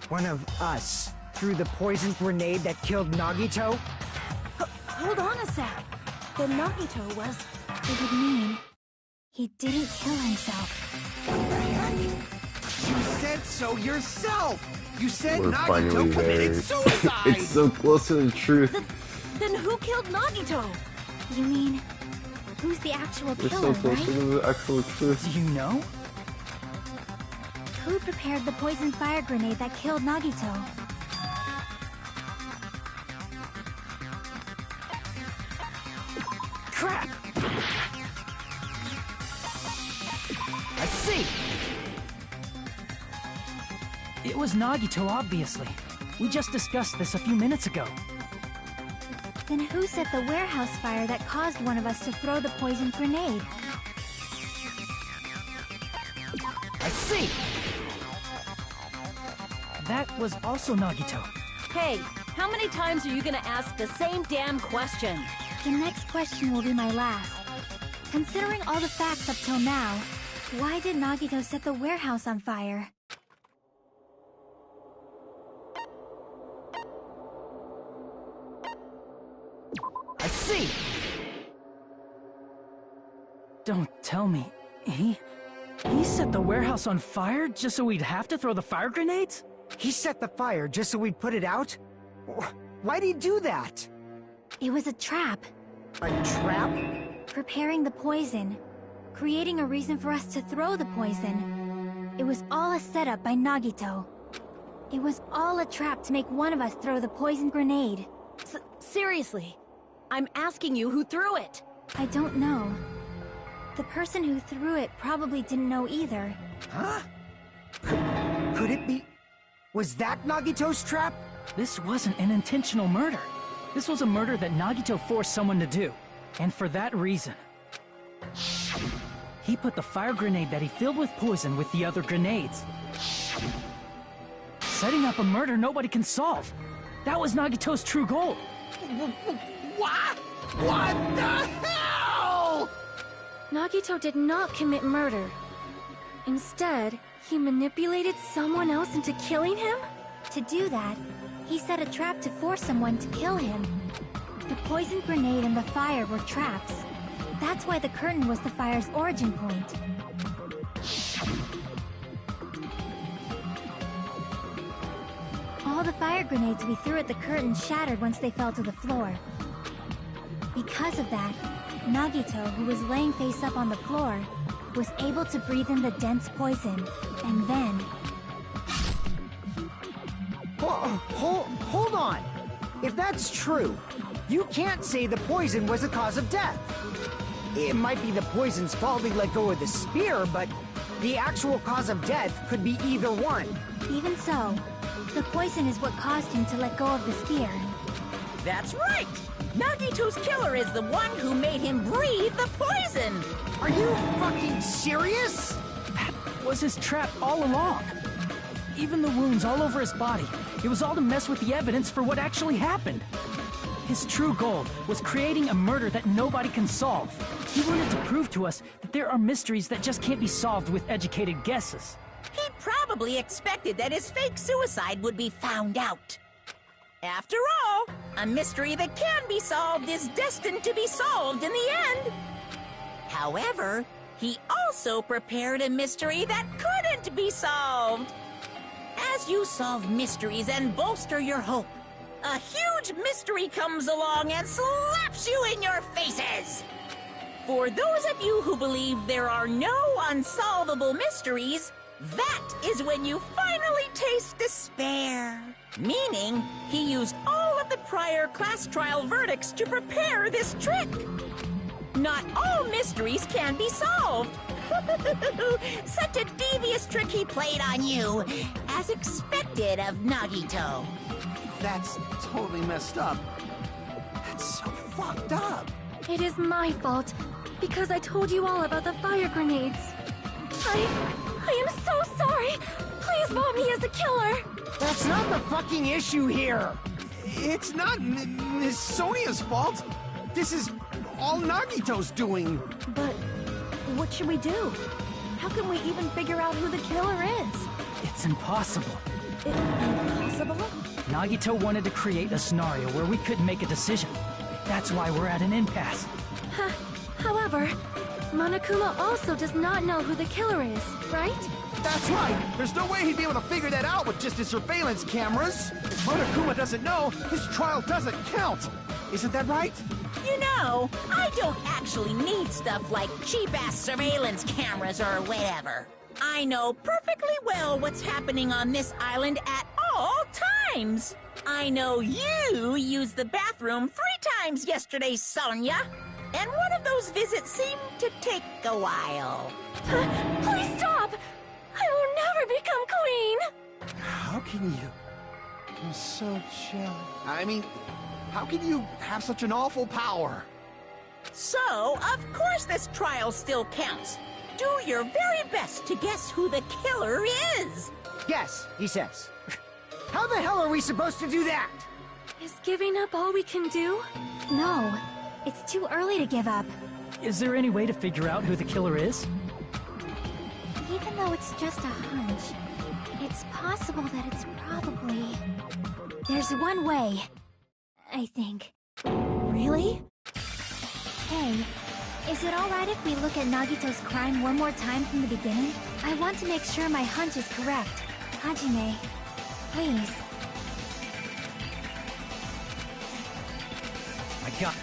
One of us threw the poison grenade that killed Nagito? Hold on a sec. Then Nagito was... It would mean he didn't kill himself. What the heck? You said so yourself! You said We're Nagito finally committed there. suicide! It's so close to the truth. Then who killed Nagito? You mean, who's the actual We're killer, so close right? to the actual truth. Do you know? Who prepared the poison fire grenade that killed Nagito? Crap! I see! It was Nagito, obviously. We just discussed this a few minutes ago. Then who set the warehouse fire that caused one of us to throw the poison grenade? I see! That was also Nagito. Hey, how many times are you gonna ask the same damn question? The next question will be my last. Considering all the facts up till now, why did Nagito set the warehouse on fire? I see! Don't tell me. He set the warehouse on fire just so we'd have to throw the fire grenades? He set the fire just so we'd put it out? Why'd he do that? It was a trap. A trap? Preparing the poison. Creating a reason for us to throw the poison. It was all a setup by Nagito. It was all a trap to make one of us throw the poison grenade. Seriously, I'm asking you who threw it. I don't know. The person who threw it probably didn't know either. Huh? Could it be... Was that Nagito's trap? This wasn't an intentional murder. This was a murder that Nagito forced someone to do. And for that reason, he put the fire grenade that he filled with poison with the other grenades. Setting up a murder nobody can solve. That was Nagito's true goal. What? What the hell? Nagito did not commit murder. Instead, he manipulated someone else into killing him? To do that, he set a trap to force someone to kill him. The poison grenade and the fire were traps. That's why the curtain was the fire's origin point. All the fire grenades we threw at the curtain shattered once they fell to the floor. Because of that, Nagito, who was laying face up on the floor, was able to breathe in the dense poison, and then... Hold on! If that's true, you can't say the poison was the cause of death. It might be the poison's fault he let go of the spear, but the actual cause of death could be either one. Even so, the poison is what caused him to let go of the spear. That's right! Nagito's killer is the one who made him breathe the poison! Are you fucking serious? That was his trap all along. Even the wounds all over his body. It was all to mess with the evidence for what actually happened. His true goal was creating a murder that nobody can solve. He wanted to prove to us that there are mysteries that just can't be solved with educated guesses. He probably expected that his fake suicide would be found out. After all, a mystery that can be solved is destined to be solved in the end. However, he also prepared a mystery that couldn't be solved. As you solve mysteries and bolster your hope, a huge mystery comes along and slaps you in your faces! For those of you who believe there are no unsolvable mysteries, that is when you finally taste despair. Meaning, he used all of the prior class trial verdicts to prepare this trick. Not all mysteries can be solved. Such a devious trick he played on you, as expected of Nagito. That's totally messed up. That's so fucked up. It is my fault, because I told you all about the fire grenades. I am so sorry. Please vote me as the killer. That's not the fucking issue here. It's not Miss Sonia's fault. This is all Nagito's doing. But what should we do? How can we even figure out who the killer is? It's impossible. Impossible? Nagito wanted to create a scenario where we couldn't make a decision. That's why we're at an impasse. However, Monokuma also does not know who the killer is, right? That's right. There's no way he'd be able to figure that out with just his surveillance cameras. If Monokuma doesn't know, his trial doesn't count. Isn't that right? You know, I don't actually need stuff like cheap-ass surveillance cameras or whatever. I know perfectly well what's happening on this island at all times. I know you used the bathroom 3 times yesterday, Sonia. And one of those visits seemed to take a while. Please stop! I will never become queen! How can you? I'm so jealous. I mean, how can you have such an awful power? So, of course this trial still counts. Do your very best to guess who the killer is. Yes, he says. How the hell are we supposed to do that? Is giving up all we can do? No, it's too early to give up. Is there any way to figure out who the killer is? Even though it's just a hunch, it's possible that it's probably... There's one way, I think. Really? Hey, is it alright if we look at Nagito's crime one more time from the beginning? I want to make sure my hunch is correct. Hajime, please. I got...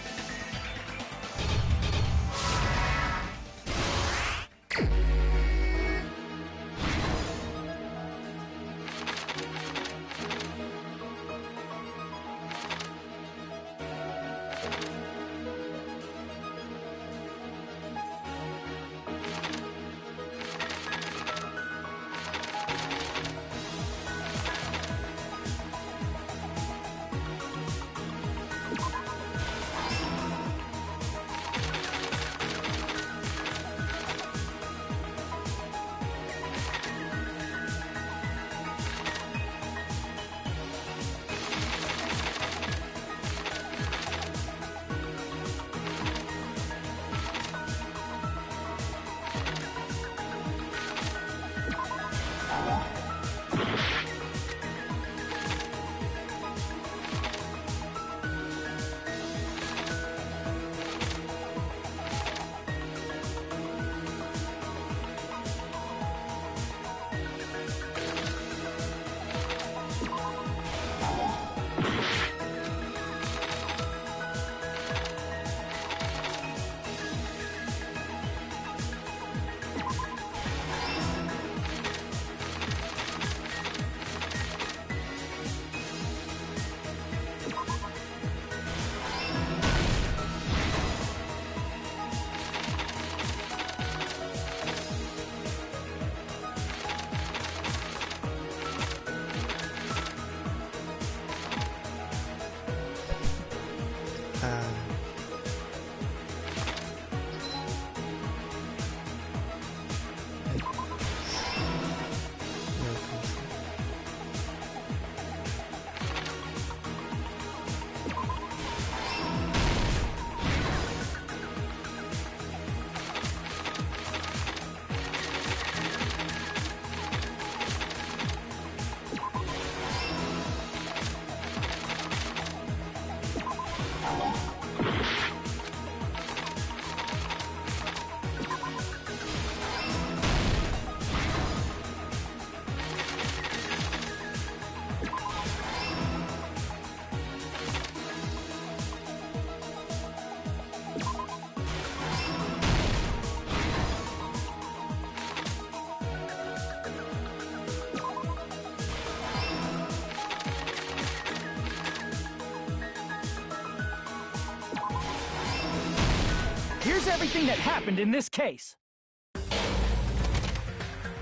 here's everything that happened in this case.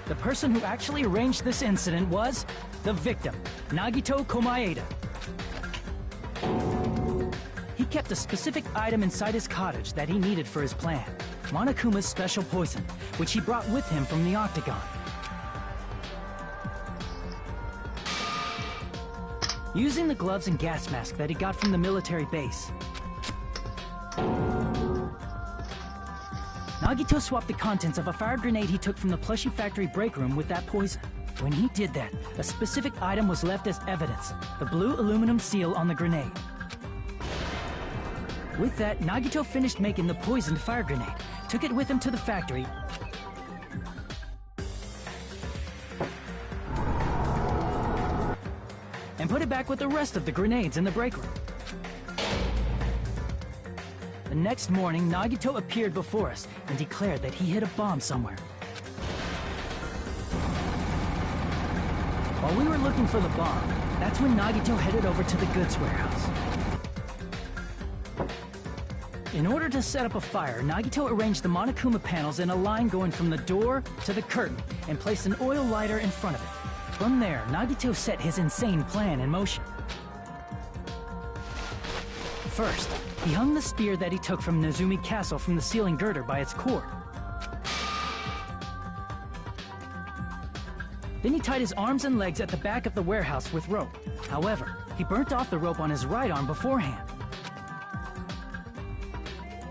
The person who actually arranged this incident was the victim, Nagito Komaeda. He kept a specific item inside his cottage that he needed for his plan, Monokuma's special poison, which he brought with him from the Octagon. Using the gloves and gas mask that he got from the military base, Nagito swapped the contents of a fire grenade he took from the plushie factory break room with that poison. When he did that, a specific item was left as evidence, the blue aluminum seal on the grenade. With that, Nagito finished making the poisoned fire grenade, took it with him to the factory, and put it back with the rest of the grenades in the break room. The next morning, Nagito appeared before us and declared that he hid a bomb somewhere. While we were looking for the bomb, that's when Nagito headed over to the goods warehouse. In order to set up a fire, Nagito arranged the Monokuma panels in a line going from the door to the curtain and placed an oil lighter in front of it. From there, Nagito set his insane plan in motion. First, he hung the spear that he took from Nezumi Castle from the ceiling girder by its cord. Then he tied his arms and legs at the back of the warehouse with rope. However, he burnt off the rope on his right arm beforehand.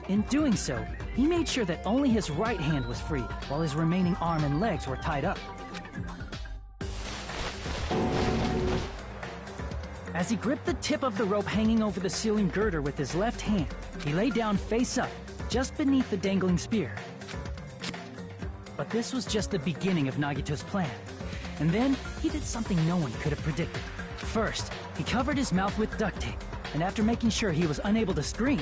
In doing so, he made sure that only his right hand was free, while his remaining arm and legs were tied up. As he gripped the tip of the rope hanging over the ceiling girder with his left hand, he lay down face up, just beneath the dangling spear. But this was just the beginning of Nagito's plan. And then, he did something no one could have predicted. First, he covered his mouth with duct tape, and after making sure he was unable to scream,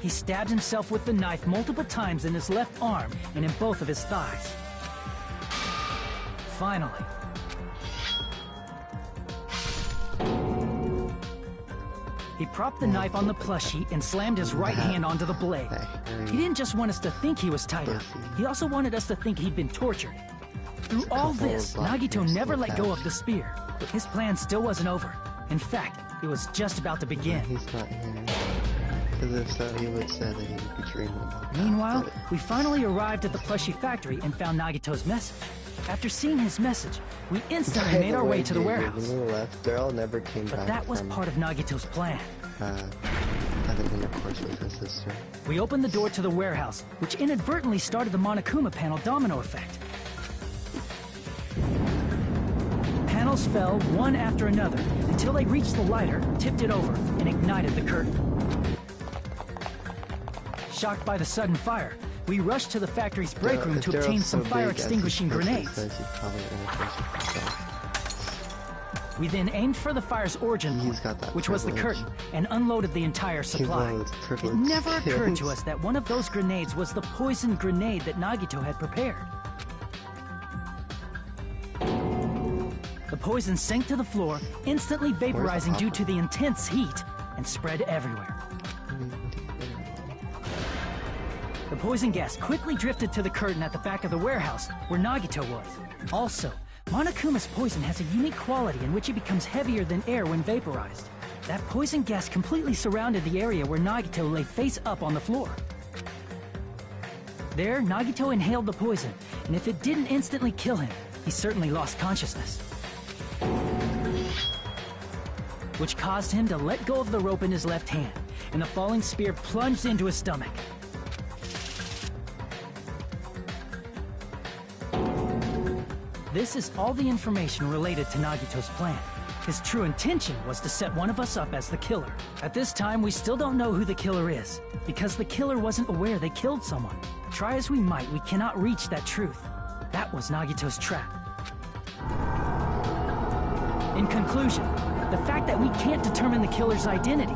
he stabbed himself with the knife multiple times in his left arm and in both of his thighs. Finally, he propped the knife on the plushie and slammed his right hand onto the blade. He didn't just want us to think he was tied up, he also wanted us to think he'd been tortured. Through all this, Nagito never let go of the spear. His plan still wasn't over. In fact, it was just about to begin. He's not here. Because if so, he would say that he would be dreaming about that. Meanwhile, we finally arrived at the plushie factory and found Nagito's message. After seeing his message, we instantly made our way to the warehouse. When we left, Daryl never came back. But that was part of Nagito's plan. Having intercourse with his sister. We opened the door to the warehouse, which inadvertently started the Monokuma panel domino effect. Panels fell one after another until they reached the lighter, tipped it over, and ignited the curtain. Shocked by the sudden fire, we rushed to the factory's break room to obtain some fire-extinguishing grenades. We then aimed for the fire's origin point, which was the curtain, and unloaded the entire supply. It never occurred to us that one of those grenades was the poisoned grenade that Nagito had prepared. The poison sank to the floor, instantly vaporizing due to the intense heat, and spread everywhere. The poison gas quickly drifted to the curtain at the back of the warehouse, where Nagito was. Also, Monokuma's poison has a unique quality in which it becomes heavier than air when vaporized. That poison gas completely surrounded the area where Nagito lay face up on the floor. There, Nagito inhaled the poison, and if it didn't instantly kill him, he certainly lost consciousness. Which caused him to let go of the rope in his left hand, and the falling spear plunged into his stomach. This is all the information related to Nagito's plan. His true intention was to set one of us up as the killer. At this time, we still don't know who the killer is, because the killer wasn't aware they killed someone. Try as we might, we cannot reach that truth. That was Nagito's trap. In conclusion, the fact that we can't determine the killer's identity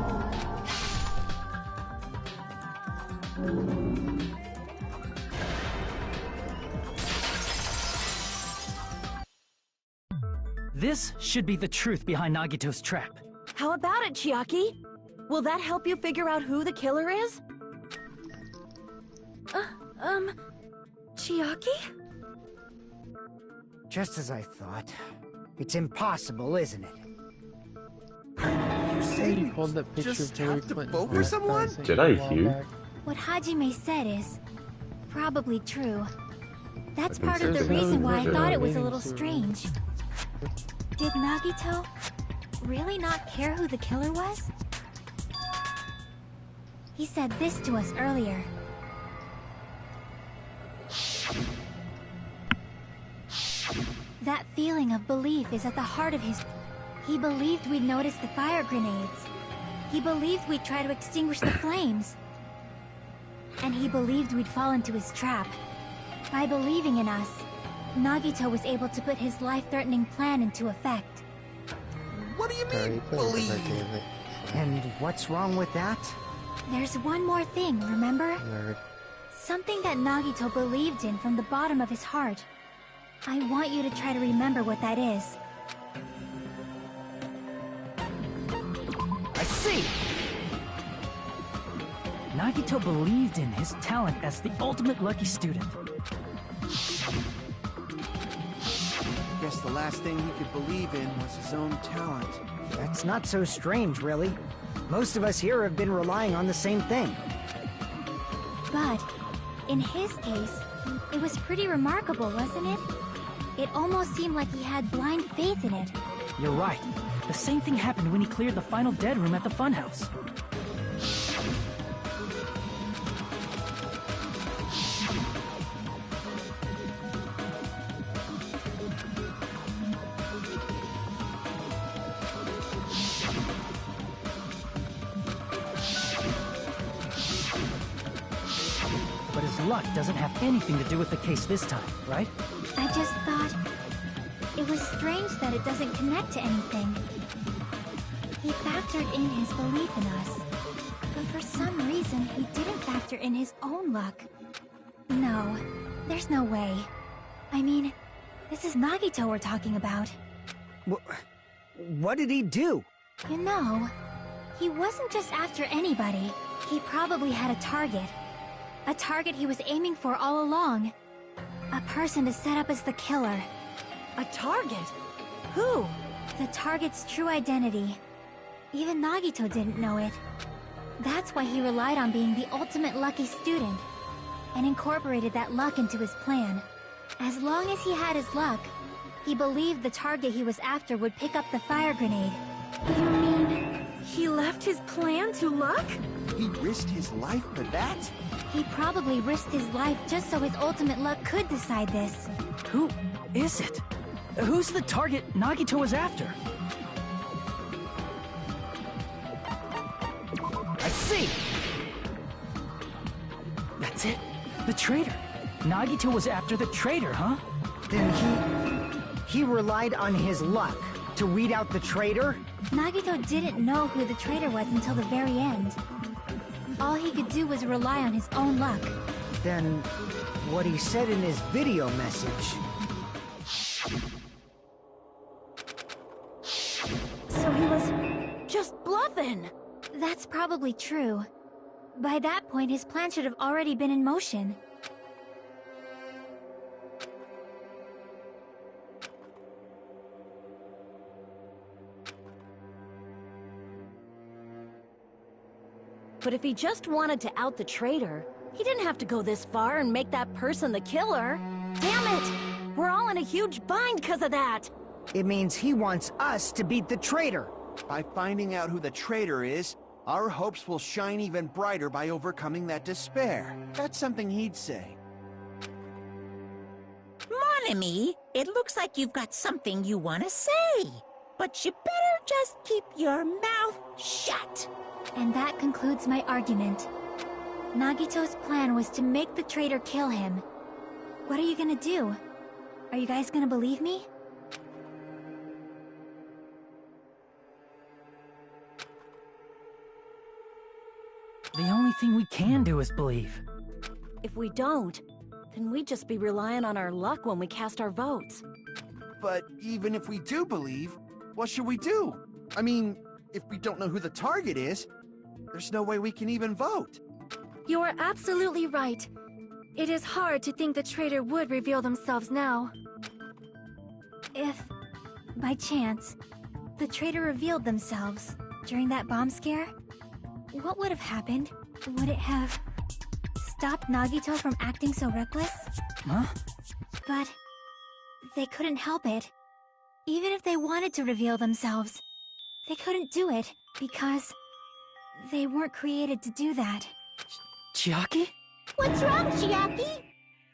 This should be the truth behind Nagito's trap. How about it, Chiaki? Will that help you figure out who the killer is? Chiaki? Just as I thought. It's impossible, isn't it? You say He we pulled that picture just of Hillary have to Clinton. vote for someone? Did I hear? Back. What Hajime said is probably true. That's I've been part of the searching reason why I for thought it. it was a little strange. Did Nagito really not care who the killer was? He said this to us earlier. That feeling of belief is at the heart of his... He believed we'd notice the fire grenades. He believed we'd try to extinguish the flames. And he believed we'd fall into his trap. By believing in us, Nagito was able to put his life-threatening plan into effect. What do you Sorry, mean, playing with believe? that game. And what's wrong with that? There's one more thing, remember? Nerd. Something that Nagito believed in from the bottom of his heart. I want you to try to remember what that is. I see! Nagito believed in his talent as the ultimate lucky student. Guess the last thing he could believe in was his own talent. That's not so strange, really. Most of us here have been relying on the same thing. But, in his case, it was pretty remarkable, wasn't it? It almost seemed like he had blind faith in it. You're right. The same thing happened when he cleared the final dead room at the funhouse. But his luck doesn't have anything to do with the case this time, right? I just thought... It was strange that it doesn't connect to anything. He factored in his belief in us. But for some reason, he didn't factor in his own luck. No, there's no way. I mean, this is Nagito we're talking about. What did he do? You know, he wasn't just after anybody. He probably had a target. A target he was aiming for all along. A person to set up as the killer. A target? Who? The target's true identity. Even Nagito didn't know it. That's why he relied on being the ultimate lucky student, and incorporated that luck into his plan. As long as he had his luck, he believed the target he was after would pick up the fire grenade. You mean he left his plan to luck? He risked his life for that? He probably risked his life just so his ultimate luck could decide this. Who is it? Who's the target Nagito was after? I see! That's it. The traitor. Nagito was after the traitor, huh? Then he relied on his luck to weed out the traitor? Nagito didn't know who the traitor was until the very end. All he could do was rely on his own luck. Then what he said in his video message... So he was just bluffing. That's probably true. By that point, his plan should have already been in motion. But if he just wanted to out the traitor, he didn't have to go this far and make that person the killer. Damn it! We're all in a huge bind because of that! It means he wants us to beat the traitor. By finding out who the traitor is, our hopes will shine even brighter by overcoming that despair. That's something he'd say. Mon ami, it looks like you've got something you want to say. But you better just keep your mouth shut. And that concludes my argument. Nagito's plan was to make the traitor kill him. What are you gonna do? Are you guys gonna believe me? The only thing we can do is believe. If we don't, then we'd just be relying on our luck when we cast our votes. But even if we do believe, what should we do? I mean, if we don't know who the target is, there's no way we can even vote. You are absolutely right. It is hard to think the traitor would reveal themselves now. If, by chance, the traitor revealed themselves during that bomb scare, what would have happened? Would it have stopped Nagito from acting so reckless? Huh? But they couldn't help it. Even if they wanted to reveal themselves, they couldn't do it because they weren't created to do that. Chiaki? What's wrong, Chiaki?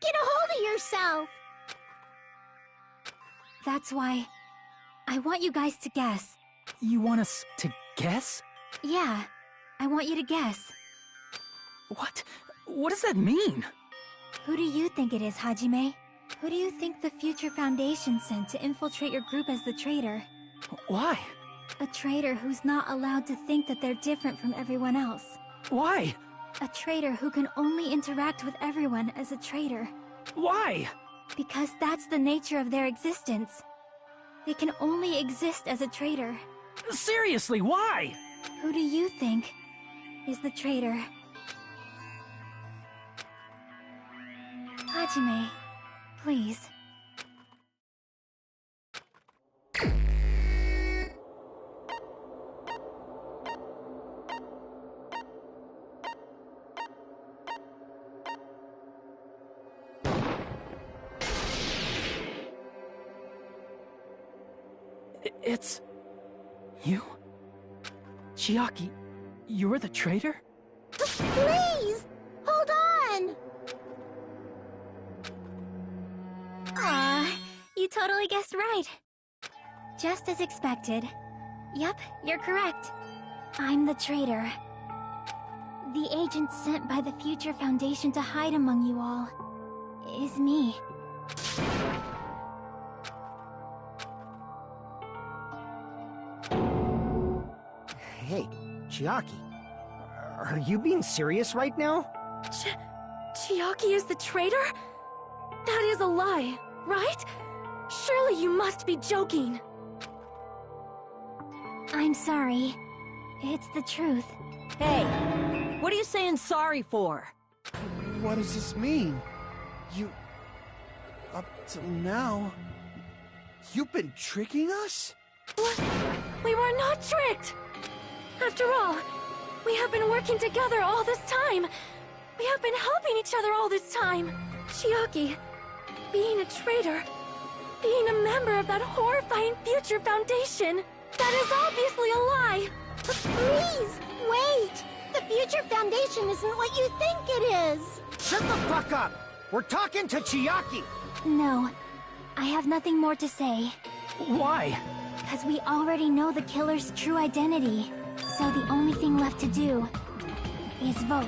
Get a hold of yourself! That's why I want you guys to guess. You want us to guess? Yeah, I want you to guess. What? What does that mean? Who do you think it is, Hajime? Who do you think the Future Foundation sent to infiltrate your group as the traitor? Why? A traitor who's not allowed to think that they're different from everyone else. Why? A traitor who can only interact with everyone as a traitor. Why? Because that's the nature of their existence. They can only exist as a traitor. Seriously, why? Who do you think is the traitor? Hajime, please. It's... you? Chiaki, you're the traitor? Please! Hold on! Aw, you totally guessed right. Just as expected. Yep, you're correct. I'm the traitor. The agent sent by the Future Foundation to hide among you all is me. Hey, Chiaki, are you being serious right now? Chiaki is the traitor? That is a lie, right? Surely you must be joking. I'm sorry. It's the truth. Hey, what are you saying sorry for? What does this mean? You... up till now... you've been tricking us? What? We were not tricked! After all, we have been working together all this time. We have been helping each other all this time. Chiaki, being a traitor, being a member of that horrifying Future Foundation, that is obviously a lie. Please, wait! The Future Foundation isn't what you think it is! Shut the fuck up! We're talking to Chiaki! No, I have nothing more to say. Why? Because we already know the killer's true identity. So the only thing left to do is vote.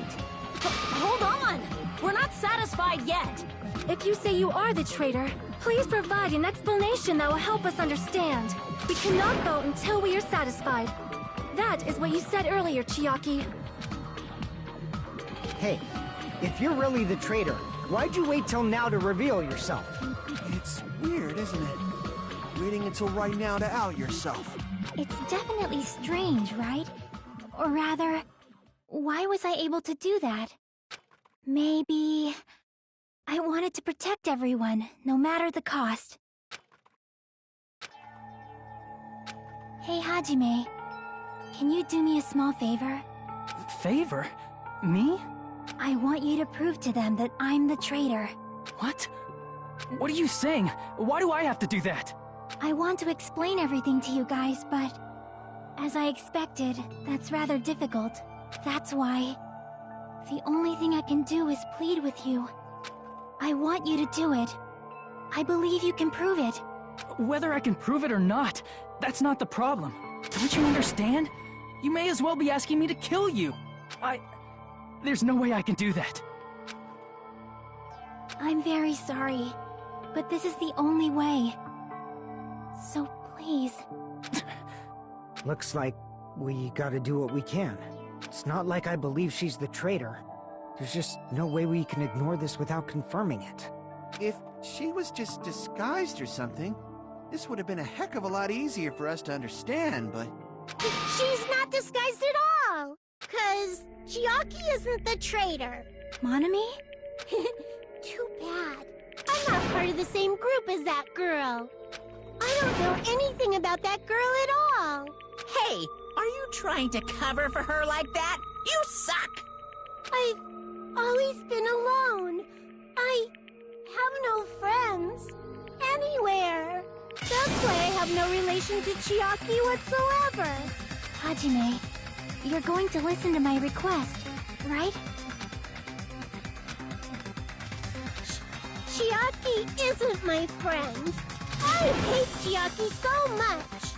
Hold on! We're not satisfied yet! If you say you are the traitor, please provide an explanation that will help us understand. We cannot vote until we are satisfied. That is what you said earlier, Chiaki. Hey, if you're really the traitor, why'd you wait till now to reveal yourself? It's weird, isn't it? Waiting until right now to out yourself. It's definitely strange, right? Or rather, why was I able to do that? Maybe... I wanted to protect everyone, no matter the cost. Hey, Hajime. Can you do me a small favor? Favor? Me? I want you to prove to them that I'm the traitor. What? What are you saying? Why do I have to do that? I want to explain everything to you guys, but... as I expected, that's rather difficult. That's why... the only thing I can do is plead with you. I want you to do it. I believe you can prove it. Whether I can prove it or not, that's not the problem. Don't you understand? You may as well be asking me to kill you. There's no way I can do that. I'm very sorry, but this is the only way. So please. Looks like we gotta do what we can. It's not like I believe she's the traitor. There's just no way we can ignore this without confirming it. If she was just disguised or something, this would have been a heck of a lot easier for us to understand, but... She's not disguised at all. 'Cause Chiaki isn't the traitor. Monami? Too bad. I'm not part of the same group as that girl. I don't know anything about that girl at all. Hey, are you trying to cover for her like that? You suck! I've always been alone. I have no friends. Anywhere. That's why I have no relation to Chiaki whatsoever. Hajime, you're going to listen to my request, right? Chiaki isn't my friend. I hate Chiaki so much.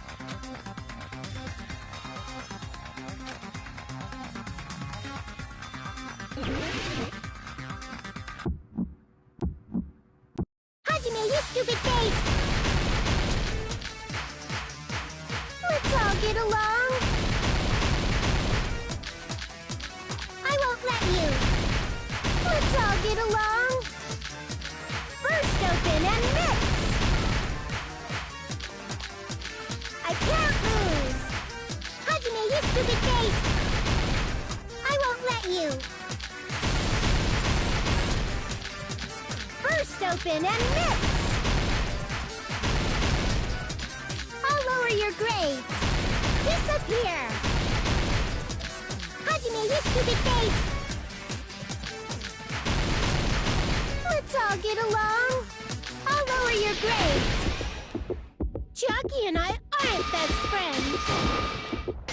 Hajime, you stupid face! Let's all get along. I won't let you. Let's all get along. Burst open and mix! I can't lose! Hajime, you stupid face! I won't let you! Burst open and mix! I'll lower your grades! Disappear! Hajime, you stupid face! Let's all get along! I'll lower your grades! Chiaki and I aren't best friends!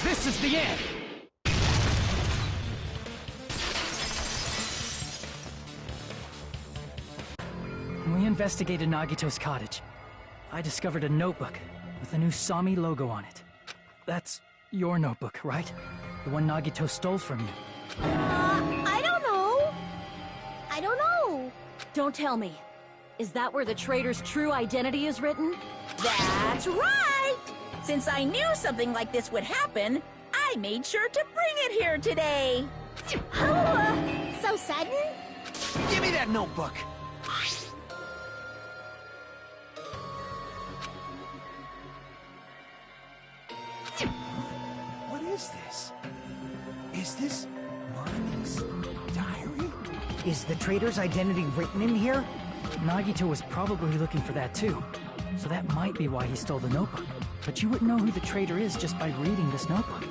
This is the end! We investigated Nagito's cottage. I discovered a notebook with the new Sami logo on it. That's your notebook, right? The one Nagito stole from you. I don't know. I don't know. Don't tell me. Is that where the traitor's true identity is written? That's right! Since I knew something like this would happen, I made sure to bring it here today. So sudden? Give me that notebook! What is this? Is this Monami's diary? Is the traitor's identity written in here? Nagito was probably looking for that too. So that might be why he stole the notebook. But you wouldn't know who the traitor is just by reading this notebook.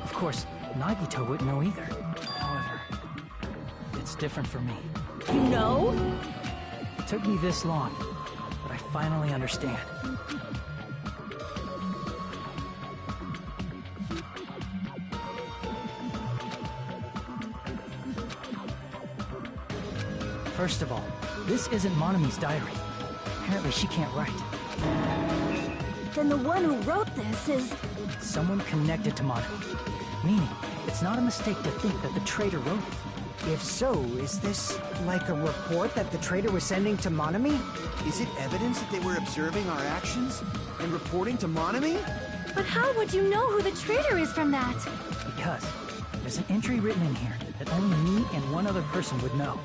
Of course, Nagito wouldn't know either. However, it's different for me. You know? It took me this long, but I finally understand. First of all, this isn't Monami's diary. Apparently she can't write. Then the one who wrote this is... Someone connected to Monami. Meaning, it's not a mistake to think that the traitor wrote it. If so, is this like a report that the traitor was sending to Monami? Is it evidence that they were observing our actions and reporting to Monami? But how would you know who the traitor is from that? Because there's an entry written in here that only me and one other person would know.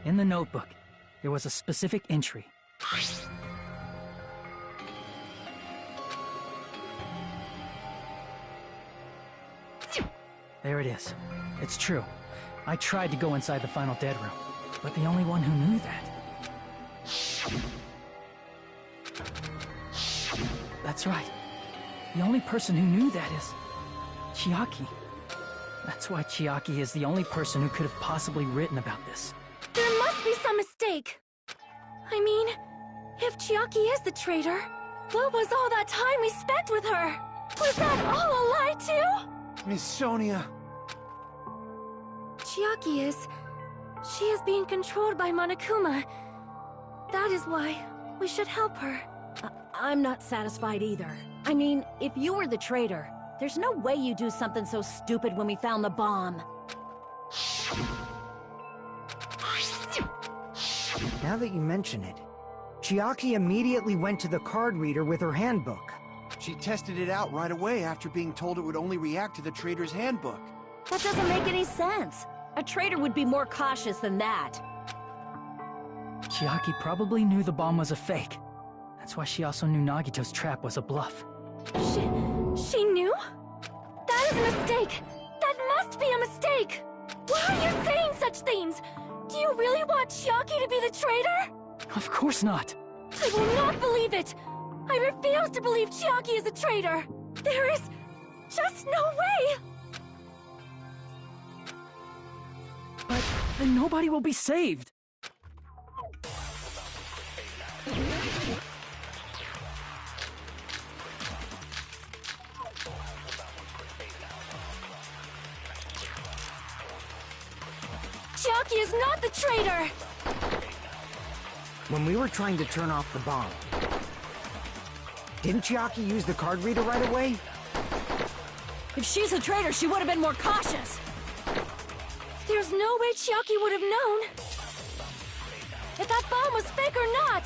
In the notebook, there was a specific entry. There it is. It's true. I tried to go inside the final dead room, but the only one who knew that... That's right. The only person who knew that is... Chiaki. That's why Chiaki is the only person who could have possibly written about this. There must be some mistake. I mean, if Chiaki is the traitor, what was all that time we spent with her? Was that all a lie too? Miss Sonia. Chiaki is... She is being controlled by Monokuma. That is why we should help her. I'm not satisfied either. I mean, if you were the traitor, there's no way you do something so stupid when we found the bomb. Now that you mention it, Chiaki immediately went to the card reader with her handbook. She tested it out right away after being told it would only react to the traitor's handbook. That doesn't make any sense. A traitor would be more cautious than that. Chiaki probably knew the bomb was a fake. That's why she also knew Nagito's trap was a bluff. She knew? That is a mistake! That must be a mistake! Why are you saying such things? Do you really want Chiaki to be the traitor? Of course not. I will not believe it! I refuse to believe Chiaki is a traitor! There is just no way! But then nobody will be saved. Chiaki is not the traitor! When we were trying to turn off the bomb, didn't Chiaki use the card reader right away? If she's a traitor, she would have been more cautious. There's no way Chiaki would have known if that bomb was fake or not.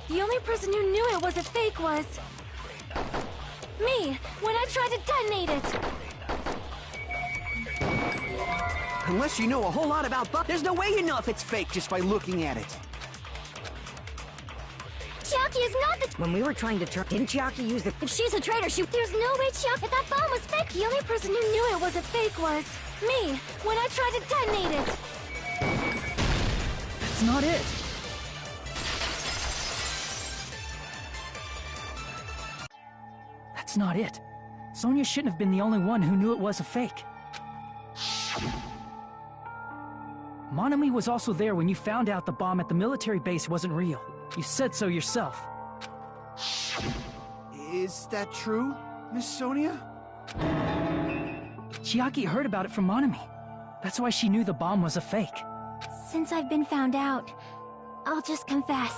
The only person who knew it was a fake was me, when I tried to detonate it. Unless you know a whole lot about there's no way you know if it's fake just by looking at it. Chiaki is not the... When we were trying to turn... Didn't Chiaki use the... If she's a traitor, there's no way Chiaki... If that bomb was fake, the only person who knew it was a fake was me, when I tried to detonate it. That's not it. That's not it. Sonia shouldn't have been the only one who knew it was a fake. Monami was also there when you found out the bomb at the military base wasn't real. You said so yourself. Is that true, Miss Sonia? Chiaki heard about it from Monami. That's why she knew the bomb was a fake. Since I've been found out, I'll just confess.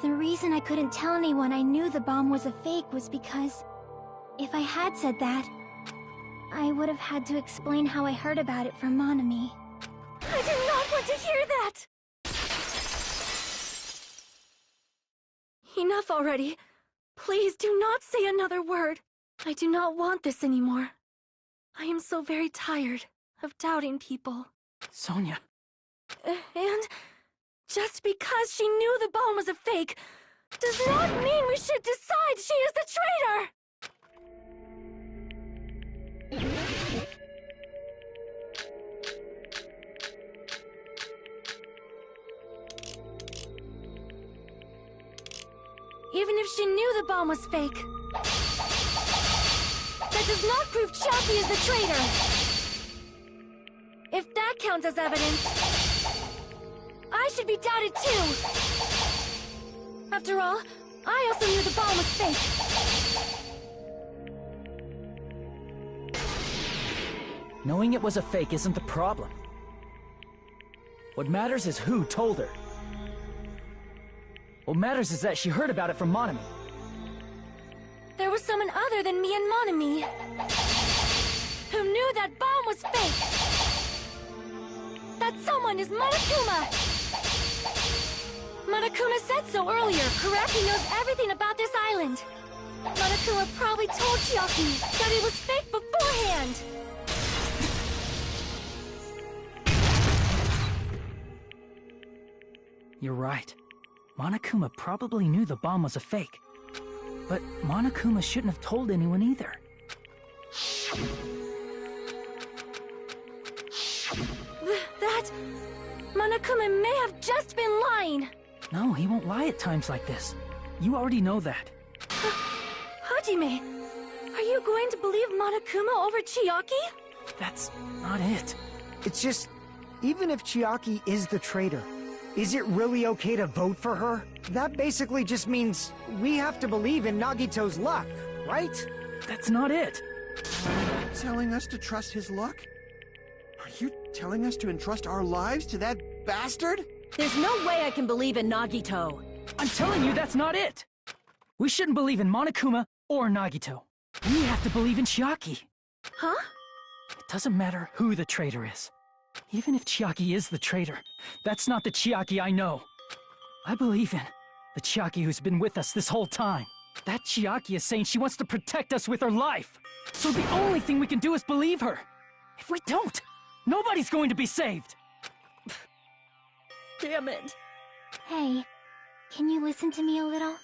The reason I couldn't tell anyone I knew the bomb was a fake was because if I had said that, I would have had to explain how I heard about it from Monami. I did not want to hear that! Enough already. Please do not say another word. I do not want this anymore. I am so very tired of doubting people. Sonia. And just because she knew the bomb was a fake does not mean we should decide she is the traitor! Even if she knew the bomb was fake, that does not prove Chiaki is the traitor! If that counts as evidence, I should be doubted too! After all, I also knew the bomb was fake! Knowing it was a fake isn't the problem. What matters is who told her. What matters is that she heard about it from Monami. There was someone other than me and Monami who knew that bomb was fake! That someone is Monokuma! Monokuma said so earlier, correct? He knows everything about this island. Monokuma probably told Chiaki that it was fake beforehand! You're right. Monokuma probably knew the bomb was a fake. But Monokuma shouldn't have told anyone either. That... Monokuma may have just been lying! No, he won't lie at times like this. You already know that. Hajime, are you going to believe Monokuma over Chiaki? That's not it. It's just, even if Chiaki is the traitor, is it really okay to vote for her? That basically just means we have to believe in Nagito's luck, right? That's not it. Are you telling us to trust his luck? Are you telling us to entrust our lives to that bastard? There's no way I can believe in Nagito. I'm telling you that's not it. We shouldn't believe in Monokuma or Nagito. We have to believe in Chiaki. Huh? It doesn't matter who the traitor is. Even if Chiaki is the traitor, that's not the Chiaki I know. I believe in the Chiaki who's been with us this whole time. That Chiaki is saying she wants to protect us with her life. So the only thing we can do is believe her. If we don't, nobody's going to be saved! Damn it. Hey, can you listen to me a little?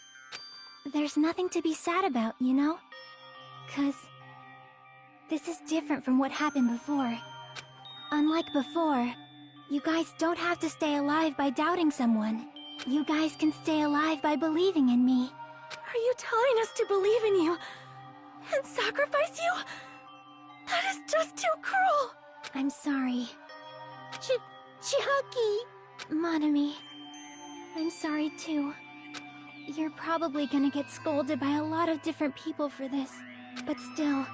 There's nothing to be sad about, you know? 'Cause this is different from what happened before. Unlike before, you guys don't have to stay alive by doubting someone. You guys can stay alive by believing in me. Are you telling us to believe in you and sacrifice you? That is just too cruel. I'm sorry. Chiaki! Monami, I'm sorry too. You're probably gonna get scolded by a lot of different people for this. But still,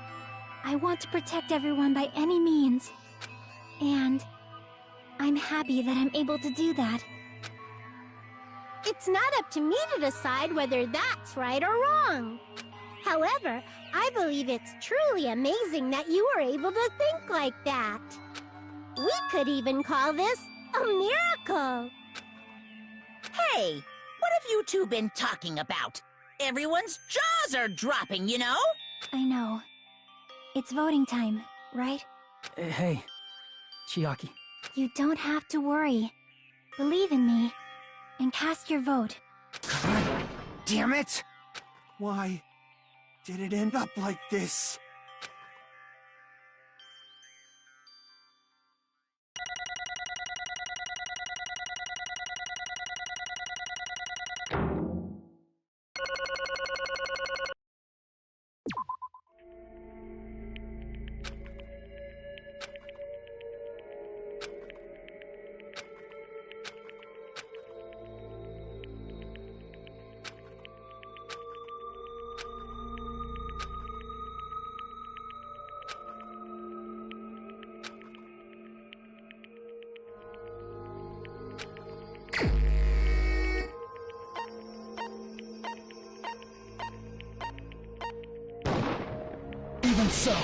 I want to protect everyone by any means. And I'm happy that I'm able to do that. It's not up to me to decide whether that's right or wrong. However, I believe it's truly amazing that you were able to think like that. We could even call this a miracle. Hey, what have you two been talking about? Everyone's jaws are dropping, you know? I know. It's voting time, right? Hey, Chiaki. You don't have to worry. Believe in me, and cast your vote. God damn it! Why did it end up like this? Even so.